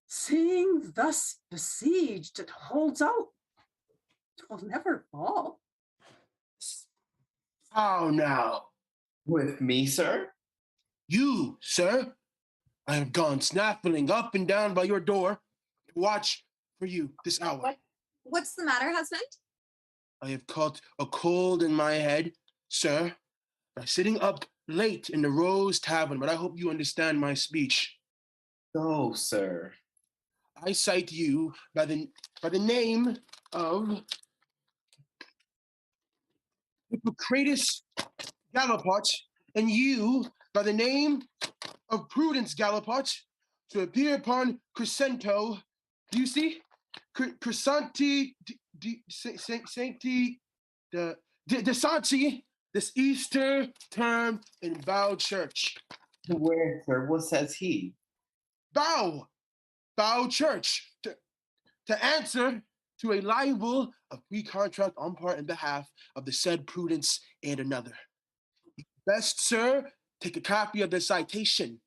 Seeing thus besieged, it holds out. 'Twill never fall. How now? With me, sir? You, sir? I have gone snaffling up and down by your door to watch for you this hour. What's the matter, husband? I have caught a cold in my head, sir, by sitting up late in the Rose Tavern, but I hope you understand my speech. So, sir. I cite you by the name of Hippocrates Gallipot, and you by the name of Prudence Gallipot, to appear upon Crescento. Do you see? Crescenti Sancti de Santi this Easter term in Bow Church. Where, sir? What says he? Bow Church to answer to a libel of pre-contract on part and behalf of the said Prudence and another. Best, sir, take a copy of the citation.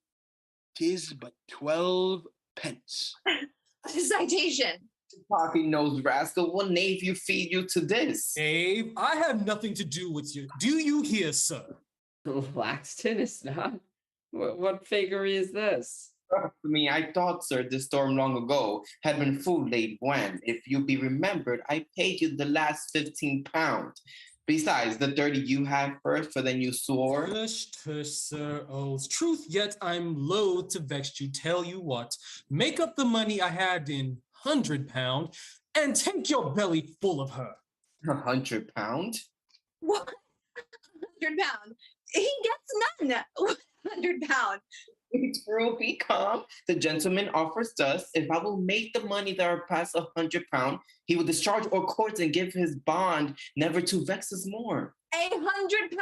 'Tis but 12 pence. A citation. Talking nose rascal, what knave you feed you to this? Dave, I have nothing to do with you. Do you hear, sir? Laxton is not. What fakery is this? Me, I thought, sir, this storm long ago had been food laid when, if you be remembered, I paid you the last £15. Besides, the 30 you had first, for then you swore. Tush, sir, oaths. Truth, yet I'm loath to vex you. Tell you what, make up the money I had in £100 and take your belly full of her. £100? What? £100? He gets none. £100. It's be calm. The gentleman offers thus, if I will make the money that are past £100, he will discharge our courts and give his bond, never to vex us more. £100?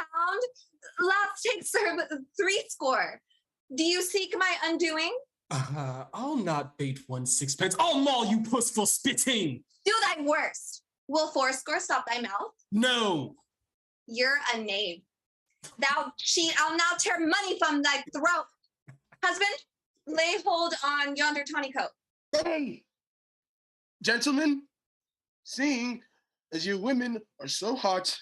Last take, sir, but 60. Do you seek my undoing? I'll not bait 1 sixpence. I'll maul you, puss, for spitting. Do thy worst. Will 40 stop thy mouth? No. You're a knave. Thou cheat, I'll now tear money from thy throat. Husband, lay hold on yonder tawny coat. Hey, gentlemen, seeing as you women are so hot,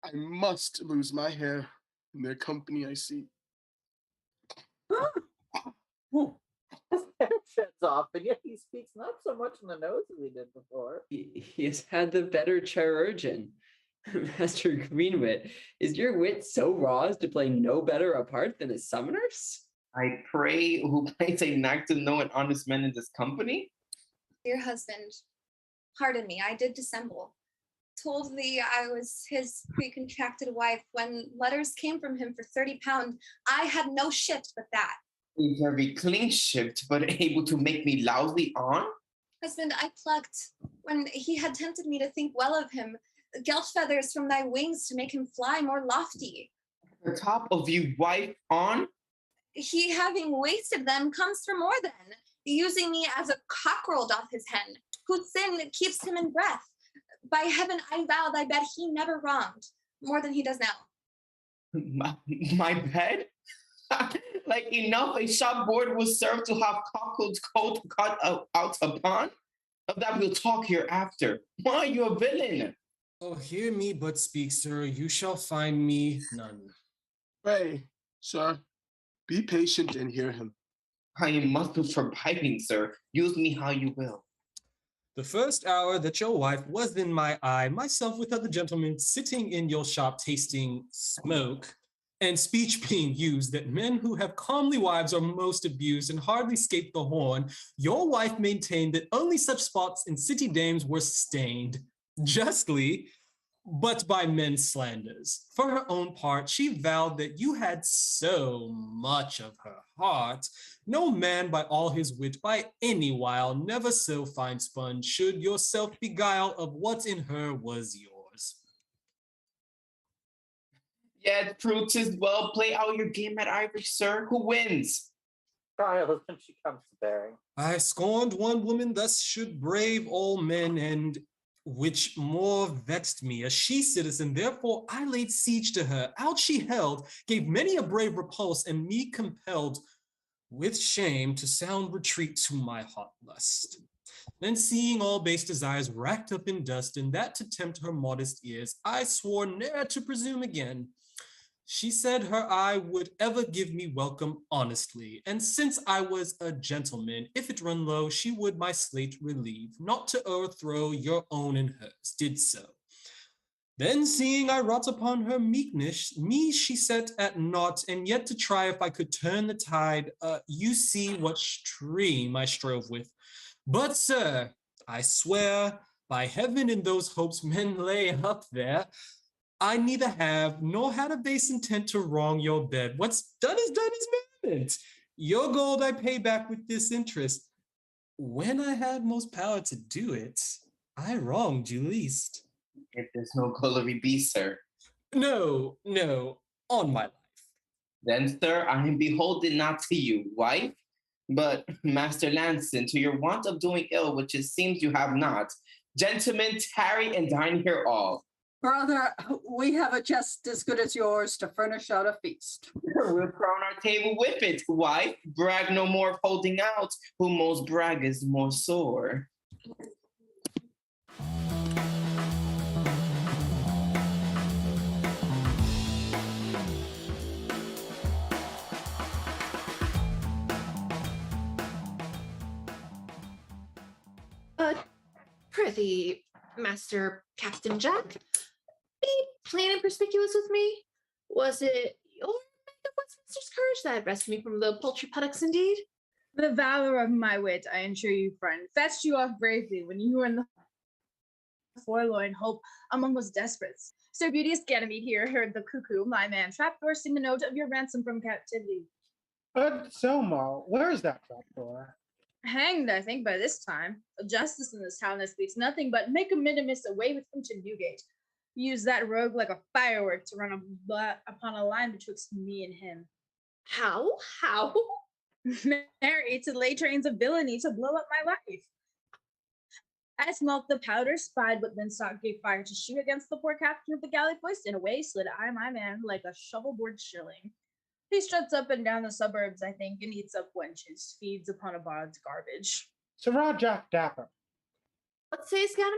I must lose my hair in their company I see. His hair sheds off, and yet he speaks not so much in the nose as he did before. He has had the better chirurgeon. Master Greenwit, is your wit so raw as to play no better a part than his summoners? I pray, who plays a knack to know an honest man in this company? Dear husband, pardon me, I did dissemble. Told thee I was his pre-contracted wife. When letters came from him for £30, I had no shift but that. Very clean shipped, but able to make me loudly on? Husband, I plucked when he had tempted me to think well of him, gelt feathers from thy wings to make him fly more lofty. The top of you, wife, on? He, having wasted them, comes for more than, using me as a cockerel doth his hen, whose sin keeps him in breath. By heaven, I vow thy bed he never wronged, more than he does now. My bed? Like enough a shop board will serve to have cockerel's coat cut out upon? Of that we'll talk hereafter. Why, you a villain? Oh, hear me but speak, sir. You shall find me none. Pray, sir, be patient and hear him. I am muscled for piping, sir. Use me how you will. The first hour that your wife was in my eye, myself with other gentlemen sitting in your shop tasting smoke, and speech being used that men who have comely wives are most abused and hardly scape the horn, your wife maintained that only such spots in city dames were stained, justly, but by men's slanders. For her own part, she vowed that you had so much of her heart, no man by all his wit by any wile, never so fine spun, should yourself beguile of what in her was yours. Yet, true, 'tis well. Play out your game at Irish, sir. Who wins? Trials when she comes to bearing. I scorned one woman thus should brave all men, and which more vexed me, a she citizen, therefore I laid siege to her. Out she held, gave many a brave repulse, and me compelled with shame to sound retreat to my hot lust. Then seeing all base desires racked up in dust, and that to tempt her modest ears, I swore ne'er to presume again. She said her eye would ever give me welcome honestly, and since I was a gentleman, if it run low, she would my slate relieve, not to o'erthrow your own and hers, did so. Then seeing I wrought upon her meekness, me she set at naught, and yet to try if I could turn the tide, you see what stream I strove with. But sir, I swear, by heaven in those hopes men lay up there, I neither have nor had a base intent to wrong your bed. What's done is meant. Your gold I pay back with this interest. When I had most power to do it, I wronged you least. If there's no glory be, sir. No, on my life. Then, sir, I am beholden not to you, wife, but Master Lanson, to your want of doing ill, which it seems you have not. Gentlemen, tarry and dine here all. Brother, we have a chest as good as yours to furnish out a feast. We'll crown our table with it, wife. Brag no more of holding out, who most brag is more sore. Prithee, Master Captain Jack, be plain and perspicuous with me. Was it your Knight of Westminster's courage that rescued me from the paltry buttocks indeed? The valor of my wit, I assure you, friend, fetched you off bravely when you were in the forlorn hope among those desperates. Sir Beauteous Ganymede here heard the cuckoo, my man, trap bursting the note of your ransom from captivity. But Selma, where is that trapdoor? Hanged, I think, by this time. A justice in this town that speaks nothing but make a minimus away with him to Newgate. Use that rogue like a firework to run upon a line betwixt me and him. How? Marry, to lay trains of villainy to blow up my life. I smelt the powder, spied what then stock gave fire to shoot against the poor captain of the galley hoist, and away slid I, my man, like a shovelboard shilling. He struts up and down the suburbs, I think, and eats up wenches, feeds upon a bod's garbage. Sirrah Jack Dapper. What sayst, Ganymede?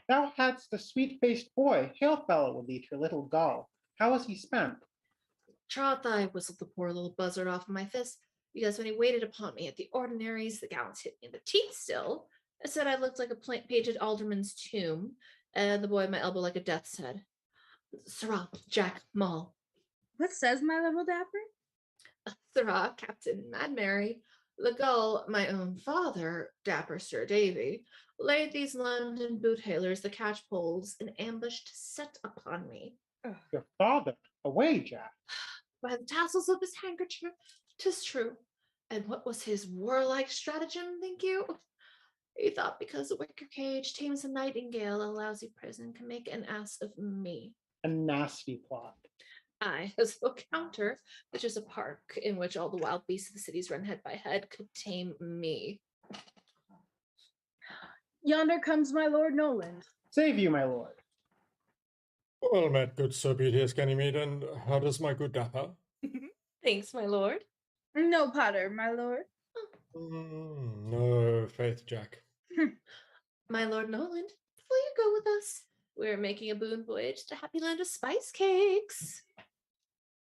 Thou hadst a sweet-faced boy, hail fellow with thee to little gull. How was he spent? Troth, I whistled the poor little buzzard off of my fist, because when he waited upon me at the ordinaries, the gallants hit me in the teeth still. I said I looked like a painted alderman's tomb, and the boy at my elbow like a death's head. Sirrah Jack Moll. What says my little dapper? Sirrah, Captain Mad Mary, the gull, my own father, dapper Sir Davy, laid these London boot hailers, the catchpoles, in ambush to set upon me. Your father? Away, Jack. By the tassels of his handkerchief, 'tis true. And what was his warlike stratagem, think you? He thought because a wicker cage tames a nightingale, a lousy prison can make an ass of me. A nasty plot. I, as a counter, which is a park in which all the wild beasts of the cities run head by head, could tame me. Yonder comes my Lord Noland. Save you, my lord. Well met, good Sir Beatrice Ganymede, and how does my good Dapper? Thanks, my lord. No Potter, my lord. No faith, Jack. My Lord Noland, will you go with us? We're making a boon voyage to the happy land of spice cakes.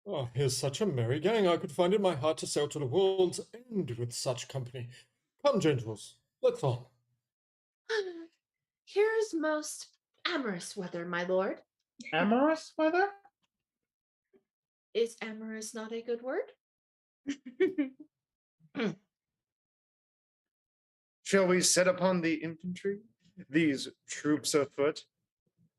Oh, here's such a merry gang. I could find in my heart to sail to the world's end with such company. Come, gentles, let's on. Here's most amorous weather, my lord. Amorous weather? Is amorous not a good word? Shall we set upon the infantry? These troops afoot?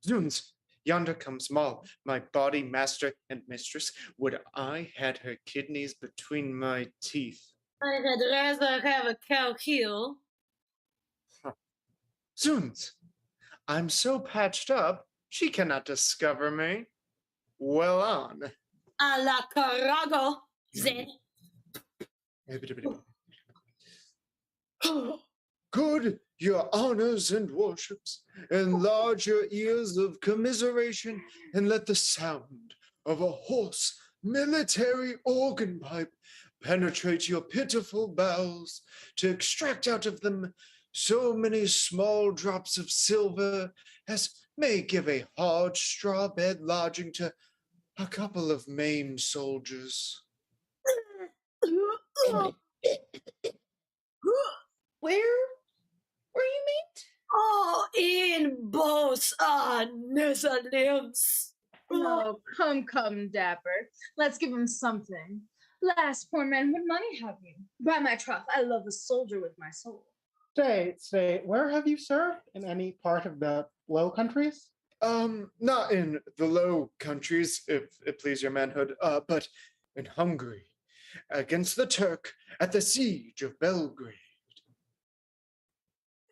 Zoons, yonder comes Moll, my body master and mistress. Would I had her kidneys between my teeth. I had rather have a cow heel. Zoons, I'm so patched up, she cannot discover me. Well on. A la carago, then. Good, your honors and worships, enlarge your ears of commiseration, and let the sound of a hoarse military organ pipe penetrate your pitiful bowels to extract out of them so many small drops of silver as may give a hard straw bed lodging to a couple of maimed soldiers. Where were you made? Oh, in both limbs. Oh, come, Dapper. Let's give him something. Last, poor man, what money have you? By my troth, I love a soldier with my soul. Stay, where have you served? In any part of the Low Countries? Not in the Low Countries, if it please your manhood, but in Hungary, against the Turk at the siege of Belgrade.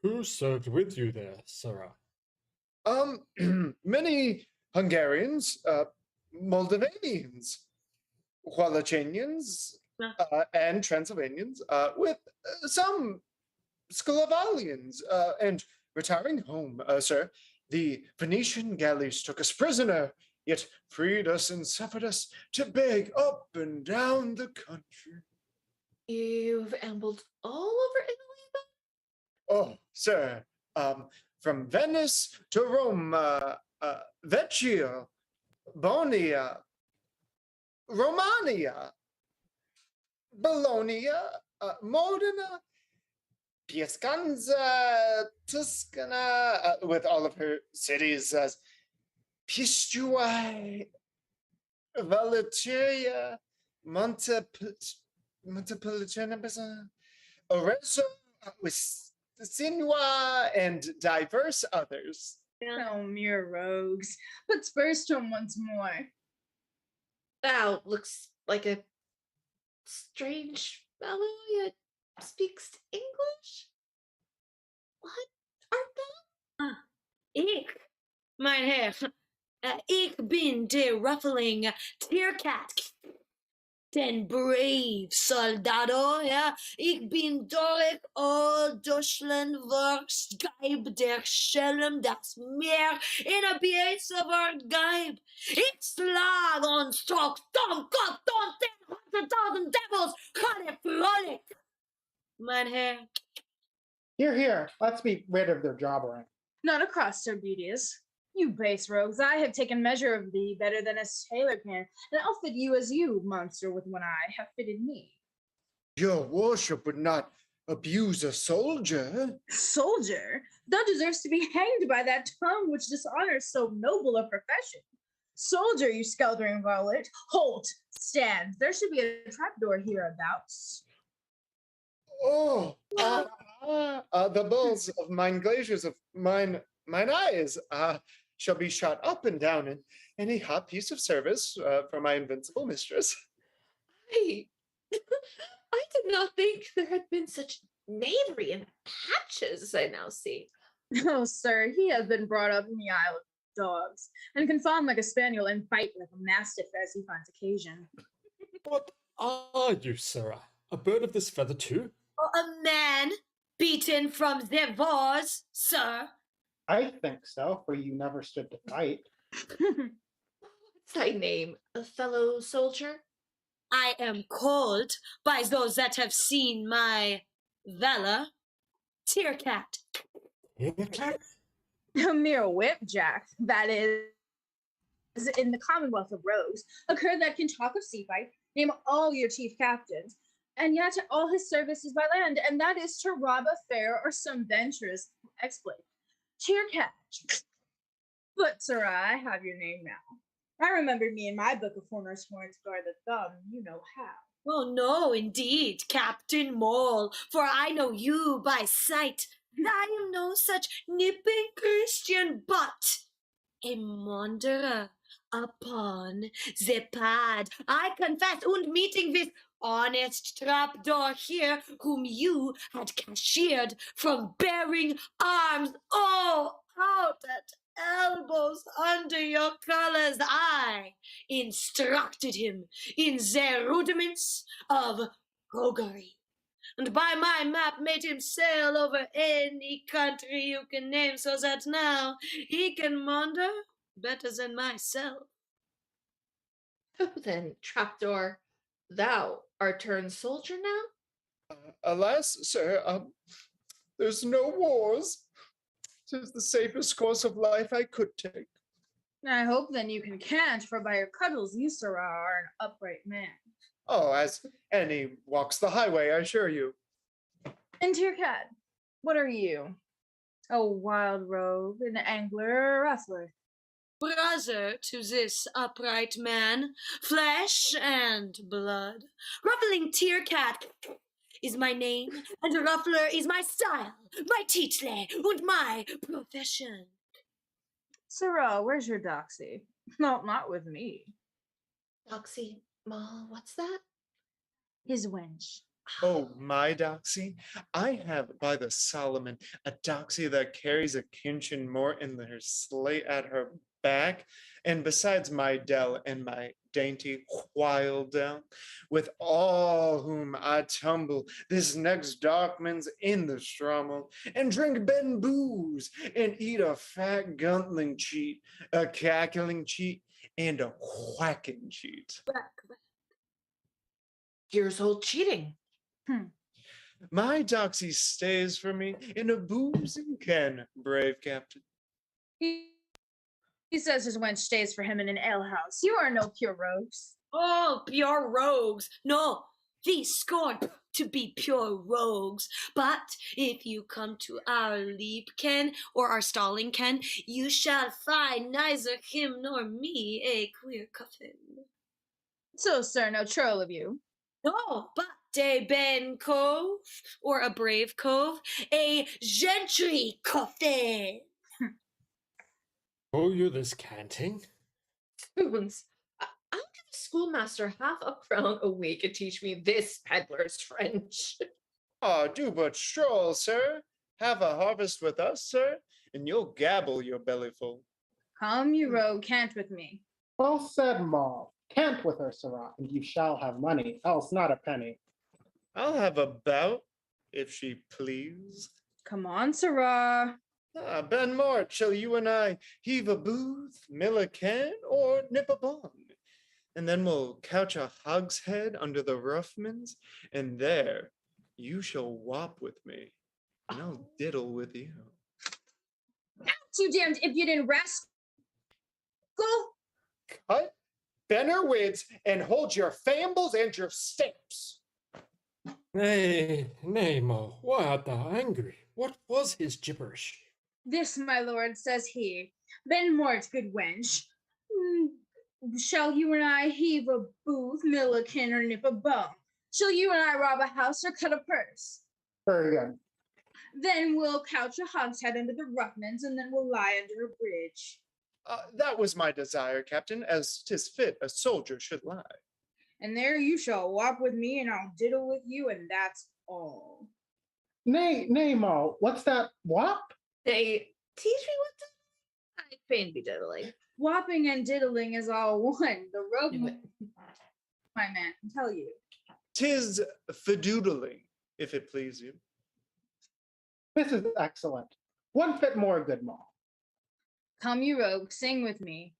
Who served with you there, Sarah? Many Hungarians, Moldavanians, Wallachanians, and Transylvanians, with some Sclavalians, and retiring home, sir, the Venetian galleys took us prisoner, yet freed us and suffered us to beg up and down the country. You've ambled all over Italy, then? Oh, sir, from Venice to Rome, Vecchio, Bonia, Romania, Bologna, Modena, Piacenza, Tuscana, with all of her cities as Pistoia, Valencia, Montepulciano, Arezzo, with Sinua, and diverse others. Oh, mere rogues. Put spurs to him once more. Thou looks like a strange fellow, yet speaks English? What art thou? Ich, mein Herr, ich bin der ruffling Tierkat, den brave Soldado, ja. Ich bin durch all Deutschland Werksgeib der Schelm, das Meer in a Beelzebub Geib. Ich schlag und stroke, Don Gott, Don 10,000 devils, Halle Frolic. Mein Herr. Here, let's be rid of their jobbering. Not across, Sir Beatrice. You base rogues, I have taken measure of thee better than a sailor can, and I'll fit you as you, monster with one eye, have fitted me. Your worship would not abuse a soldier. Soldier? Thou deserves to be hanged by that tongue which dishonors so noble a profession. Soldier, you skeltering varlet, halt, stand. There should be a trapdoor hereabouts. Oh, the bulls of mine glaciers of mine eyes shall be shot up and down in any hot piece of service for my invincible mistress. I did not think there had been such knavery and patches I now see. Oh, sir, he has been brought up in the Isle of Dogs and can fawn like a spaniel and bite like a mastiff as he finds occasion. What are you, Sarah? A bird of this feather too? Or a man beaten from their wars, sir? I think so, for you never stood to fight. What's thy name, a fellow soldier? I am called by those that have seen my valor, Tearcat. Tearcat? A mere whipjack, that is, in the Commonwealth of Rogues, a cur that can talk of sea fight, name all your chief captains, and yet all his service is by land, and that is to rob a fair or some venturous exploit. Tearcat. But, sir, I have your name now. I remember me in my book of Horner's Horns guard the thumb, you know how. Oh, no, indeed, Captain Moll, for I know you by sight. I am no such nipping Christian, but a wanderer upon the pad. I confess, and meeting this honest trapdoor here, whom you had cashiered from bearing arms, oh, out at elbows under your colors, I instructed him in the rudiments of roguery, and by my map made him sail over any country you can name, so that now he can wander better than myself. Oh, then, trapdoor, thou art turned soldier now? Alas, sir, there's no wars. 'Tis the safest course of life I could take. I hope then you can cant, for by your cuddles you, sir, are an upright man. Oh, as any walks the highway, I assure you. And Tearcat, what are you? A wild rogue, an angler, a rustler? Brother to this upright man, flesh and blood. Ruffling Tearcat is my name, and Ruffler is my style, my title, and my profession. Sirrah, where's your doxy? No, not with me. Doxy, Moll, what's that? His wench. Oh, my doxy? I have, by the Solomon, a doxy that carries a kinchin more in her slate at her back, and besides my dell and my dainty wild dell, with all whom I tumble this next darkman's in the strommel, and drink ben booze, and eat a fat guntling cheat, a cackling cheat, and a whacking cheat. Years old cheating. My doxy stays for me in a boozing can, brave captain. He says his wench stays for him in an alehouse. You are no pure rogues. Oh, pure rogues. No, we scorn to be pure rogues. But if you come to our leap ken or our stalling ken, you shall find neither him nor me a queer coffin. So, sir, no troll of you. No, but a ben cove or a brave cove, a gentry coffin. Oh, you this canting? Spoons, I'll give the schoolmaster half a crown a week to teach me this peddler's French. Ah, do but stroll, sir. Have a harvest with us, sir, and you'll gabble your bellyful. Come, you rogue, cant with me. Well said, Moll. Cant with her, Sirrah, and you shall have money, else not a penny. I'll have a bout, if she please. Come on, Sirrah. Ah, Ben Mort, shall you and I heave a booth, mill a can, or nip a bong? And then we'll couch a hogshead under the Ruffmans, and there you shall wop with me, and I'll diddle with you. You damned impudent rascal! Cut Benner wids and hold your fambles and your stamps. Nay, nay, Moll, why art thou angry? What was his gibberish? This, my lord, says he. Ben Mort, good wench. Shall you and I heave a booth, mill a kin, or nip a bone? Shall you and I rob a house or cut a purse? Very good. Then we'll couch a hogshead under the Ruffmans, and then we'll lie under a bridge. That was my desire, Captain, as 'tis fit a soldier should lie. And there you shall walk with me, and I'll diddle with you, and that's all. Nay, Moll, what's that whop? They teach me what to I fain be diddling. Whopping and diddling is all one. The rogue, my man, can tell you. 'Tis fidoodling, if it please you. This is excellent. One fit more, good Moll. Come, you rogue, sing with me.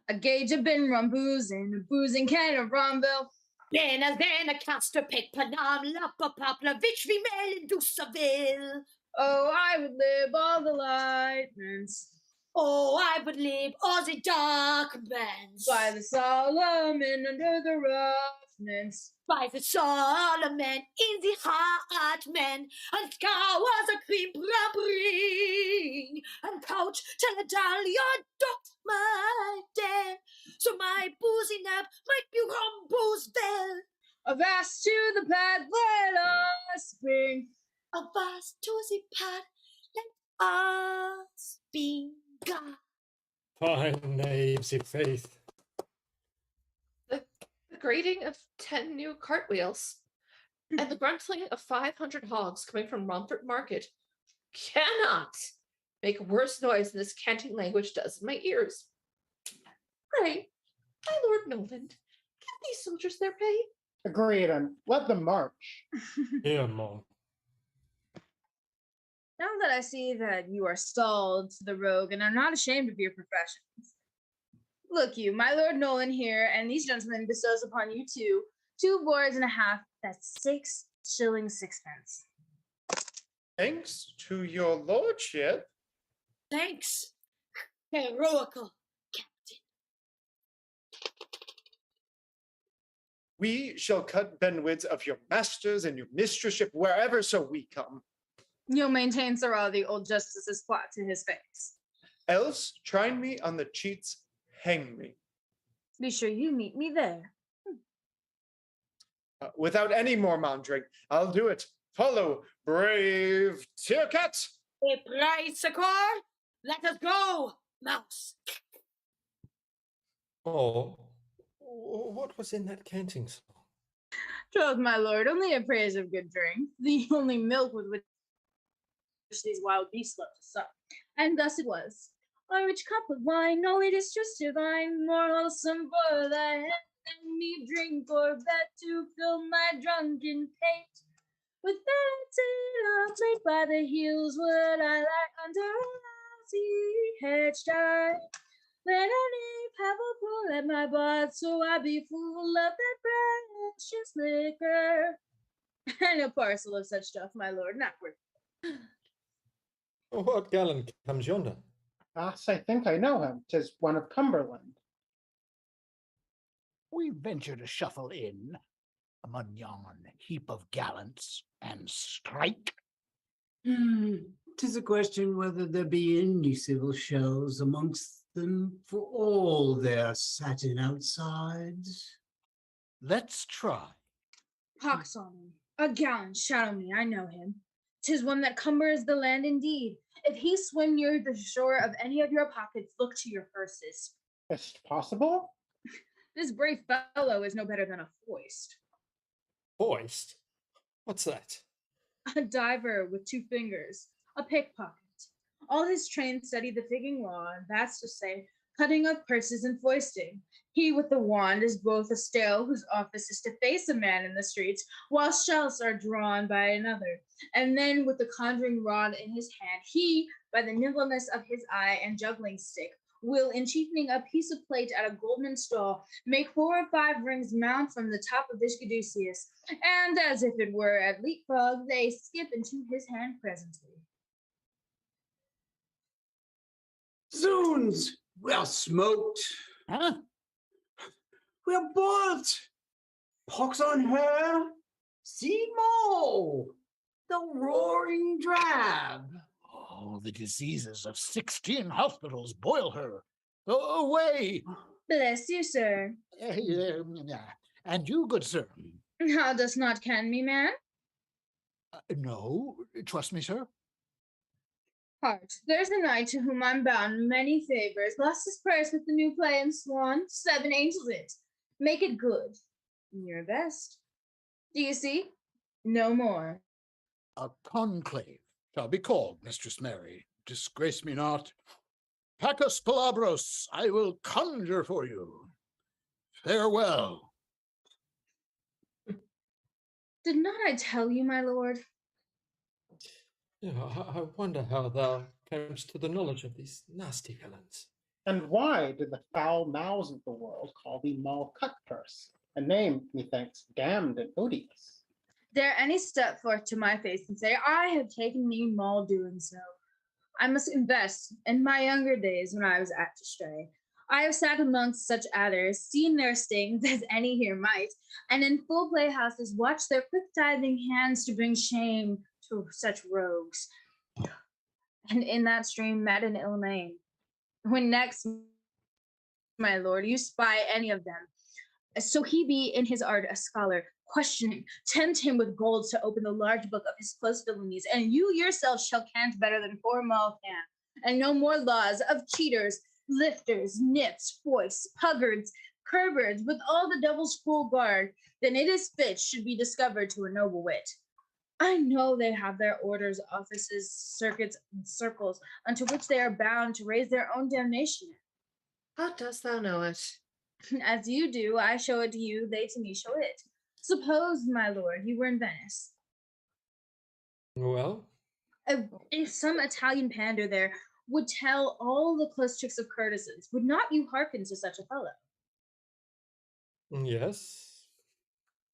A gauge of bin rum boozing, a boozing can of rumbill. Then a caster pick panam lappa poplar vich female in Dusaville. Oh, I would live all the lightnings. Oh, I would live all the darkments. By the Solomon under the roughness. By the Solomon in the heartmen, and scours a cream bring, and couch till a dahlia dot my den, so my boozy nap might be rumbo's bell. Avast to the pad, let us spring. Avast to the pad, let us be God. Fine knaves, i' faith. The grating of 10 new cartwheels and the gruntling of 500 hogs coming from Romford Market cannot make worse noise than this canting language does in my ears. Pray, my Lord Nolan, give these soldiers their pay. Agreed, and let them march. Here, Moll. Now that I see that you are stalled to the rogue and are not ashamed of your professions. Look you, my Lord Nolan here, and these gentlemen bestows upon you two boards and a half, that's 6 shillings 6 pence. Thanks to your lordship. Thanks, heroical. We shall cut benwids of your masters and your mistressship wherever so we come. You'll maintain, sirrah, the old justice's plot to his face. Else, try me on the cheats, hang me. Be sure you meet me there. Without any more maundering, I'll do it. Follow, brave Tearcat. Right, Sakor, let us go, mouse. Oh, what was in that canting song? Troth, my lord, only a praise of good drink, the only milk with which these wild beasts love to suck. And thus it was. A rich cup of wine, no it is just divine, more wholesome for thy head than me drink or bet to fill my drunken pate. With vanity love laid by the heels would I lie under a lousy hedge tie. Let any pebble pull at my bud, so I be full of that precious liquor. And a parcel of such stuff, my lord, not worth it. What gallant comes yonder? I think I know him. 'Tis one of Cumberland. We venture to shuffle in among yon heap of gallants and strike. 'Tis a question whether there be any civil shows amongst them for all their satin outsides. Let's try. Pox on him. A gallant shadow me, I know him. 'Tis one that cumbers the land indeed. If he swim near the shore of any of your pockets, look to your purses. Is it possible? This brave fellow is no better than a foist. Foist? What's that? A diver with 2 fingers, a pickpocket. All his train study the figging law, and that's to say, cutting of purses and foisting. He with the wand is both a stale whose office is to face a man in the streets, while shells are drawn by another. And then with the conjuring rod in his hand, he, by the nimbleness of his eye and juggling stick, will, in cheapening a piece of plate at a golden stall, make 4 or 5 rings mount from the top of this caduceus, and as if it were at leapfrog, they skip into his hand presently. Zoons! We're smoked. Huh? We're boiled. Pox on her. See Moll. The roaring drab. Oh, the diseases of 16 hospitals boil her. Away! Bless you, sir. And you, good sir? Thou dost not ken me, man? No, trust me, sir. Heart, there's a knight to whom I'm bound many favors. Lost his purse with the new play in Swan. 7 angels it. Make it good. Your best. Do you see? No more. A conclave shall be called, Mistress Mary. Disgrace me not. Pacus palabros, I will conjure for you. Farewell. Did not I tell you, my lord? Yeah, I wonder how thou camest to the knowledge of these nasty villains. And why did the foul mouths of the world call thee Moll Cutpurse? A name, methinks, damned and odious. Dare any step forth to my face and say, I have taken me Moll doing so. I must invest in my younger days when I was apt to stray. I have sat amongst such adders, seen their stings as any here might, and in full playhouses watched their quick diving hands to bring shame to such rogues. And in that stream met an ill name. When next, my lord, you spy any of them, so he be in his art a scholar, questioning, tempt him with gold to open the large book of his close villainies, and you yourself shall cant better than poor Moll can, and no more laws of cheaters, lifters, nits, foists, puggards, curbers, with all the devil's cruel guard, than it is fit should be discovered to a noble wit. I know they have their orders, offices, circuits, and circles, unto which they are bound to raise their own damnation. How dost thou know it? As you do, I show it to you, they to me show it. Suppose, my lord, you were in Venice. Well? If some Italian pander there would tell all the close tricks of courtesans, would not you hearken to such a fellow? Yes.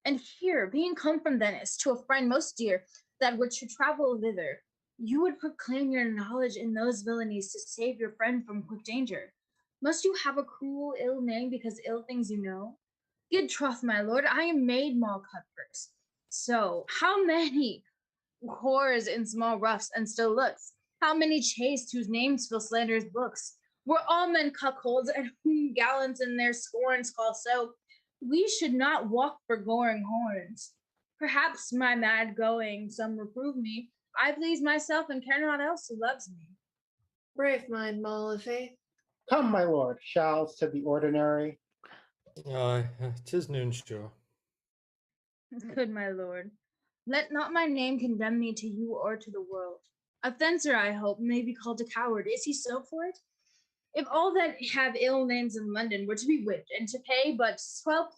And here, being come from Venice to a friend most dear that were to travel thither, you would proclaim your knowledge in those villainies to save your friend from quick danger. Must you have a cruel ill name because ill things you know? Good troth, my lord, I am made Moll Cutpurse. So, how many whores in small ruffs and still looks? How many chaste whose names fill slanderous books? Were all men cuckolds, and whom gallants in their scorns call so? We should not walk for goring horns. Perhaps my mad going, some reprove me. I please myself and care not else who loves me. Brave mind, Moll of Faith. Come, my lord, shall's to the ordinary. Aye, 'tis noon, sure. Good my lord, let not my name condemn me to you or to the world. A fencer, I hope, may be called a coward. Is he so for it? If all that have ill names in London were to be whipped and to pay but 12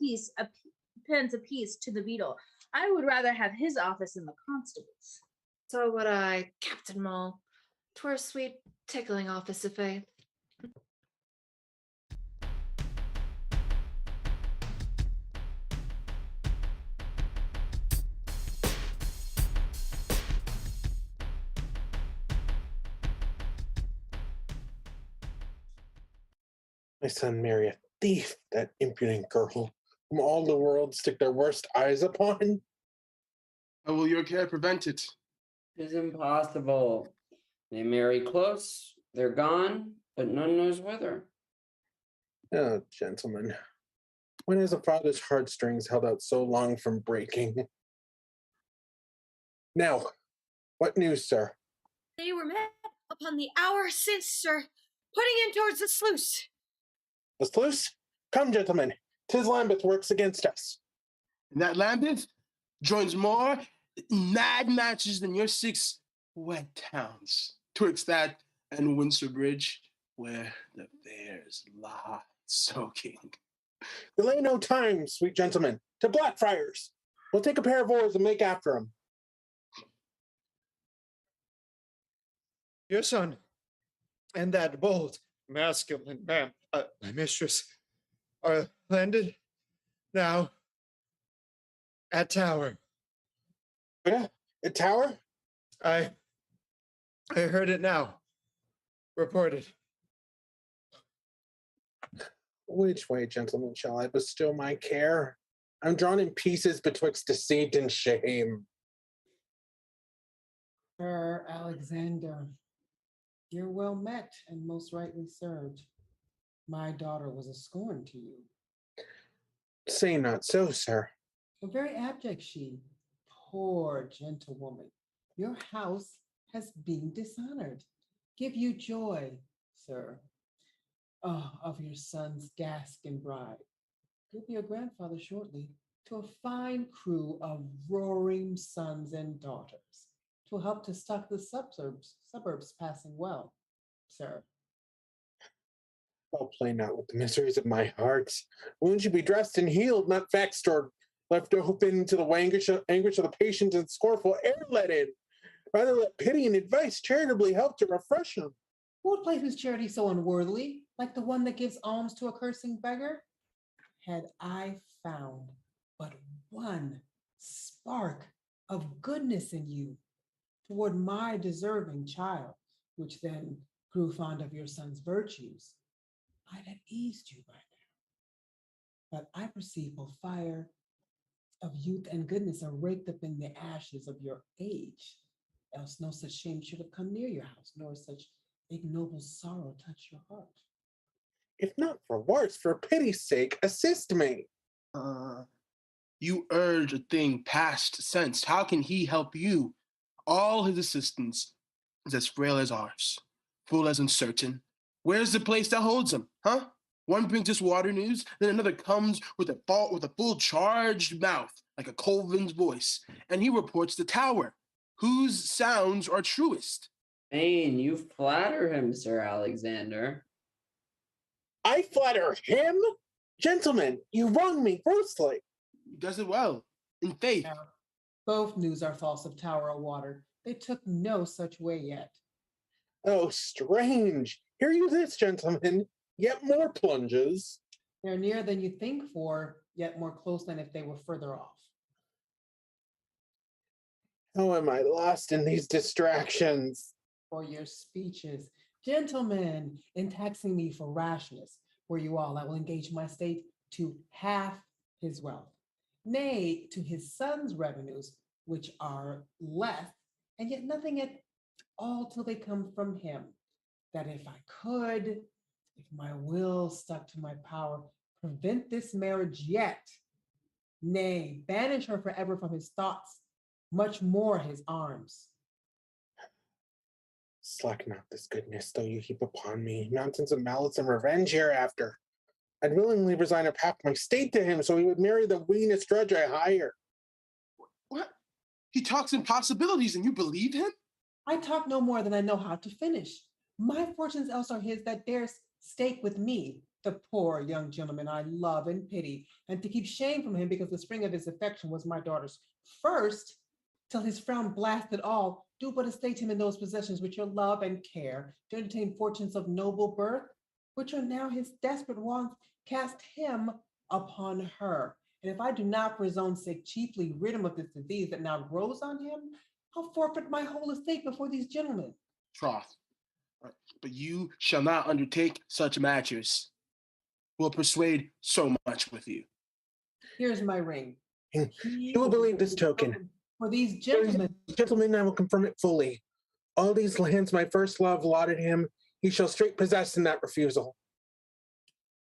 pence apiece to the beadle, I would rather have his office in the constables. So would I, Captain Moll. 'Twere a sweet tickling office of faith. My son marry a thief, that impudent girl, whom all the world stick their worst eyes upon. How will your care prevent it? It's impossible. They marry close, they're gone, but none knows whither. Oh, gentlemen, when has a father's heartstrings held out so long from breaking? Now, what news, sir? They were met upon the hour since, sir, putting in towards the sluice. The sluice? Come, gentlemen, 'tis Lambeth works against us. And that Lambeth joins more mad matches than your 6 wet towns, twixt that and Windsor Bridge, where the bears lie soaking. Delay no time, sweet gentlemen, to Blackfriars. We'll take a pair of oars and make after him. Your son and that bold, masculine man, my mistress, are landed now at Tower. Yeah, at Tower? I heard it now. Reported. Which way, gentlemen, shall I bestow my care? I'm drawn in pieces betwixt deceit and shame. Sir Alexander, you're well met and most rightly served. My daughter was a scorn to you. Say not so, sir. A very abject she. Poor gentlewoman. Your house has been dishonored. Give you joy, sir, of your son's Gascon bride. You'll be a grandfather shortly to a fine crew of roaring sons and daughters. to help to stock the suburbs passing well, sir. I'll play not with the miseries of my heart. Wounds should be dressed and healed, not vexed or left open to the anguish of the patient and scornful air let in. Rather let pity and advice charitably help to refresh them. Who would place his charity so unworthily, like the one that gives alms to a cursing beggar? Had I found but one spark of goodness in you toward my deserving child, which then grew fond of your son's virtues, I'd have eased you by now. But I perceive both fire of youth and goodness are raked up in the ashes of your age, else no such shame should have come near your house, nor such ignoble sorrow touch your heart. If not for worse, for pity's sake, assist me. You urge a thing past sense. How can he help you? All his assistance is as frail as ours, full as uncertain. Where's the place that holds him, huh? One brings us water news, then another comes with a full charged mouth, like a Colvin's voice, and he reports the tower. Whose sounds are truest? Pain, you flatter him, Sir Alexander. I flatter him? Gentlemen, you wrong me grossly. He does it well, in faith. Now, both news are false of tower or water. They took no such way yet. Oh, strange. Hear you this, gentlemen. Yet more plunges. They're nearer than you think for, yet more close than if they were further off. How am I lost in these distractions? For your speeches. Gentlemen, in taxing me for rashness, were you all, I will engage my state to half his wealth. Nay, to his son's revenues, which are less, and yet nothing at all till they come from him. That if I could, if my will stuck to my power, prevent this marriage yet, nay, banish her forever from his thoughts, much more his arms. Slack not this goodness, though you heap upon me mountains of malice and revenge hereafter. I'd willingly resign of half my state to him, so he would marry the weenest drudge I hire. What? He talks impossibilities, and you believe him? I talk no more than I know how to finish. My fortunes else are his that dares stake with me, the poor young gentleman I love and pity, and to keep shame from him because the spring of his affection was my daughter's first, till his frown blasted all, do but estate him in those possessions which your love and care, to entertain fortunes of noble birth, which are now his desperate wants, cast him upon her. And if I do not for his own sake chiefly rid him of this disease that now grows on him, I'll forfeit my whole estate before these gentlemen. Troth. But you shall not undertake such matches. Will persuade so much with you. Here's my ring. You will believe this token. For these gentlemen. Gentlemen, I will confirm it fully. All these lands my first love allotted him, he shall straight possess in that refusal.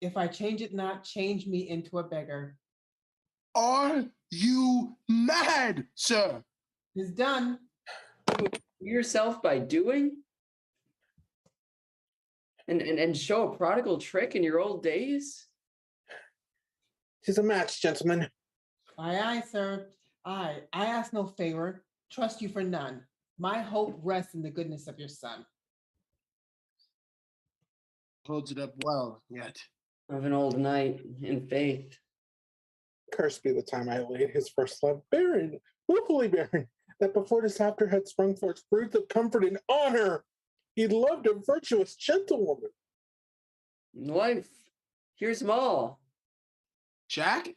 If I change it not, change me into a beggar. Are you mad, sir? It's done. Yourself by doing? And show a prodigal trick in your old days? 'Tis a match, gentlemen. Aye, aye, sir. I ask no favor, trust you for none. My hope rests in the goodness of your son. Holds it up well yet. Of an old knight in faith. Cursed be the time I laid his first love barren, willfully barren, that before this after had sprung forth fruits of comfort and honor. He loved a virtuous gentlewoman. Wife, here's Moll. Jack?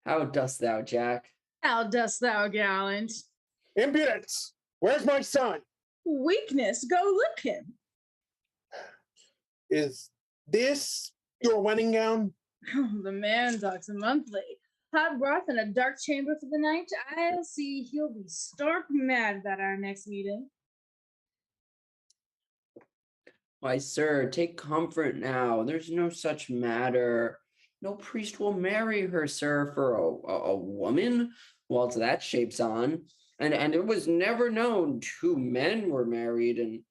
How dost thou, Jack? How dost thou, gallant? Impudence! Where's my son? Weakness, go look him. Is this your wedding gown? The man talks monthly. Hot broth in a dark chamber for the night. I'll see he'll be stark mad at our next meeting. Why, sir, take comfort now. There's no such matter. No priest will marry her, sir, for a woman, whilst that shape's on. And it was never known two men were married and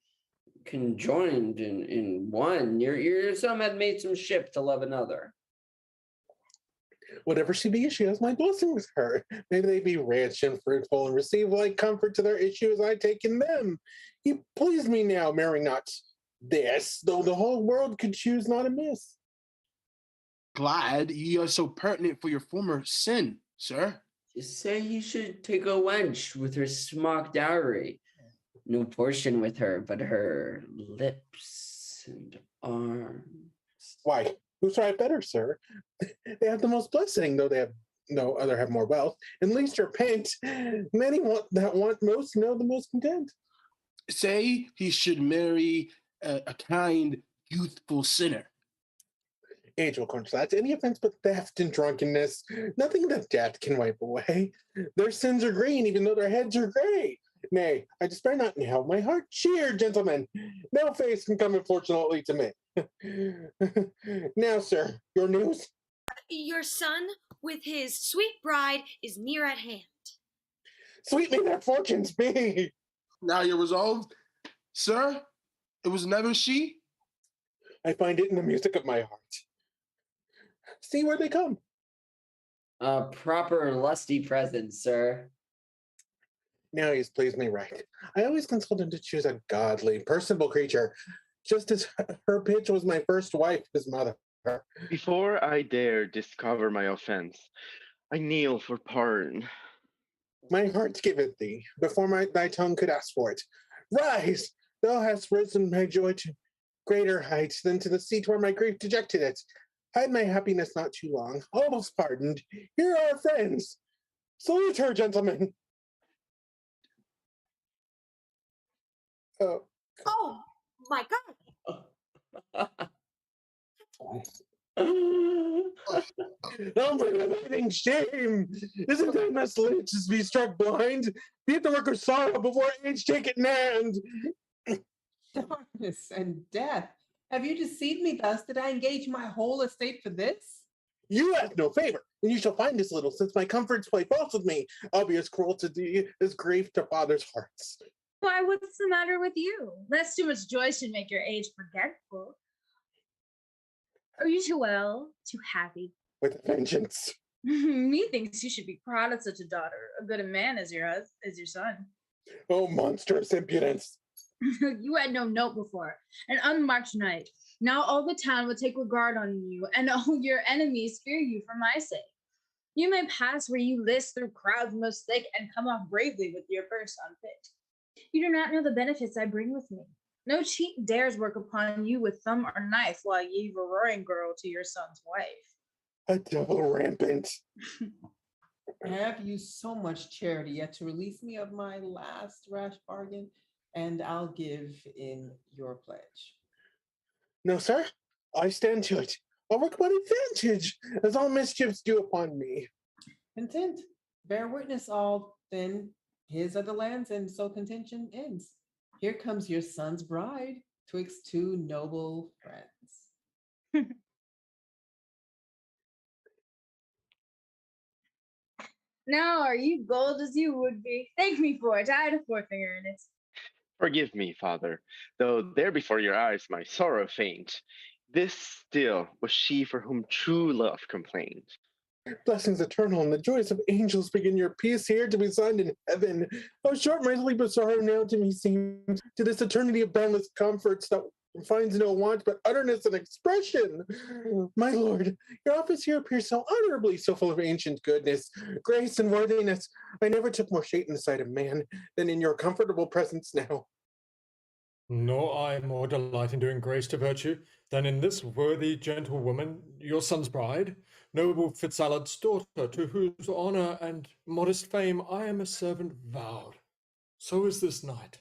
conjoined in one. Your some had made some shift to love another. Whatever she be, she has my blessing with her. May they be rich and fruitful and receive like comfort to their issue as I take in them. You please me now, marry not this, though the whole world could choose not amiss. Glad ye are so pertinent for your former sin, sir. Just say you should take a wench with her smock dowry. No portion with her, but her lips and arms. Why, who strive better, sir? They have the most blessing, though they have no other have more wealth, and least repent. Many want most know the most content. Say he should marry a kind, youthful sinner. Age will quench that. Any offense but theft and drunkenness. Nothing that death can wipe away. Their sins are green, even though their heads are gray. Nay, I despair not now. My heart cheer, gentlemen. No face can come unfortunately to me. Now, sir, your news? Your son, with his sweet bride, is near at hand. Sweet may their fortunes be. Now you're resolved, sir? It was never she? I find it in the music of my heart. See where they come. A proper lusty present, sir. Now he's pleased me right. I always consult him to choose a godly, personable creature, just as her bitch was my first wife, his mother. Before I dare discover my offense, I kneel for pardon. My heart giveth thee, before thy tongue could ask for it. Rise! Thou hast risen my joy to greater heights than to the seat where my grief dejected it. Hide my happiness not too long, almost pardoned. Here are our friends. Salute her, gentlemen. Oh, my God. Oh my abiding shame! Isn't that must leeches be struck blind? Be it the work of sorrow before age take it in hand. Darkness and death. Have you deceived me thus? Did I engage my whole estate for this? You ask no favor, and you shall find as little, since my comforts play false with me. I'll be as cruel to thee as grief to fathers' hearts. Why, what's the matter with you? Less too much joy should make your age forgetful. Are you too well, too happy? With a vengeance. Methinks you should be proud of such a daughter, a good a man as your son. Oh, monstrous impudence! You had no note before, an unmarked knight. Now all the town will take regard on you, and all your enemies fear you for my sake. You may pass where you list through crowds most thick, and come off bravely with your purse unpicked. You do not know the benefits I bring with me. No cheat dares work upon you with thumb or knife, while ye give a roaring girl to your son's wife. A devil rampant. Have you so much charity yet to release me of my last rash bargain, and I'll give in your pledge? No, sir, I stand to it. I'll work my advantage, as all mischiefs do upon me. Content, bear witness all, then his are the lands, and so contention ends. Here comes your son's bride, twixt two noble friends. Now are you gold as you would be? Thank me for it. I had a forefinger in it. Forgive me, father, though there before your eyes my sorrow faint. This still was she for whom true love complained. Blessings eternal and the joys of angels begin your peace here to be signed in heaven. How short my sleep of sorrow now to me seems, to this eternity of boundless comforts that finds no want but utterness and expression. My lord, your office here appears so honorably, so full of ancient goodness, grace, and worthiness. I never took more shade in the sight of man than in your comfortable presence now. Nor I more delight in doing grace to virtue than in this worthy gentlewoman, your son's bride, noble Fitzalad's daughter, to whose honour and modest fame I am a servant vowed. So is this knight.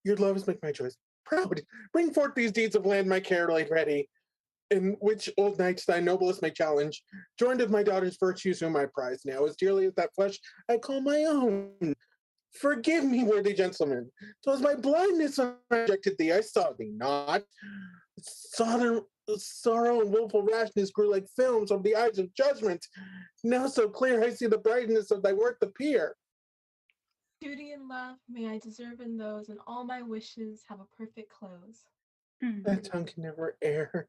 Your loves make my joys proud. Bring forth these deeds of land my care laid ready, in which old knights thy noblest may challenge, joined of my daughter's virtues whom I prize now as dearly as that flesh I call my own. Forgive me, worthy gentlemen. 'Twas my blindness when I rejected thee. I saw thee not. Sorrow and willful rashness grew like films of the eyes of judgment. Now so clear I see the brightness of thy worth appear. Duty and love may I deserve in those, and all my wishes have a perfect close. That tongue can never err.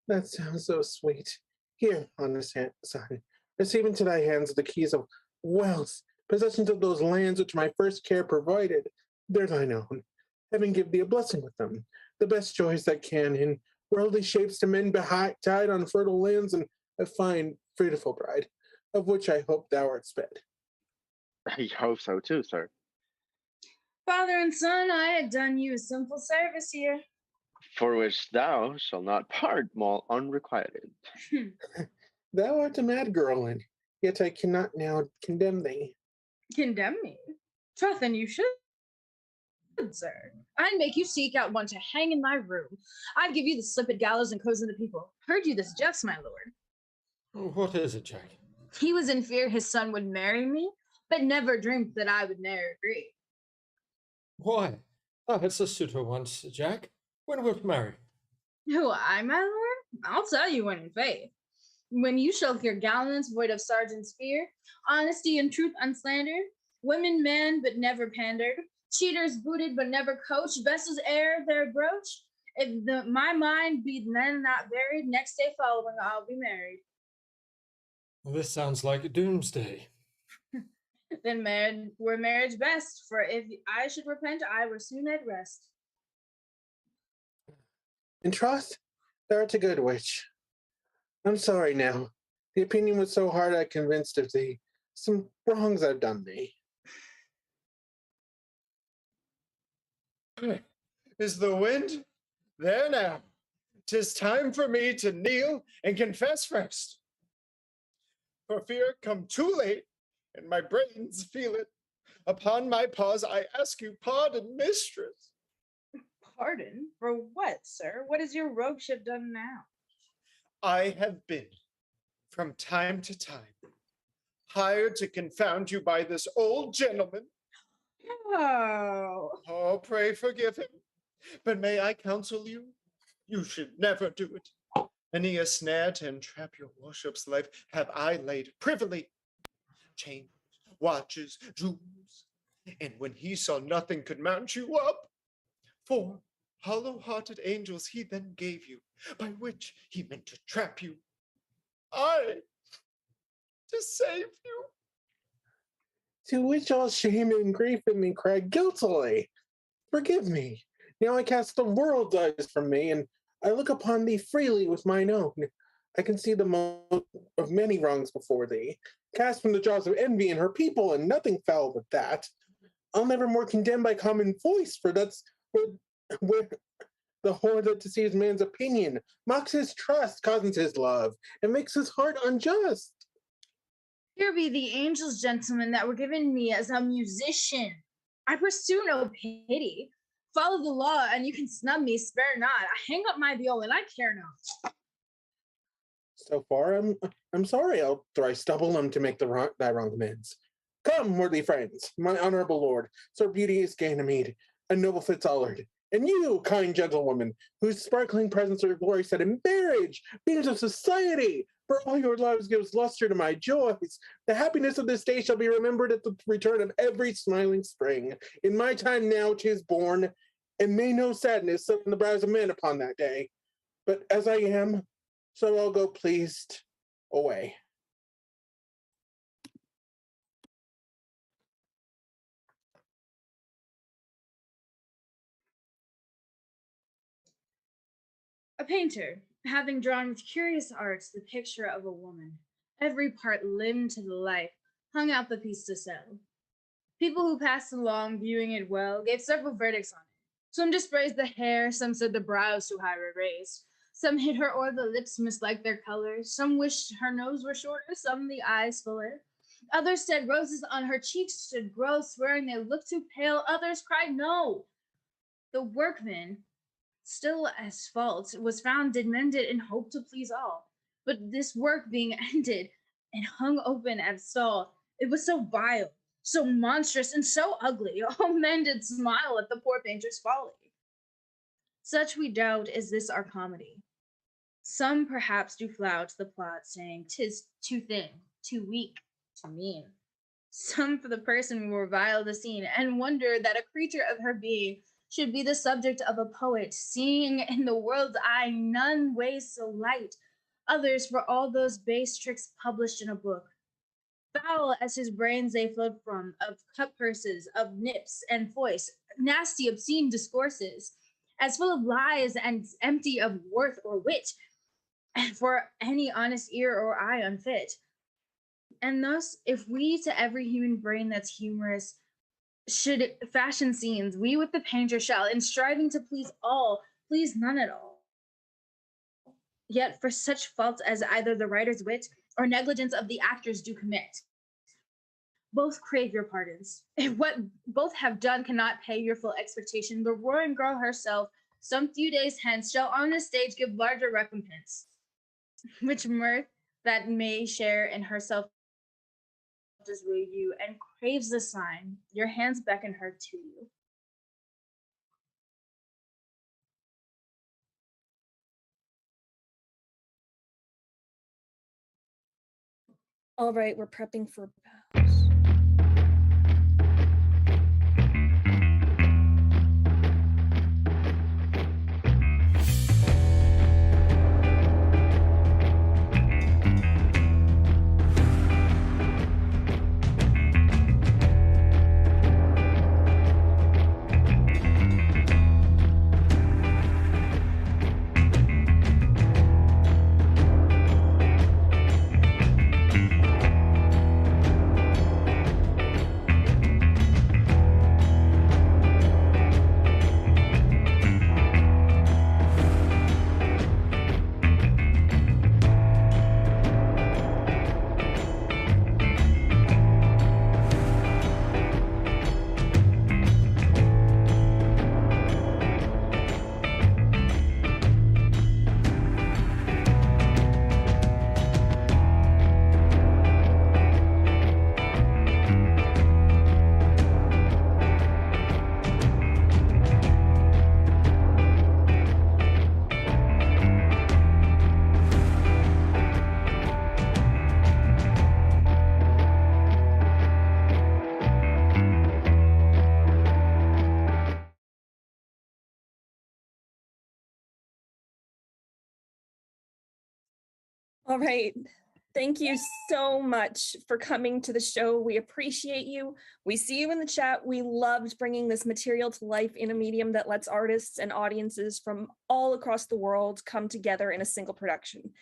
That sounds so sweet. Here, honest son, receive into thy hands the keys of wealth, possessions of those lands which my first care provided. They're thine own. Heaven give thee a blessing with them, the best joys that can in worldly shapes to men tied on fertile lands, and a fine, fruitful bride, of which I hope thou art sped. I hope so too, sir. Father and son, I had done you a simple service here. For which thou shalt not part, Moll unrequited. Thou art a mad girl, and yet I cannot now condemn thee. Condemn me? Troth, and you should, sir. I'd make you seek out one to hang in my room. I'd give you the slip at gallows and cozen the people. Heard you this just, my lord. What is it, Jack? He was in fear his son would marry me, but never dreamed that I would ne'er agree. Why, thou hadst a suitor once, Jack. When wilt marry? Who, I, my lord? I'll tell you when in faith. When you shall hear gallants void of sergeant's fear, honesty and truth unslandered, women man but never pandered, cheaters booted but never coached, vessels air their brooch. If my mind be then not buried, next day following I'll be married. This sounds like doomsday. Then were marriage best, for if I should repent, I were soon at rest. In troth, thou art a good witch. I'm sorry now. The opinion was so hard I convinced of thee. Some wrongs I've done thee. Is the wind? There now. 'Tis time for me to kneel and confess first. For fear come too late, and my brains feel it. Upon my paws I ask you pardon, mistress. Pardon? For what, sir? What has your rogueship done now? I have been, from time to time, hired to confound you by this old gentleman. Oh, pray forgive him. But may I counsel you? You should never do it. Many a snare to entrap your worship's life have I laid privily. Chains, watches, jewels. And when he saw nothing could mount you up, 4 hollow-hearted angels he then gave you, by which he meant to trap you. I, to save you. To which all shame and grief in me cried guiltily, forgive me. Now I cast the world's eyes from me, and I look upon thee freely with mine own. I can see the mote of many wrongs before thee, cast from the jaws of envy and her people, and nothing foul with that. I'll never more condemn by common voice, for that's where the whore that deceives man's opinion, mocks his trust, causes his love, and makes his heart unjust. Here be the angels, gentlemen, that were given me as a musician. I pursue no pity. Follow the law, and you can snub me, spare not. I hang up my viol, and I care not. So far, I'm sorry I'll thrice double them to make thy wrong amends. Come, worthy friends, my honorable lord, Sir Beauteous Ganymede, and noble Fitzallard, and you, kind gentlewoman, whose sparkling presence or glory set in marriage, beams of society, for all your loves gives luster to my joys. The happiness of this day shall be remembered at the return of every smiling spring. In my time now 'tis born, and may no sadness sit on the brows of men upon that day. But as I am, so I'll go pleased away. A painter, having drawn with curious arts the picture of a woman, every part limned to the life, hung out the piece to sell. People who passed along, viewing it well, gave several verdicts on it. Some dispraised the hair, some said the brows too high were raised. Some hit her o'er the lips, misliked their color. Some wished her nose were shorter, some the eyes fuller. Others said roses on her cheeks should grow, swearing they looked too pale. Others cried no. The workman, still as fault, was found did mend it in hope to please all. But this work being ended and hung open at stall, it was so vile, so monstrous, and so ugly, all men did smile at the poor painter's folly. Such we doubt is this our comedy. Some perhaps do flout the plot, saying 'tis too thin, too weak, too mean. Some for the person will revile the scene, and wonder that a creature of her being should be the subject of a poet, seeing in the world's eye none ways so light, others for all those base tricks published in a book. Foul as his brains they flowed from, of cutpurses, of nips and voice, nasty, obscene discourses, as full of lies and empty of worth or wit, for any honest ear or eye unfit. And thus, if we to every human brain that's humorous should fashion scenes, we with the painter shall, in striving to please all, please none at all. Yet for such faults as either the writer's wit or negligence of the actors do commit, both crave your pardons. If what both have done cannot pay your full expectation, the roaring girl herself, some few days hence, shall on the stage give larger recompense, which mirth that may share in herself does will you, and craves the sign, your hands beckon her to you. All right, we're prepping for All right. Thank you so much for coming to the show. We appreciate you. We see you in the chat. We loved bringing this material to life in a medium that lets artists and audiences from all across the world come together in a single production.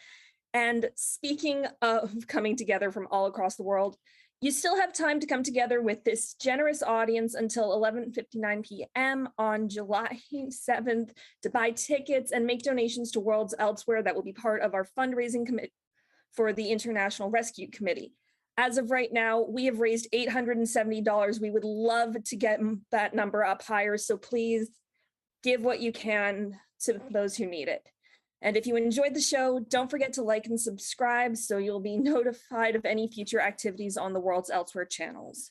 And speaking of coming together from all across the world, you still have time to come together with this generous audience until 11:59 p.m. on July 7th to buy tickets and make donations to Worlds Elsewhere that will be part of our fundraising committee for the International Rescue Committee. As of right now, we have raised $870. We would love to get that number up higher, so please give what you can to those who need it. And if you enjoyed the show, don't forget to like and subscribe so you'll be notified of any future activities on the Worlds Elsewhere channels.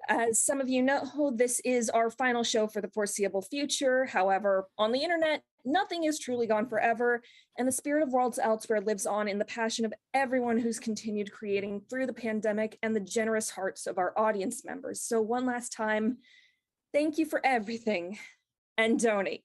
As some of you know, this is our final show for the foreseeable future. However, on the internet, nothing is truly gone forever, and the spirit of Worlds Elsewhere lives on in the passion of everyone who's continued creating through the pandemic and the generous hearts of our audience members. So one last time, thank you for everything, and donate.